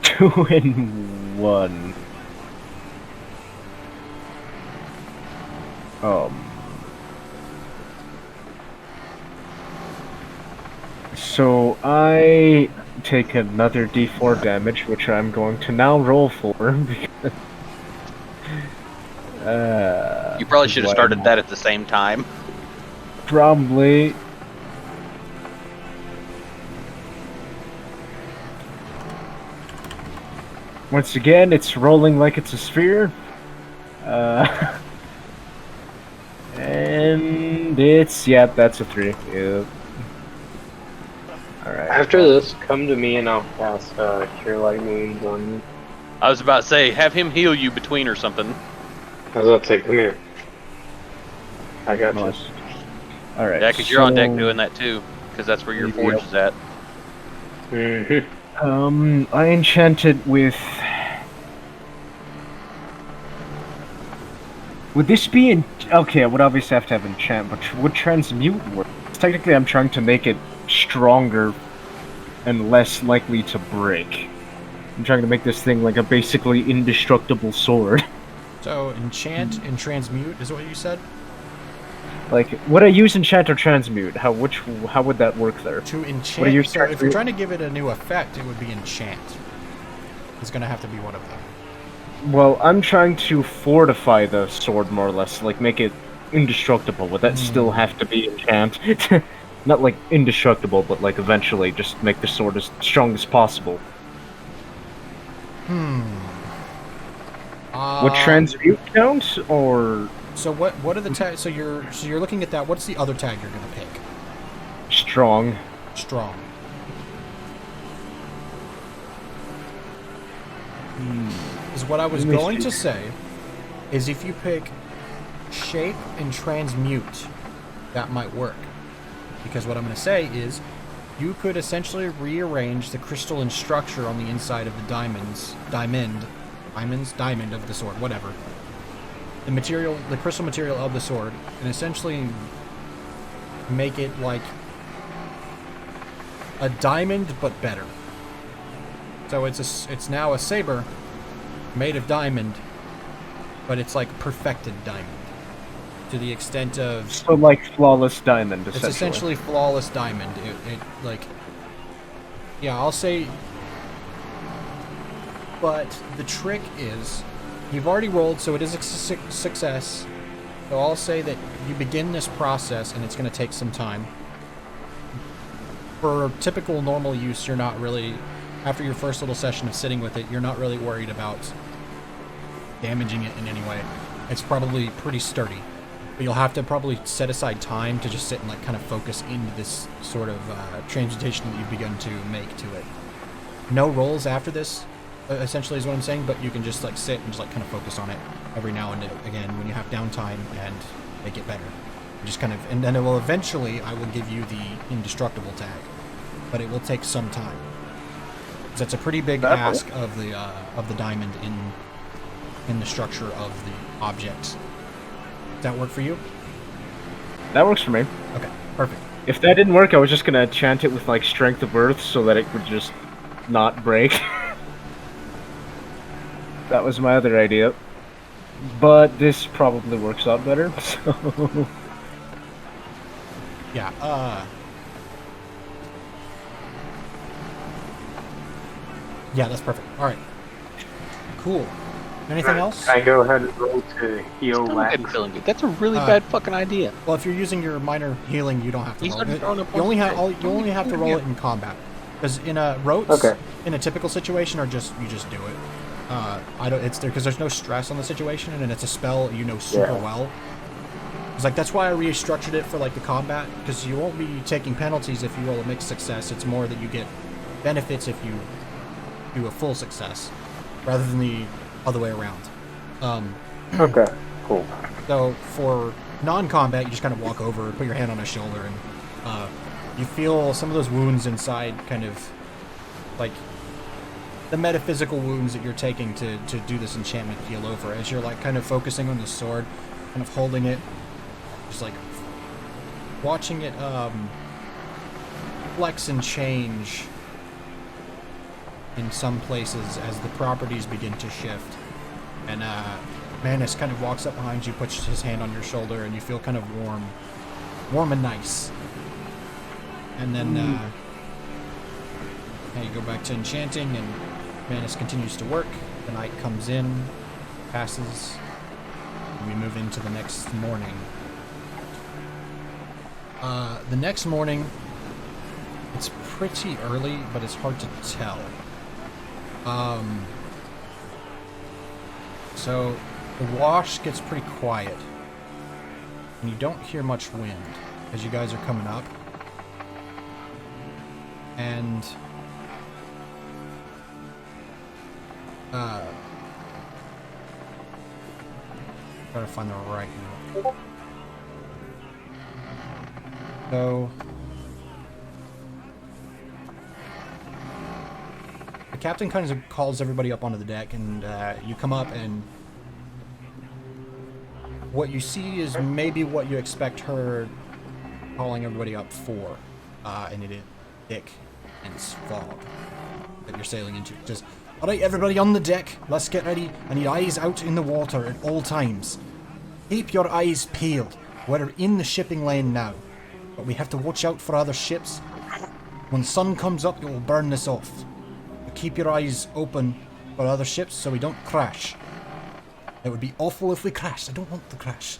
S2: 2 and 1. So, I take another d4 damage, which I'm going to now roll for.
S3: You probably should have started that at the same time.
S2: Probably. Once again, it's rolling like it's a sphere. And it's, yep, that's a 3. Yep. Alright.
S6: After this, come to me and I'll cast Cure Light Wounds on you.
S3: I was about to say, have him heal you between or something.
S6: I was about to say, come here. I got you.
S2: Alright.
S3: Yeah, because you're on deck doing that too, because that's where your forge is at.
S6: Mm-hmm.
S2: I enchanted with... Would this be in... Okay, I would obviously have to have enchant, but would transmute work? Technically, I'm trying to make it stronger and less likely to break. I'm trying to make this thing like a basically indestructible sword.
S1: So, enchant and transmute is what you said?
S2: Like, would I use enchant or transmute? How would that work there?
S1: To enchant,
S2: What are you
S1: so if you're trying to give it a new effect, it would be enchant. It's going to have to be one of them.
S2: Well, I'm trying to fortify the sword more or less, like make it indestructible. Would that still have to be enchant? Not like indestructible, but like eventually just make the sword as strong as possible. Would transmute count, or
S1: So what are the tags? So you're looking at that. What's the other tag you're gonna pick?
S2: strong?
S1: Strong. Is what I was
S2: Let me
S1: going
S2: see.
S1: to say is if you pick shape and transmute, that might work. Because what I'm going to say is you could essentially rearrange the crystalline structure on the inside of the diamond of the sword, whatever. The crystal material of the sword, and essentially make it like a diamond but better. So it's now a saber made of diamond, but it's like perfected diamond to the extent of
S2: So like flawless diamond,
S1: it's essentially flawless diamond. It like, yeah, I'll say. But the trick is, you've already rolled, so it is a success. So I'll say that you begin this process, and it's going to take some time. For typical normal use, you're not really, after your first little session of sitting with it, you're not really worried about damaging it in any way. It's probably pretty sturdy. But you'll have to probably set aside time to just sit and like kind of focus into this sort of transmutation that you've begun to make to it. No rolls after this, essentially is what I'm saying, but you can just like sit and just like kind of focus on it every now and again when you have downtime and make it better. Just kind of, and then it will eventually, I will give you the indestructible tag, but it will take some time. 'Cause that's a pretty big ask of the diamond in the structure of the object. Does that work for you?
S2: That works for me.
S1: Okay, perfect.
S2: If that didn't work, I was just gonna chant it with like Strength of Earth so that it would just not break. That was my other idea. But this probably works out better, so...
S1: Yeah, yeah, that's perfect. Alright. Cool. Anything else?
S6: Can I go ahead and roll to heal
S3: Still
S6: Latin?
S3: good feeling. That's a really bad fucking idea.
S1: Well, if you're using your minor healing, you don't have to
S3: He's
S1: roll
S3: not
S1: it.
S3: throwing up
S1: You only
S3: on
S1: have to roll it in combat. Because in a rotes,
S6: Okay.
S1: in a typical situation, or you just do it. It's there because there's no stress on the situation, and it's a spell you know super well. It's like that's why I restructured it for like the combat, because you won't be taking penalties if you roll a mixed success. It's more that you get benefits if you do a full success, rather than the other way around.
S6: Okay, cool.
S1: So for non-combat, you just kind of walk over, put your hand on his shoulder, and you feel some of those wounds inside, kind of like the metaphysical wounds that you're taking to do this enchantment heal over, as you're like kind of focusing on the sword, kind of holding it, just like watching it flex and change in some places as the properties begin to shift. And Manus kind of walks up behind you, puts his hand on your shoulder, and you feel kind of warm and nice. And then you go back to enchanting, and Manus continues to work. The night comes in, passes, and we move into the next morning. The next morning, it's pretty early, but it's hard to tell. So the wash gets pretty quiet, and you don't hear much wind as you guys are coming up. And try to find the right note. So the captain kind of calls everybody up onto the deck, and you come up, and what you see is maybe what you expect her calling everybody up for, and it is thick and it's fog that you're sailing into. Just, alright everybody on the deck, let's get ready. I need eyes out in the water at all times. Keep your eyes peeled. We're in the shipping lane now, but we have to watch out for other ships. When the sun comes up, it will burn this off. But keep your eyes open for other ships so we don't crash. It would be awful if we crashed. I don't want to crash.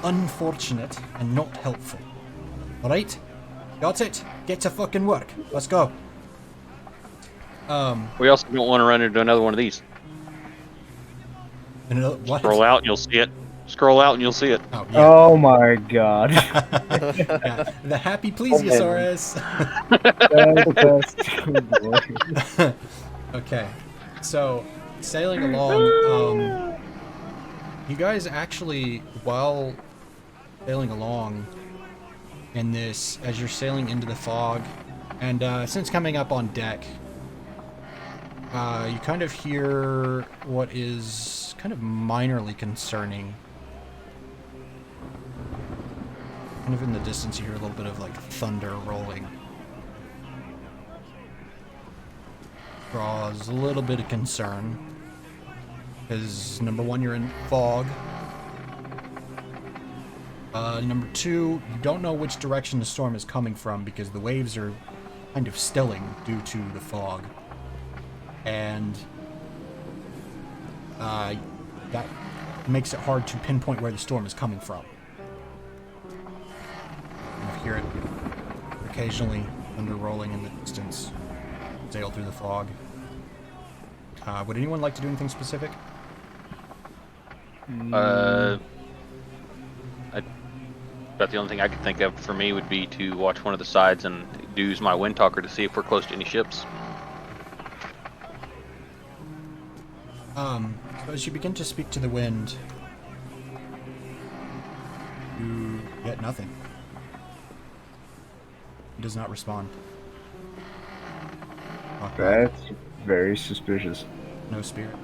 S1: Unfortunate and not helpful. Alright? Got it? Get to fucking work. Let's go.
S3: We also don't want to run into another one of these.
S1: What?
S3: Scroll out and you'll see it. Scroll out and you'll see it.
S1: Oh, yeah.
S2: Oh my god.
S1: Yeah, the happy plesiosaurus.
S2: That's boy.
S1: Okay, so sailing along, you guys actually, while sailing along in this, as you're sailing into the fog, and since coming up on deck, you kind of hear what is kind of minorly concerning. Kind of in the distance, you hear a little bit of like thunder rolling. Draws a little bit of concern. Because number one, you're in fog. Number two, you don't know which direction the storm is coming from because the waves are kind of stilling due to the fog. And that makes it hard to pinpoint where the storm is coming from. You hear it occasionally thunder rolling in the distance, sail through the fog. Would anyone like to do anything specific?
S3: About the only thing I could think of for me would be to watch one of the sides and use my wind talker to see if we're close to any ships.
S1: So as you begin to speak to the wind, you get nothing. It does not respond.
S2: That's very suspicious.
S1: No spirit.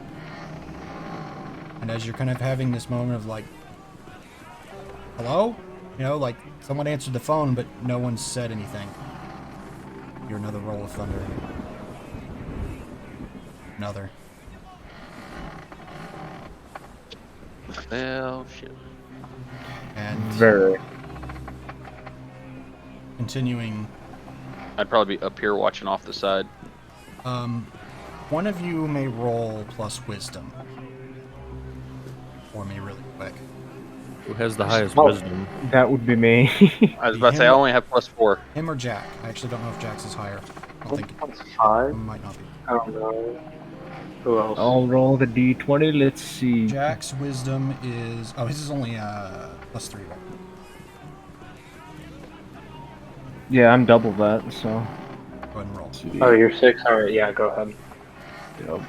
S1: And as you're kind of having this moment of like, hello? You know, like someone answered the phone, but no one said anything. You're another roll of thunder. Another.
S3: Well, shit.
S1: And
S2: Very.
S1: continuing,
S3: I'd probably be up here watching off the side.
S1: one of you may roll plus wisdom. For me really quick.
S5: Who has the highest
S2: Oh.
S5: wisdom?
S2: That would be me.
S3: I was about to say, I only have +4.
S1: Him or Jack. I actually don't know if Jack's is higher. I don't think it
S6: That's 5.
S1: might not be.
S6: I don't know. Who else?
S2: I'll roll the d20. Let's see.
S1: Jack's wisdom is... Oh, his is only +3, right?
S2: Yeah, I'm double that, so.
S1: Go ahead and roll.
S2: Let's see.
S6: Oh, you're 6? Alright, yeah, go ahead.
S2: Yep.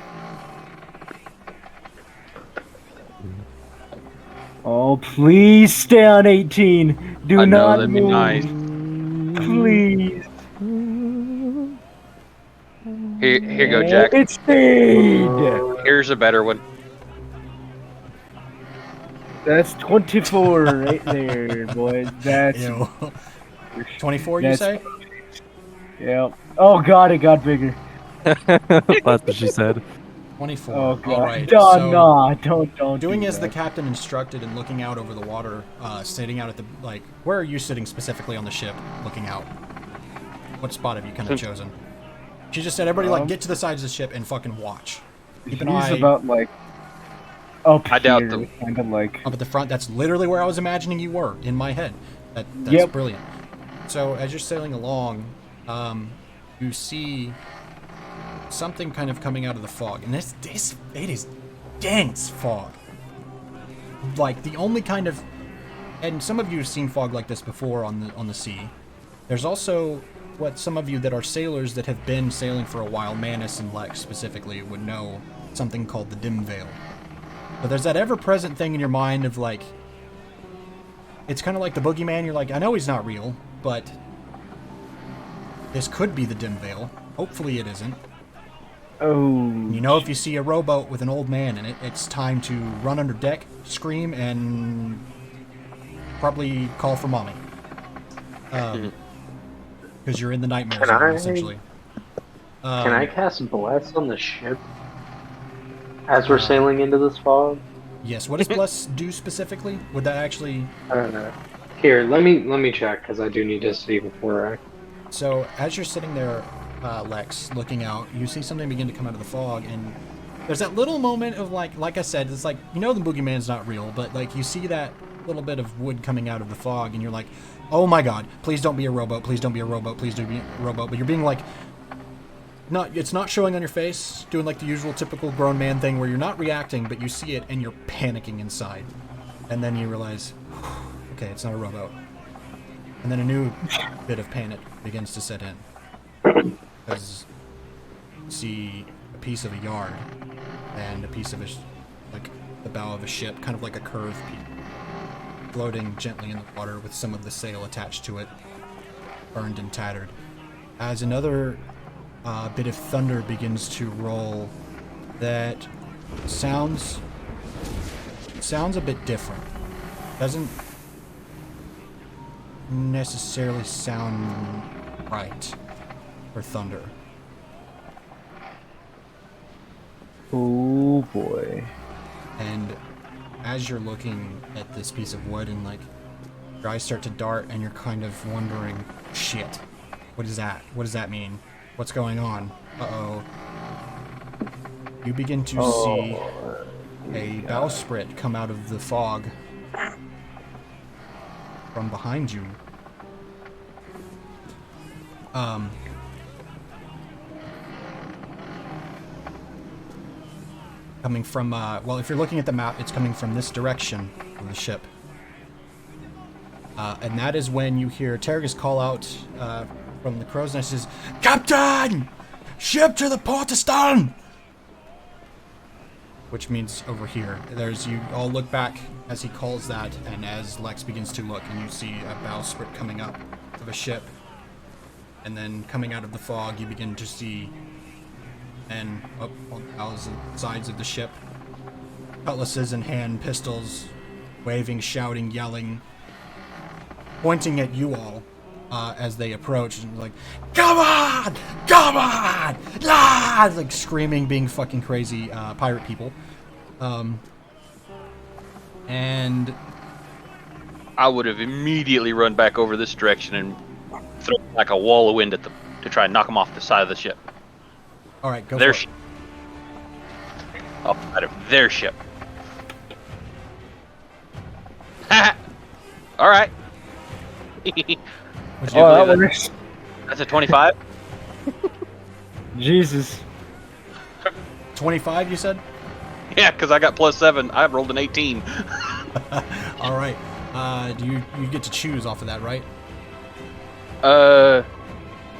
S2: Oh, please stay on 18. Do
S3: I know,
S2: not
S3: that'd be
S2: move.
S3: nice.
S2: Please.
S3: Here you go, Jack.
S2: It stayed.
S3: Here's a better one.
S2: That's 24 right there, boys. That's
S1: Ew. 24, you
S2: That's-
S1: say?
S2: Yep. Oh god, it got bigger.
S5: That's what she said.
S1: 24.
S2: Oh god.
S1: Alright,
S2: Nah,
S1: so
S2: nah, don't.
S1: doing
S2: do
S1: as the
S2: that.
S1: captain instructed and looking out over the water, sitting out at the... Like, where are you sitting specifically on the ship, looking out? What spot have you kind of chosen? She just said, everybody, like, get to the sides of the ship and fucking watch. Keep an
S2: He's
S1: eye
S2: about like up
S3: I doubt
S2: here,
S3: the-
S2: kind of like.
S1: up at the front. That's literally where I was imagining you were, in my head. That's
S2: Yep.
S1: brilliant. So, as you're sailing along, you see something kind of coming out of the fog. And it is dense fog. Like, the only kind of... And some of you have seen fog like this before on the sea. There's also what some of you that are sailors that have been sailing for a while, Manus and Lex specifically, would know something called the dim veil. But there's that ever-present thing in your mind of like... It's kind of like the boogeyman. You're like, I know he's not real, but this could be the dim veil. Hopefully it isn't.
S2: Oh.
S1: You know, if you see a rowboat with an old man in it, it's time to run under deck, scream, and probably call for mommy. Because you're in the nightmare
S6: Can
S1: zone,
S6: I-
S1: essentially.
S6: Can I cast Bless on the ship as we're sailing into this fog?
S1: Yes. What does Bless do specifically? Would that actually...
S6: I don't know. Here, let me check because I do need to see before I.
S1: So, as you're sitting there, Lex, looking out, you see something begin to come out of the fog, and there's that little moment of, like I said, it's like, you know the boogeyman's not real, but, like, you see that little bit of wood coming out of the fog, and you're like, oh my god, please don't be a rowboat, please don't be a rowboat, please don't be a rowboat, but you're being, like, it's not showing on your face, doing like the usual typical grown man thing where you're not reacting, but you see it and you're panicking inside. And then you realize, okay, it's not a rowboat. And then a new bit of panic begins to set in. Because you see a piece of a yard and a piece of like the bow of a ship, kind of like a curved piece, floating gently in the water with some of the sail attached to it, burned and tattered. As another bit of thunder begins to roll that sounds a bit different. Doesn't necessarily sound right for thunder.
S2: Oh boy.
S1: And as you're looking at this piece of wood and like your eyes start to dart and you're kind of wondering, shit, what is that? What does that mean? What's going on? Uh-oh. You begin to see a bowsprit come out of the fog from behind you. Coming from, well, if you're looking at the map, it's coming from this direction of the ship. And that is when you hear Tergus call out from the crow's nest, says, "Captain! Ship to the port astern!" Which means over here. You all look back as he calls that, and as Lex begins to look, and you see a bowsprit coming up of a ship. And then coming out of the fog, you begin to see men up on the sides of the ship, cutlasses in hand, pistols, waving, shouting, yelling, pointing at you all as they approach, and like, "Come on! Come on! Ah!" Like screaming, being fucking crazy pirate people. And
S3: I would have immediately run back over this direction and throw like a wall of wind at them to try and knock them off the side of the ship.
S1: all right, go
S3: Their
S1: for it.
S3: Off out of their ship. All right.
S1: What'd you
S3: Would
S1: do?
S3: you
S2: Oh, that
S3: believe
S2: works.
S3: That's a 25.
S2: Jesus.
S1: 25, you said?
S3: Yeah, because I got +7. I rolled an 18.
S1: All right. Do you get to choose off of that, right?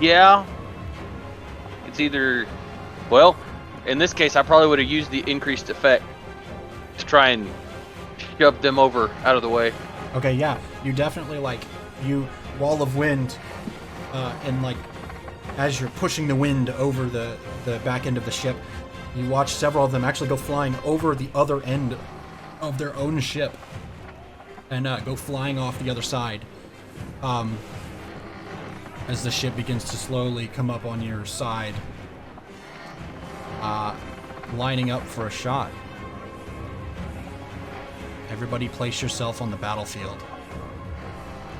S3: Yeah. It's either, well, in this case, I probably would have used the increased effect to try and shove them over out of the way.
S1: Okay, yeah. You definitely, you wall of wind, and, as you're pushing the wind over the back end of the ship, you watch several of them actually go flying over the other end of their own ship and go flying off the other side. As the ship begins to slowly come up on your side, lining up for a shot. Everybody place yourself on the battlefield.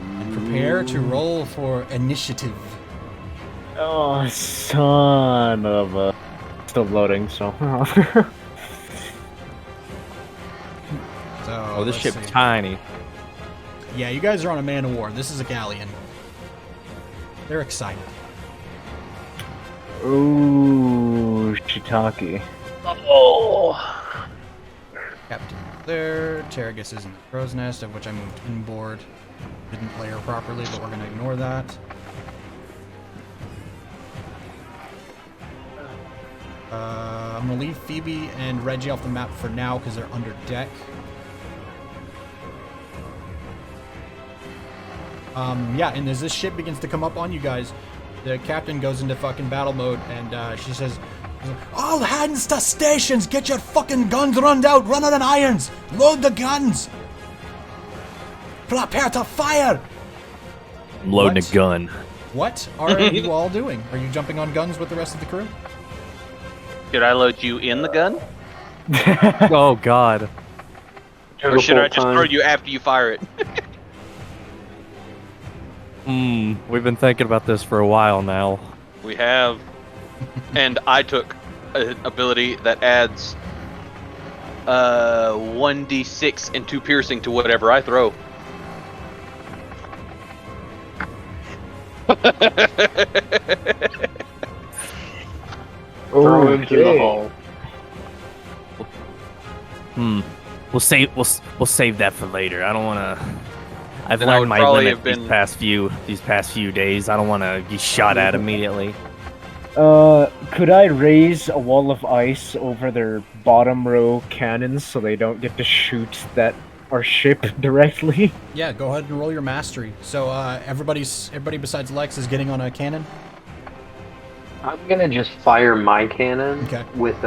S1: And prepare to roll for initiative.
S2: Oh, son of a... Still loading, so...
S5: Oh, this
S1: let's
S5: ship's
S1: see.
S5: tiny.
S1: Yeah, you guys are on a man of war. This is a galleon. They're excited.
S2: Ooh, shiitake.
S3: Oh.
S1: Captain there. Terragus is in the crow's nest, of which I moved inboard. Didn't play her properly, but we're going to ignore that. I'm going to leave Phoebe and Reggie off the map for now because they're under deck. Yeah, and as this ship begins to come up on you guys, the captain goes into fucking battle mode, and she says, "All hands to stations! Get your fucking guns runned out! Run on irons! Load the guns! Prepare to fire!"
S5: I'm loading
S1: What?
S5: a gun.
S1: What are you all doing? Are you jumping on guns with the rest of the crew?
S3: Should I load you in the gun?
S5: Oh, God.
S3: Or should I just throw you after you fire it?
S5: We've been thinking about this for a while now.
S3: We have. And I took an ability that adds 1d6 and 2 piercing to whatever I throw.
S6: Throw him through the hole.
S5: We'll save that for later. I don't want to. I've
S3: Then I
S5: learned
S3: would
S5: my
S3: probably
S5: limit
S3: have been-
S5: these past few days. I don't want to be shot at immediately.
S2: Could I raise a wall of ice over their bottom row cannons so they don't get to shoot our ship directly?
S1: Yeah, go ahead and roll your mastery. So everybody besides Lex is getting on a cannon.
S6: I'm gonna just fire my cannon
S1: Okay.
S6: with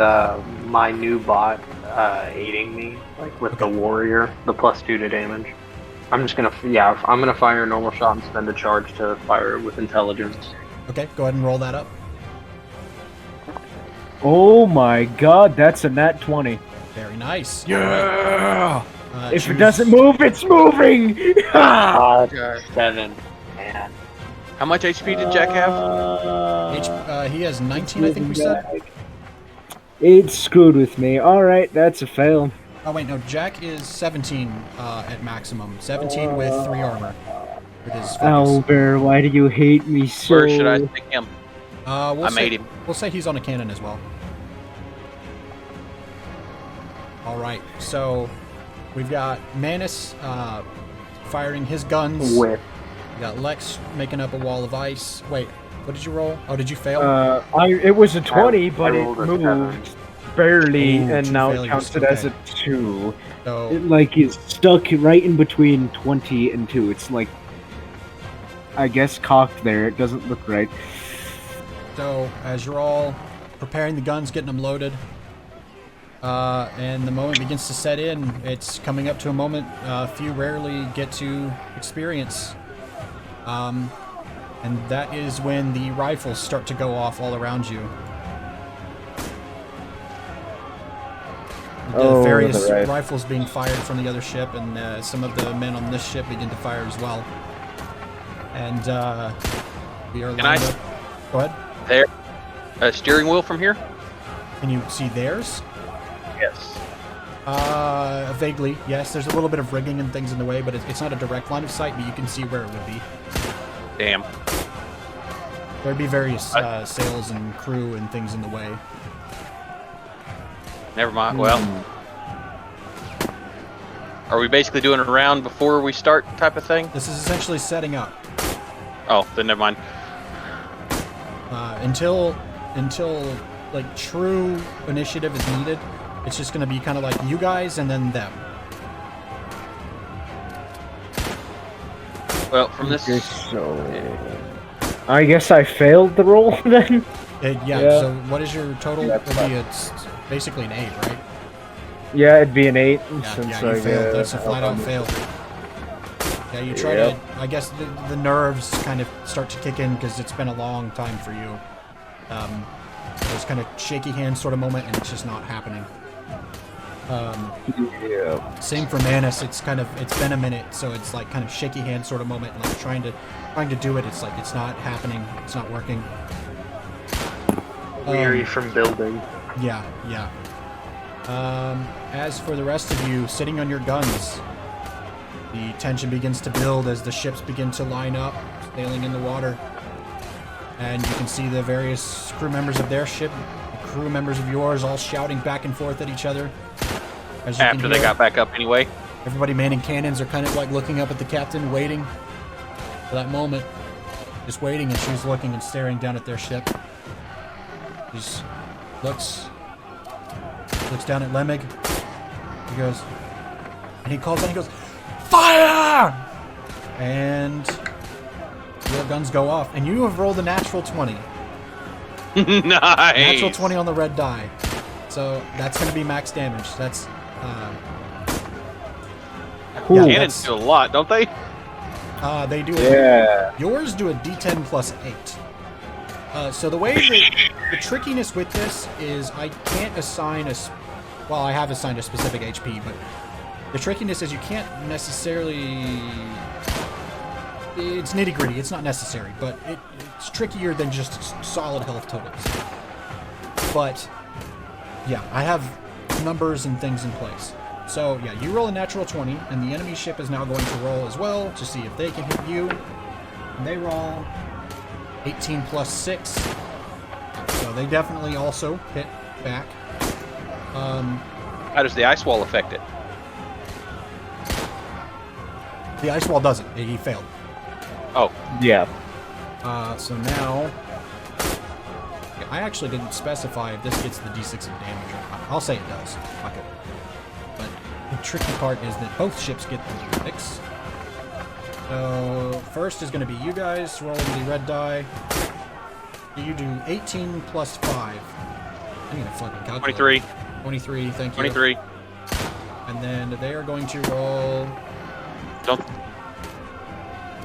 S6: my new bot aiding me, like with the warrior, the +2 to damage. I'm gonna fire a normal shot and spend a charge to fire with intelligence.
S1: Okay, go ahead and roll that up.
S2: Oh my god, that's a nat 20.
S1: Very nice.
S5: Yeah.
S2: If it doesn't move, it's moving!
S6: 7. Man.
S3: How much HP did Jack have?
S1: He has 19, I think we said.
S2: It screwed with me. Alright, that's a fail.
S1: Oh wait, no, Jack is 17 at maximum. 17 with 3 armor. With his focus.
S2: Albert, why do you hate me so?
S3: Where should I stick him?
S1: We'll
S3: I
S1: say,
S3: made him.
S1: We'll say he's on a cannon as well. Alright, so we've got Manus firing his guns.
S6: With
S1: We got Lex making up a wall of ice. Wait, what did you roll? Oh, did you fail?
S2: It was a 20, but
S6: I
S2: it
S6: rolled a
S2: moved barely,
S1: Ooh,
S2: and
S1: 2
S2: now it
S1: failures,
S2: counts it as a
S1: okay.
S2: 2.
S1: So,
S2: It's stuck right in between 20 and 2. It's like, I guess, cocked there. It doesn't look right.
S1: so as you're all preparing the guns, getting them loaded, and the moment begins to set in, it's coming up to a moment few rarely get to experience. And that is when the rifles start to go off all around you. The various rifles being fired from the other ship, and some of the men on this ship begin to fire as well. And we are lined up. Go ahead.
S3: There. Steering wheel from here?
S1: Can you see theirs?
S3: Yes.
S1: Vaguely, yes. There's a little bit of rigging and things in the way, but it's not a direct line of sight, but you can see where it would be.
S3: Damn.
S1: There'd be various sails and crew and things in the way.
S3: Never mind. Well, are we basically doing a round before we start type of thing?
S1: This is essentially setting up.
S3: Oh, then never mind.
S1: Until like true initiative is needed, it's just going to be kind of like you guys and then them.
S3: Well, from this...
S2: I guess I failed the roll then?
S1: Yeah, so what is your total? It's basically an 8, right?
S2: Yeah, it'd be an 8
S1: Yeah, you failed. That's a flat-out fail. Yeah, you try to... I guess the nerves kind of start to kick in because it's been a long time for you. There's kind of shaky hand sort of moment, and it's just not happening. Same for Manus. It's been a minute, so it's like kind of shaky hand sort of moment, and like trying to do it. It's like it's not happening. It's not working.
S6: weary from building.
S1: Yeah. As for the rest of you, sitting on your guns, the tension begins to build as the ships begin to line up, sailing in the water. And you can see the various crew members of their ship, the crew members of yours, all shouting back and forth at each other. As you can
S3: After they
S1: hear,
S3: got back up anyway?
S1: everybody manning cannons are kind of like looking up at the captain, waiting for that moment. Just waiting, and she's looking and staring down at their ship. She looks down at Lemig. He goes, and he calls out, he goes, "Fire!" And your guns go off, and you have rolled a natural 20.
S3: Nice!
S1: Natural 20 on the red die. So that's going to be max damage. That's,
S3: Cannons do a lot, don't they?
S1: they do yours do a d10 plus 8. So the way that the trickiness with this is I can't assign well, I have assigned a specific HP, but the trickiness is you can't necessarily... It's nitty-gritty, it's not necessary, but it's trickier than just solid health totals. But, yeah, I have numbers and things in place. So, yeah, you roll a natural 20, and the enemy ship is now going to roll as well to see if they can hit you. And they roll 18 plus 6. So they definitely also hit back.
S3: How does the ice wall affect it?
S1: The ice wall doesn't. He failed.
S3: Oh,
S2: Yeah.
S1: So now... I actually didn't specify if this gets the d6 of damage or not. I'll say it does. Fuck it. But the tricky part is that both ships get the d6. So first is going to be you guys rolling the red die. You do 18 plus 5. I need a fucking calculator.
S3: 23.
S1: 23, thank you.
S3: 23.
S1: And then they are going to roll...
S3: Don't.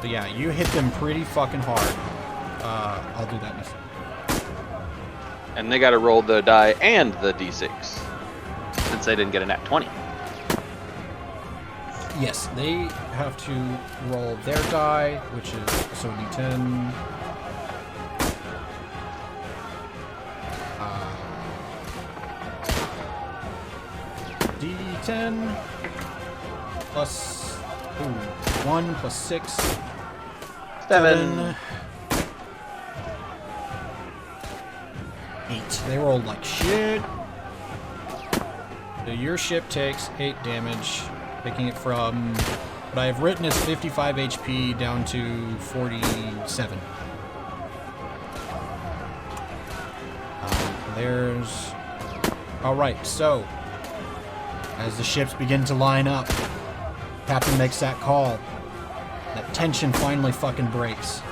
S1: So yeah, you hit them pretty fucking hard. I'll do that in a second.
S3: And they got to roll the die and the d6, since they didn't get a nat 20.
S1: Yes, they have to roll their die, which is so d10. D10 plus 1 plus 6.
S3: 7.
S1: 8. They rolled like shit. So your ship takes 8 damage, taking it from what I have written as 55 HP down to 47. There's... Alright, so as the ships begin to line up, Captain makes that call. That tension finally fucking breaks.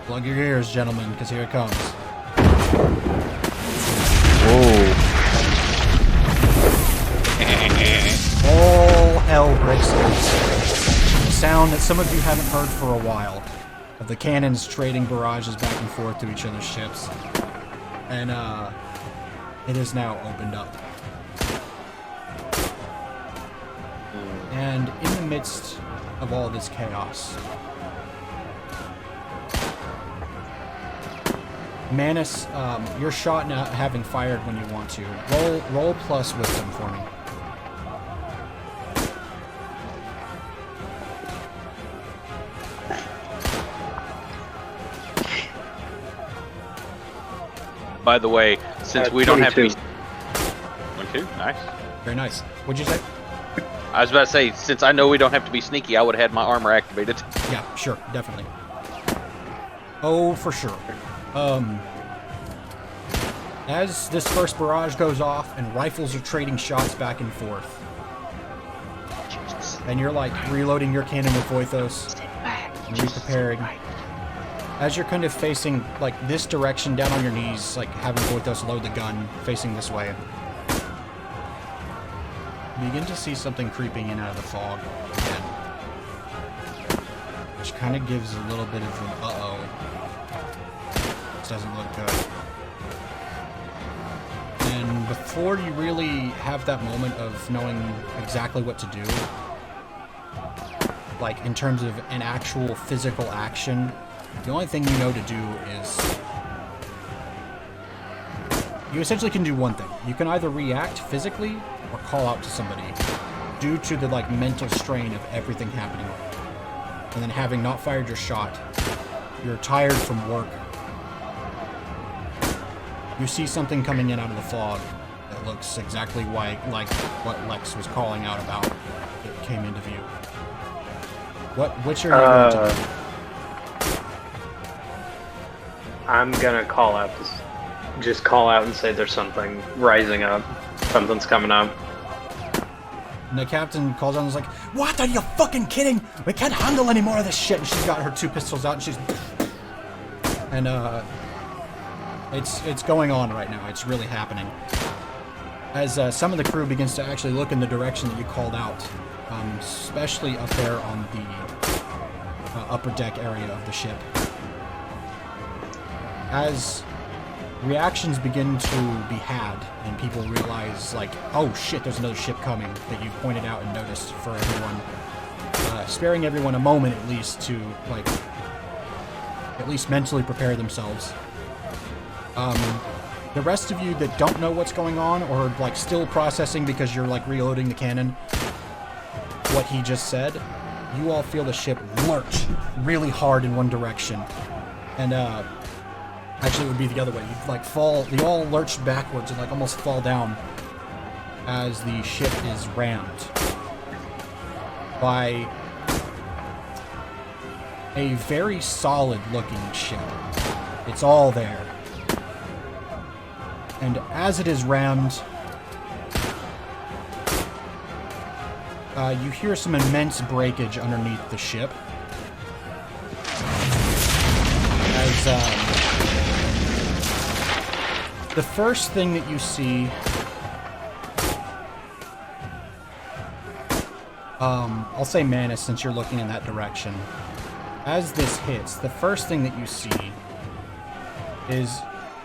S1: Plug your ears, gentlemen, because here it comes.
S5: Whoa.
S1: All hell breaks loose. A sound that some of you haven't heard for a while, of the cannons trading barrages back and forth to each other's ships. And, it is now opened up. And in the midst of all this chaos, Manus, you're shot now, having fired when you want to. Roll plus wisdom for me.
S3: By the way, since we don't have to be...
S6: 22.
S3: 22? Nice.
S1: Very nice. What'd you say?
S3: I was about to say, since I know we don't have to be sneaky, I would have had my armor activated.
S1: Yeah, sure, definitely. Oh, for sure. As this first barrage goes off and rifles are trading shots back and forth, and you're like reloading your cannon with Voithos and re-preparing. As you're kind of facing like this direction, down on your knees, like having Voithos load the gun, facing this way, you begin to see something creeping in out of the fog again, which kind of gives a little bit of an uh-oh. This doesn't look good. And before you really have that moment of knowing exactly what to do, like in terms of an actual physical action, the only thing you know to do is you essentially can do one thing. You can either react physically or call out to somebody due to the like mental strain of everything happening. And then having not fired your shot, you're tired from work. You see something coming in out of the fog that looks exactly like what Lex was calling out about. It came into view. Which are you going to do?
S6: I'm gonna call out just call out and say there's something rising up. Something's coming up.
S1: And the captain calls out and is like, "What? Are you fucking kidding? We can't handle any more of this shit." And she's got her 2 pistols out and she's... And, it's going on right now. It's really happening. As some of the crew begins to actually look in the direction that you called out, especially up there on the upper deck area of the ship. As reactions begin to be had and people realize, like, oh shit, there's another ship coming that you pointed out and noticed for everyone, sparing everyone a moment at least to, like, at least mentally prepare themselves. The rest of you that don't know what's going on or like still processing because you're like reloading the cannon, what he just said, you all feel the ship lurch really hard in one direction. And Actually, it would be the other way. You like fall. You all lurch backwards and like almost fall down as the ship is rammed by a very solid-looking ship. It's all there. And as it is rammed, you hear some immense breakage underneath the ship. As the first thing that you see, I'll say Manus since you're looking in that direction. As this hits, the first thing that you see is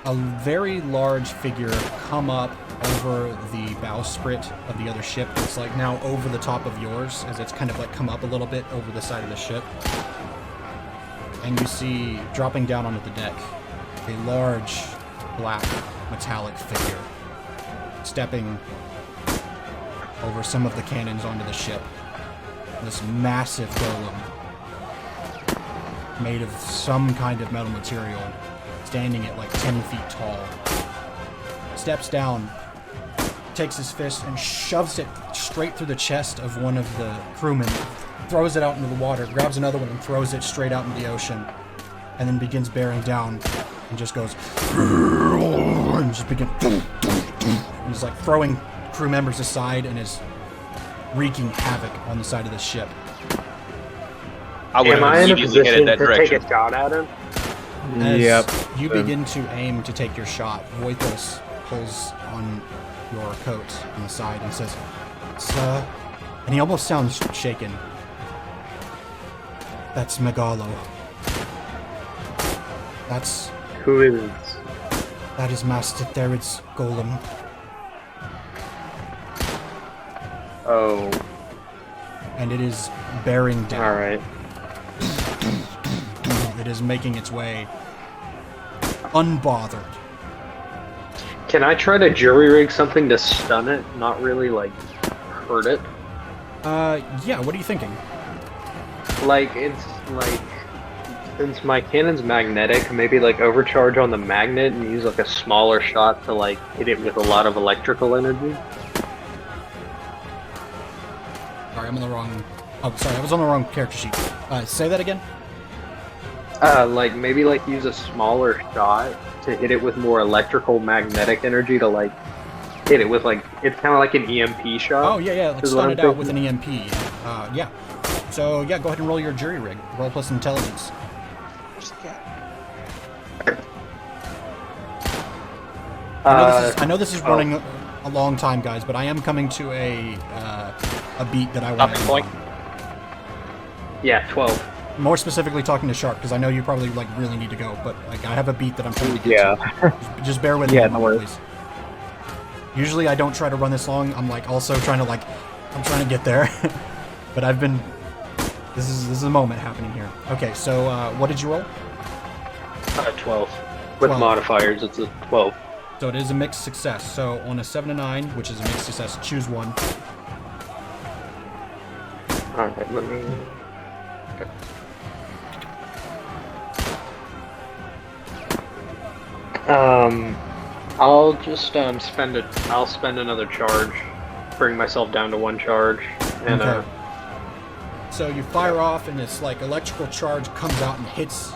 S1: a very large figure come up over the bowsprit of the other ship. It's like now over the top of yours, as it's kind of like come up a little bit over the side of the ship. And you see, dropping down onto the deck, a large, black, metallic figure stepping over some of the cannons onto the ship. This massive golem, made of some kind of metal material, standing at like 10 feet tall, steps down, takes his fist and shoves it straight through the chest of one of the crewmen, throws it out into the water, grabs another one and throws it straight out into the ocean, and then begins bearing down and just goes and just begins and he's like throwing crew members aside and is wreaking havoc on the side of the ship.
S3: I would
S6: Am I
S3: have
S6: in a
S3: immediately headed
S6: position
S3: that
S6: to take
S3: direction.
S6: a shot at him?
S1: As you begin to aim to take your shot, Voithos pulls on your coat on the side and says, "Sir," and he almost sounds shaken. "That's Megalo.
S6: Who is?
S1: That is Master Therod's golem."
S6: Oh,
S1: And it is bearing down.
S6: alright.
S1: It is making its way unbothered.
S6: Can I try to jury rig something to stun it? Not really, like, hurt it?
S1: Yeah, what are you thinking?
S6: Like, it's like, since my cannon's magnetic, maybe like overcharge on the magnet and use like a smaller shot to like hit it with a lot of electrical energy.
S1: Sorry, I'm on the wrong... Oh, sorry, I was on the wrong character sheet. Say that again?
S6: Like maybe like use a smaller shot to hit it with more electrical magnetic energy to like hit it with like, it's kind of like an EMP shot.
S1: Oh, yeah, like
S6: is what
S1: stun
S6: I'm
S1: it out with
S6: thinking.
S1: an EMP. Yeah. So, yeah, go ahead and roll your jury rig. Roll plus intelligence. I know this is running a long time, guys, but I am coming to a beat that I want to
S3: Stopping
S1: end
S3: point?
S6: Yeah, 12.
S1: on. More specifically talking to Shark, because I know you probably like really need to go, but like I have a beat that I'm trying to get to. Just bear with me
S2: Yeah,
S1: a
S2: no
S1: moment,
S2: worries.
S1: please. Usually I don't try to run this long. I'm like also trying to I'm trying to get there. But I've been... This is a moment happening here. Okay, so what did you roll?
S6: 12. With
S1: 12.
S6: modifiers, it's a 12.
S1: So it is a mixed success. So on a 7 to 9, which is a mixed success, choose one.
S6: Alright, let me... I'll just I'll spend another charge, bring myself down to 1 charge, and
S1: Okay. So you fire off, and this like electrical charge comes out and hits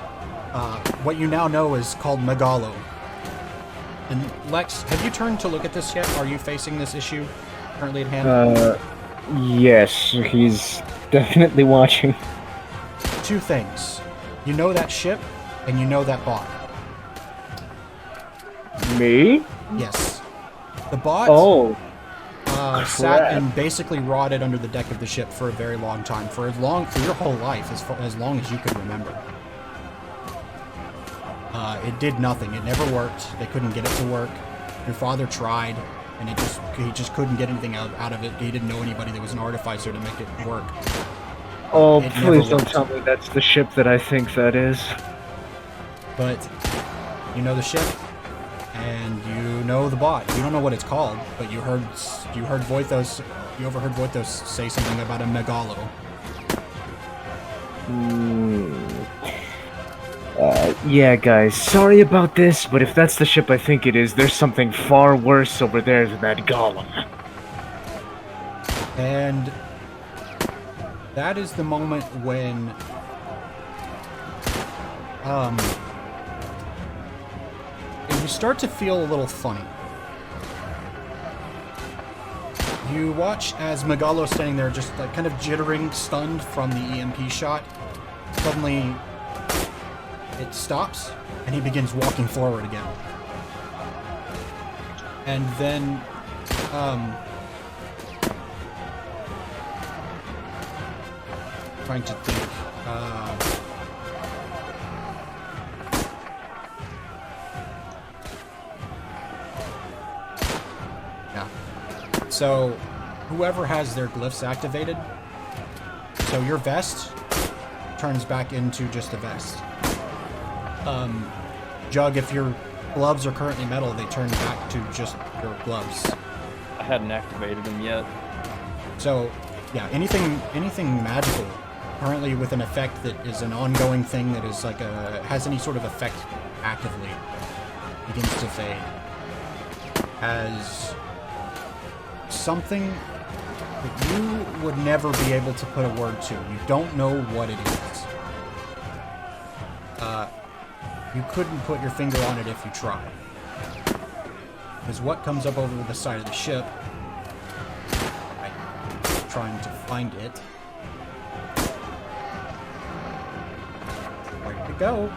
S1: what you now know is called Megalo. And Lex, have you turned to look at this yet? Are you facing this issue currently at hand?
S2: Yes, he's definitely watching.
S1: 2 things. You know that ship, and you know that bot.
S2: Me?
S1: Yes. The bot
S2: Oh,
S1: sat
S2: crap.
S1: and basically rotted under the deck of the ship for a very long time, for your whole life, as long as you could remember. It did nothing. It never worked. They couldn't get it to work. Your father tried, and he just couldn't get anything out of it. He didn't know anybody that was an artificer to make it work.
S2: Oh,
S1: It never
S2: please don't
S1: worked.
S2: tell me that's the ship that I think that is.
S1: But you know the ship, and you know the bot. You don't know what it's called, but you overheard Voithos say something about a Megalo.
S2: Yeah, guys, sorry about this, but if that's the ship I think it is, there's something far worse over there than that golem.
S1: And that is the moment when you start to feel a little funny. You watch as Megalo's standing there just like kind of jittering, stunned from the EMP shot. Suddenly it stops and he begins walking forward again. And then trying to think. Yeah. So, whoever has their glyphs activated, so your vest turns back into just a vest. Jug, if your gloves are currently metal, they turn back to just your gloves.
S5: I hadn't activated them yet.
S1: So, yeah, anything magical currently with an effect that is an ongoing thing that is like has any sort of effect actively begins to fade. As something that you would never be able to put a word to. You don't know what it is. You couldn't put your finger on it if you tried. Because what comes up over the side of the ship, I'm trying to find it. Where'd it go?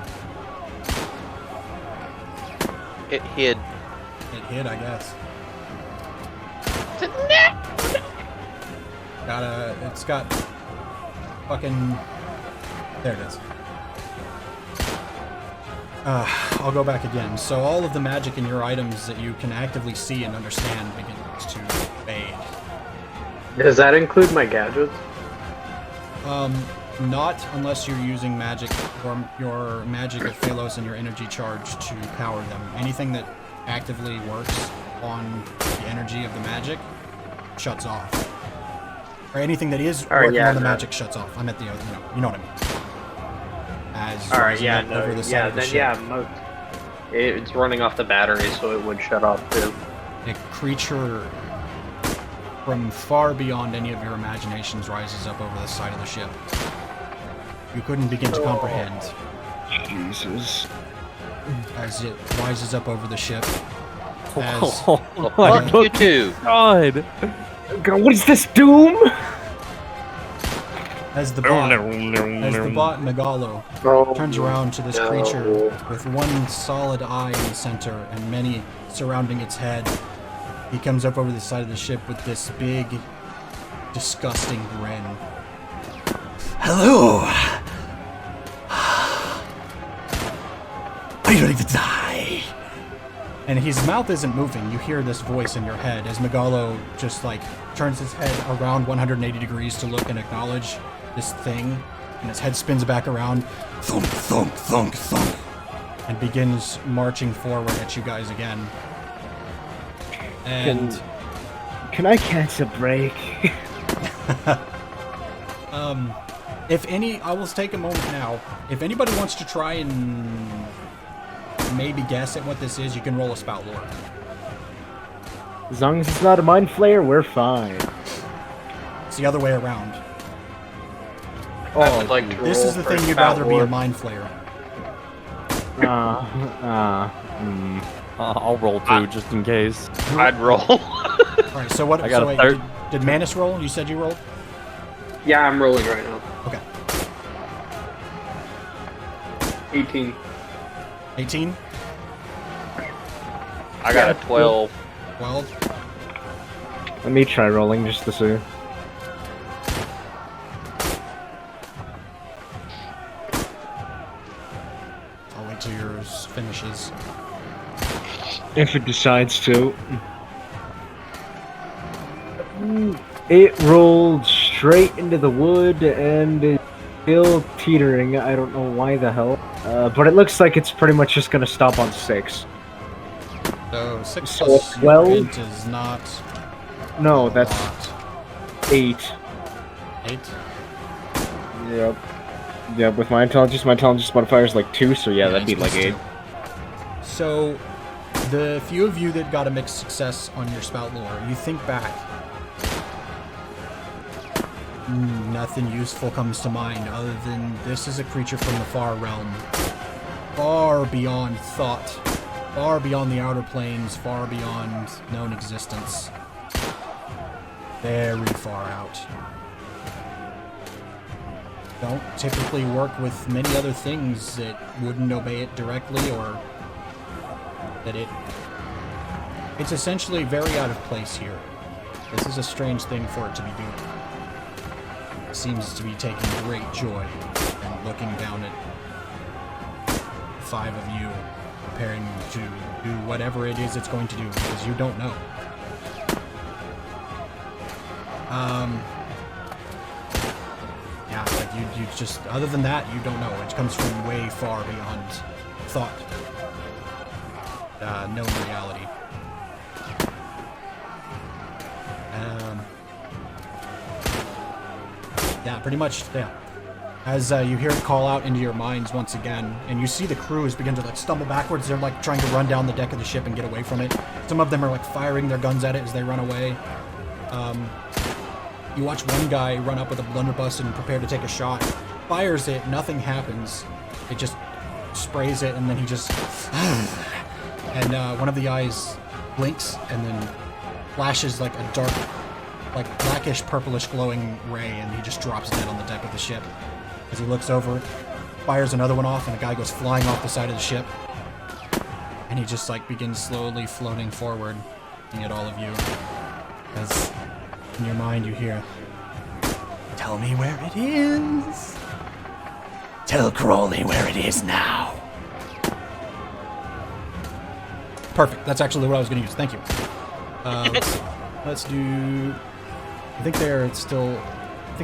S3: It hid.
S1: It hid, I guess. It's got fucking, there it is. I'll go back again. So all of the magic in your items that you can actively see and understand begins to fade.
S6: Does that include my gadgets?
S1: Not unless you're using magic or your magic of Phalos and your energy charge to power them. Anything that actively works on the energy of the magic shuts off. Or anything that is working on the magic shuts off. I'm at the other, you know what I mean. As
S6: Alright, yeah,
S1: over the side of the ship.
S6: It's running off the battery, so it would shut off too.
S1: A creature from far beyond any of your imaginations rises up over the side of the ship. You couldn't begin to comprehend.
S2: Jesus.
S1: As it rises up over the ship. As,
S3: Fuck you too.
S5: God.
S2: God, what is this, Doom?
S1: as the bot Megalo turns around to this creature with one solid eye in the center and many surrounding its head. He comes up over the side of the ship with this big, disgusting grin. Hello! Are you ready to die? And his mouth isn't moving. You hear this voice in your head as Megalo just like turns his head around 180 degrees to look and acknowledge this thing, and his head spins back around, thunk, thunk, thunk, thunk, and begins marching forward at you guys again. And
S2: can I catch a break?
S1: if any, I will take a moment now. If anybody wants to try and maybe guess at what this is, you can roll a spout lore.
S2: As long as it's not a mind flayer, we're fine.
S1: It's the other way around.
S6: I would like to
S1: This is the thing you'd rather be a mind flayer.
S5: I'll roll too, just in case.
S3: I'd roll.
S1: Alright, so what?
S5: I got
S1: so
S5: a
S1: wait,
S5: third.
S1: did Manus roll? You said you rolled?
S6: Yeah, I'm rolling right now.
S1: Okay.
S6: 18.
S1: 18?
S3: I got a 12.
S1: 12?
S2: Let me try rolling just to see.
S1: I'll wait till yours finishes.
S2: If it decides to. It rolled straight into the wood and is still teetering. I don't know why the hell. But it looks like it's pretty much just gonna stop on 6.
S1: So 6
S2: So
S1: plus
S2: 12?
S1: your int is not
S2: No,
S1: a
S2: that's
S1: lot.
S2: 8.
S1: 8?
S2: Yep. Yeah, with my intelligence modifier is like 2, so yeah, that'd be like 8.
S1: So, the few of you that got a mixed success on your spout lore, you think back. Nothing useful comes to mind other than this is a creature from the far realm. Far beyond thought. Far beyond the outer planes. Far beyond known existence. Very far out. Don't typically work with many other things that wouldn't obey it directly or that it's essentially very out of place here. This is a strange thing for it to be doing. It seems to be taking great joy in looking down at 5 of you, preparing to do whatever it is it's going to do, because you don't know. Yeah, like you just, other than that, you don't know. It comes from way far beyond thought. Known reality. Yeah, pretty much, yeah. As you hear it call out into your minds once again, and you see the crews begin to like stumble backwards. They're like trying to run down the deck of the ship and get away from it. Some of them are like firing their guns at it as they run away. You watch one guy run up with a blunderbuss and prepare to take a shot. Fires it, nothing happens. It just sprays it, and then he just... and one of the eyes blinks and then flashes like a dark, like blackish, purplish glowing ray, and he just drops dead on the deck of the ship. As he looks over, fires another one off, and a guy goes flying off the side of the ship. And he just like begins slowly floating forward, looking at all of you. As in your mind you hear, "Tell me where it is. Tell Crowley where it is now." Perfect. That's actually what I was going to use. Thank you. Let's do... I think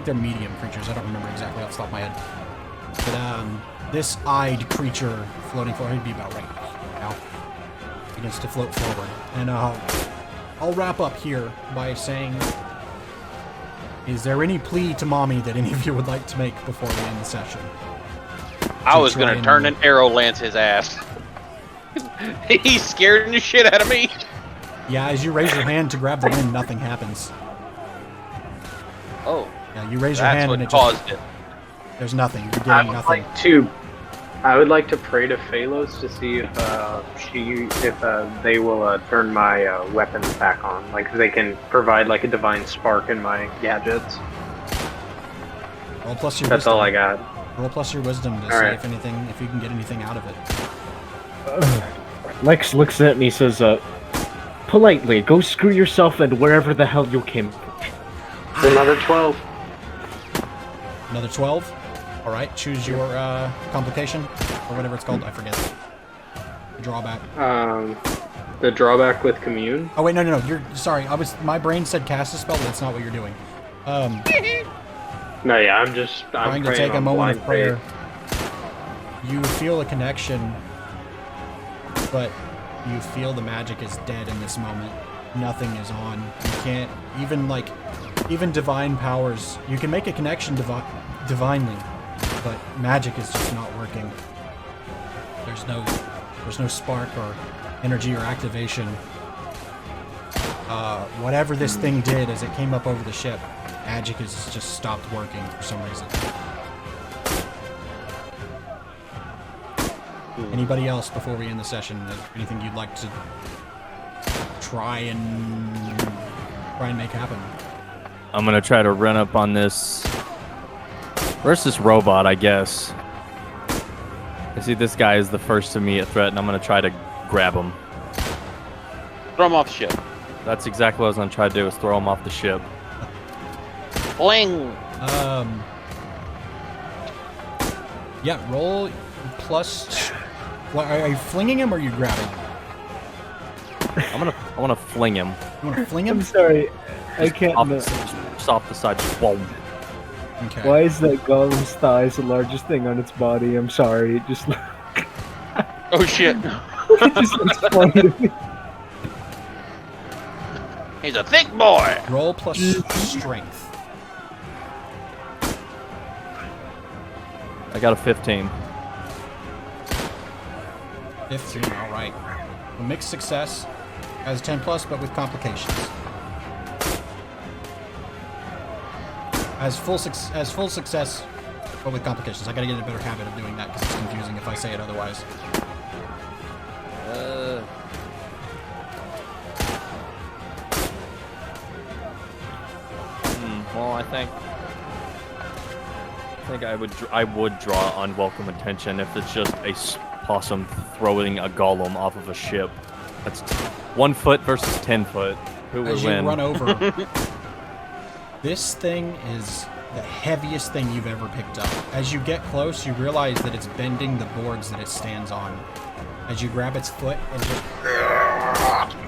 S1: they're medium creatures. I don't remember exactly off the top of my head. But this eyed creature floating forward, he'd be about right now. Begins to float forward. And I'll wrap up here by saying, is there any plea to Mommy that any of you would like to make before we end the session?
S3: I was going to turn an arrow lance his ass. He's scared the shit out of me.
S1: Yeah, as you raise your hand to grab the wind, nothing happens.
S3: Oh.
S1: Yeah, you raise your hand and it
S3: caused it.
S1: There's nothing. You're getting nothing.
S6: I would like to pray to Phalos to see if they will turn my weapons back on. Like, if they can provide like a divine spark in my gadgets.
S1: Roll plus your
S6: That's
S1: wisdom.
S6: all I got.
S1: Roll plus your wisdom to see if you can get anything out of it.
S2: Lex looks at it and he says, politely, go screw yourself and wherever the hell you came from.
S6: It's another 12.
S1: Another 12? Alright, choose your complication, or whatever it's called, I forget. The drawback.
S6: The drawback with commune?
S1: Oh wait, no, you're, sorry, my brain said cast a spell, but that's not what you're doing.
S6: No, yeah, I'm
S1: trying to take a moment of prayer. You feel a connection, but you feel the magic is dead in this moment. Nothing is on. You can't, even divine powers, you can make a connection divinely, but magic is just not working. There's no spark or energy or activation. Whatever this thing did as it came up over the ship, magic has just stopped working for some reason. Anybody else before we end the session? Anything you'd like to try and make happen?
S5: I'm gonna try to run up on this. Where's this robot, I guess? I see this guy is the first immediate threat, and I'm gonna try to grab him.
S3: Throw him off the ship.
S5: That's exactly what I was gonna try to do, is throw him off the ship.
S3: Fling!
S1: Yeah, roll plus... What, are you flinging him or are you grabbing him?
S5: I wanna fling him.
S1: You wanna fling him?
S2: I'm sorry, I can't...
S5: Just off the side, just boom.
S1: Okay.
S2: Why is that golem's thighs the largest thing on its body? I'm sorry, it just...
S3: Oh shit.
S2: It just looks funny to me.
S3: He's a thick boy!
S1: Roll plus strength.
S5: I got a 15.
S1: 15, alright. A mixed success. Has 10 plus, but with complications. As full success, but with complications. I gotta get in a better habit of doing that because it's confusing if I say it otherwise.
S5: Well, I think I would draw unwelcome attention if it's just a possum throwing a golem off of a ship. That's 1 foot versus 10 foot. Who would
S1: As you
S5: win?
S1: run over, this thing is the heaviest thing you've ever picked up. As you get close, you realize that it's bending the boards that it stands on. As you grab its foot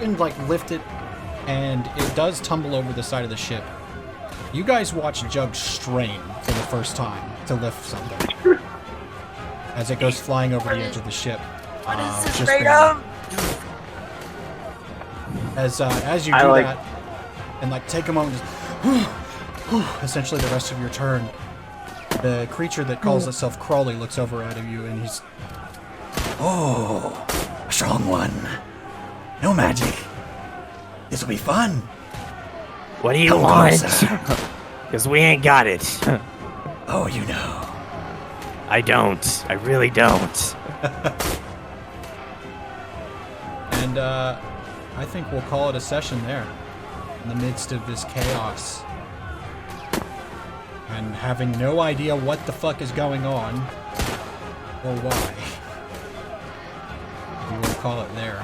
S1: and like lift it, and it does tumble over the side of the ship. You guys watch Jug strain for the first time to lift something as it goes flying over the edge of the ship.
S4: What is this
S1: just
S4: made
S1: barely.
S4: of?
S1: As you do that, and like take a moment, just, essentially the rest of your turn, the creature that calls itself Crawley looks over at you and he's, "Oh, a strong one. No magic. This will be fun.
S7: What do you
S1: Come
S7: want?
S1: closer."
S7: Because we ain't got it.
S1: Oh, you know.
S7: I don't. I really don't.
S1: And I think we'll call it a session there, in the midst of this chaos. And having no idea what the fuck is going on, or why. We will call it there.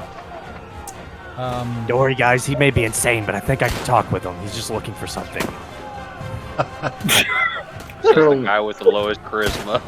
S7: Don't worry, guys. He may be insane, but I think I can talk with him. He's just looking for something.
S3: The guy with the lowest charisma.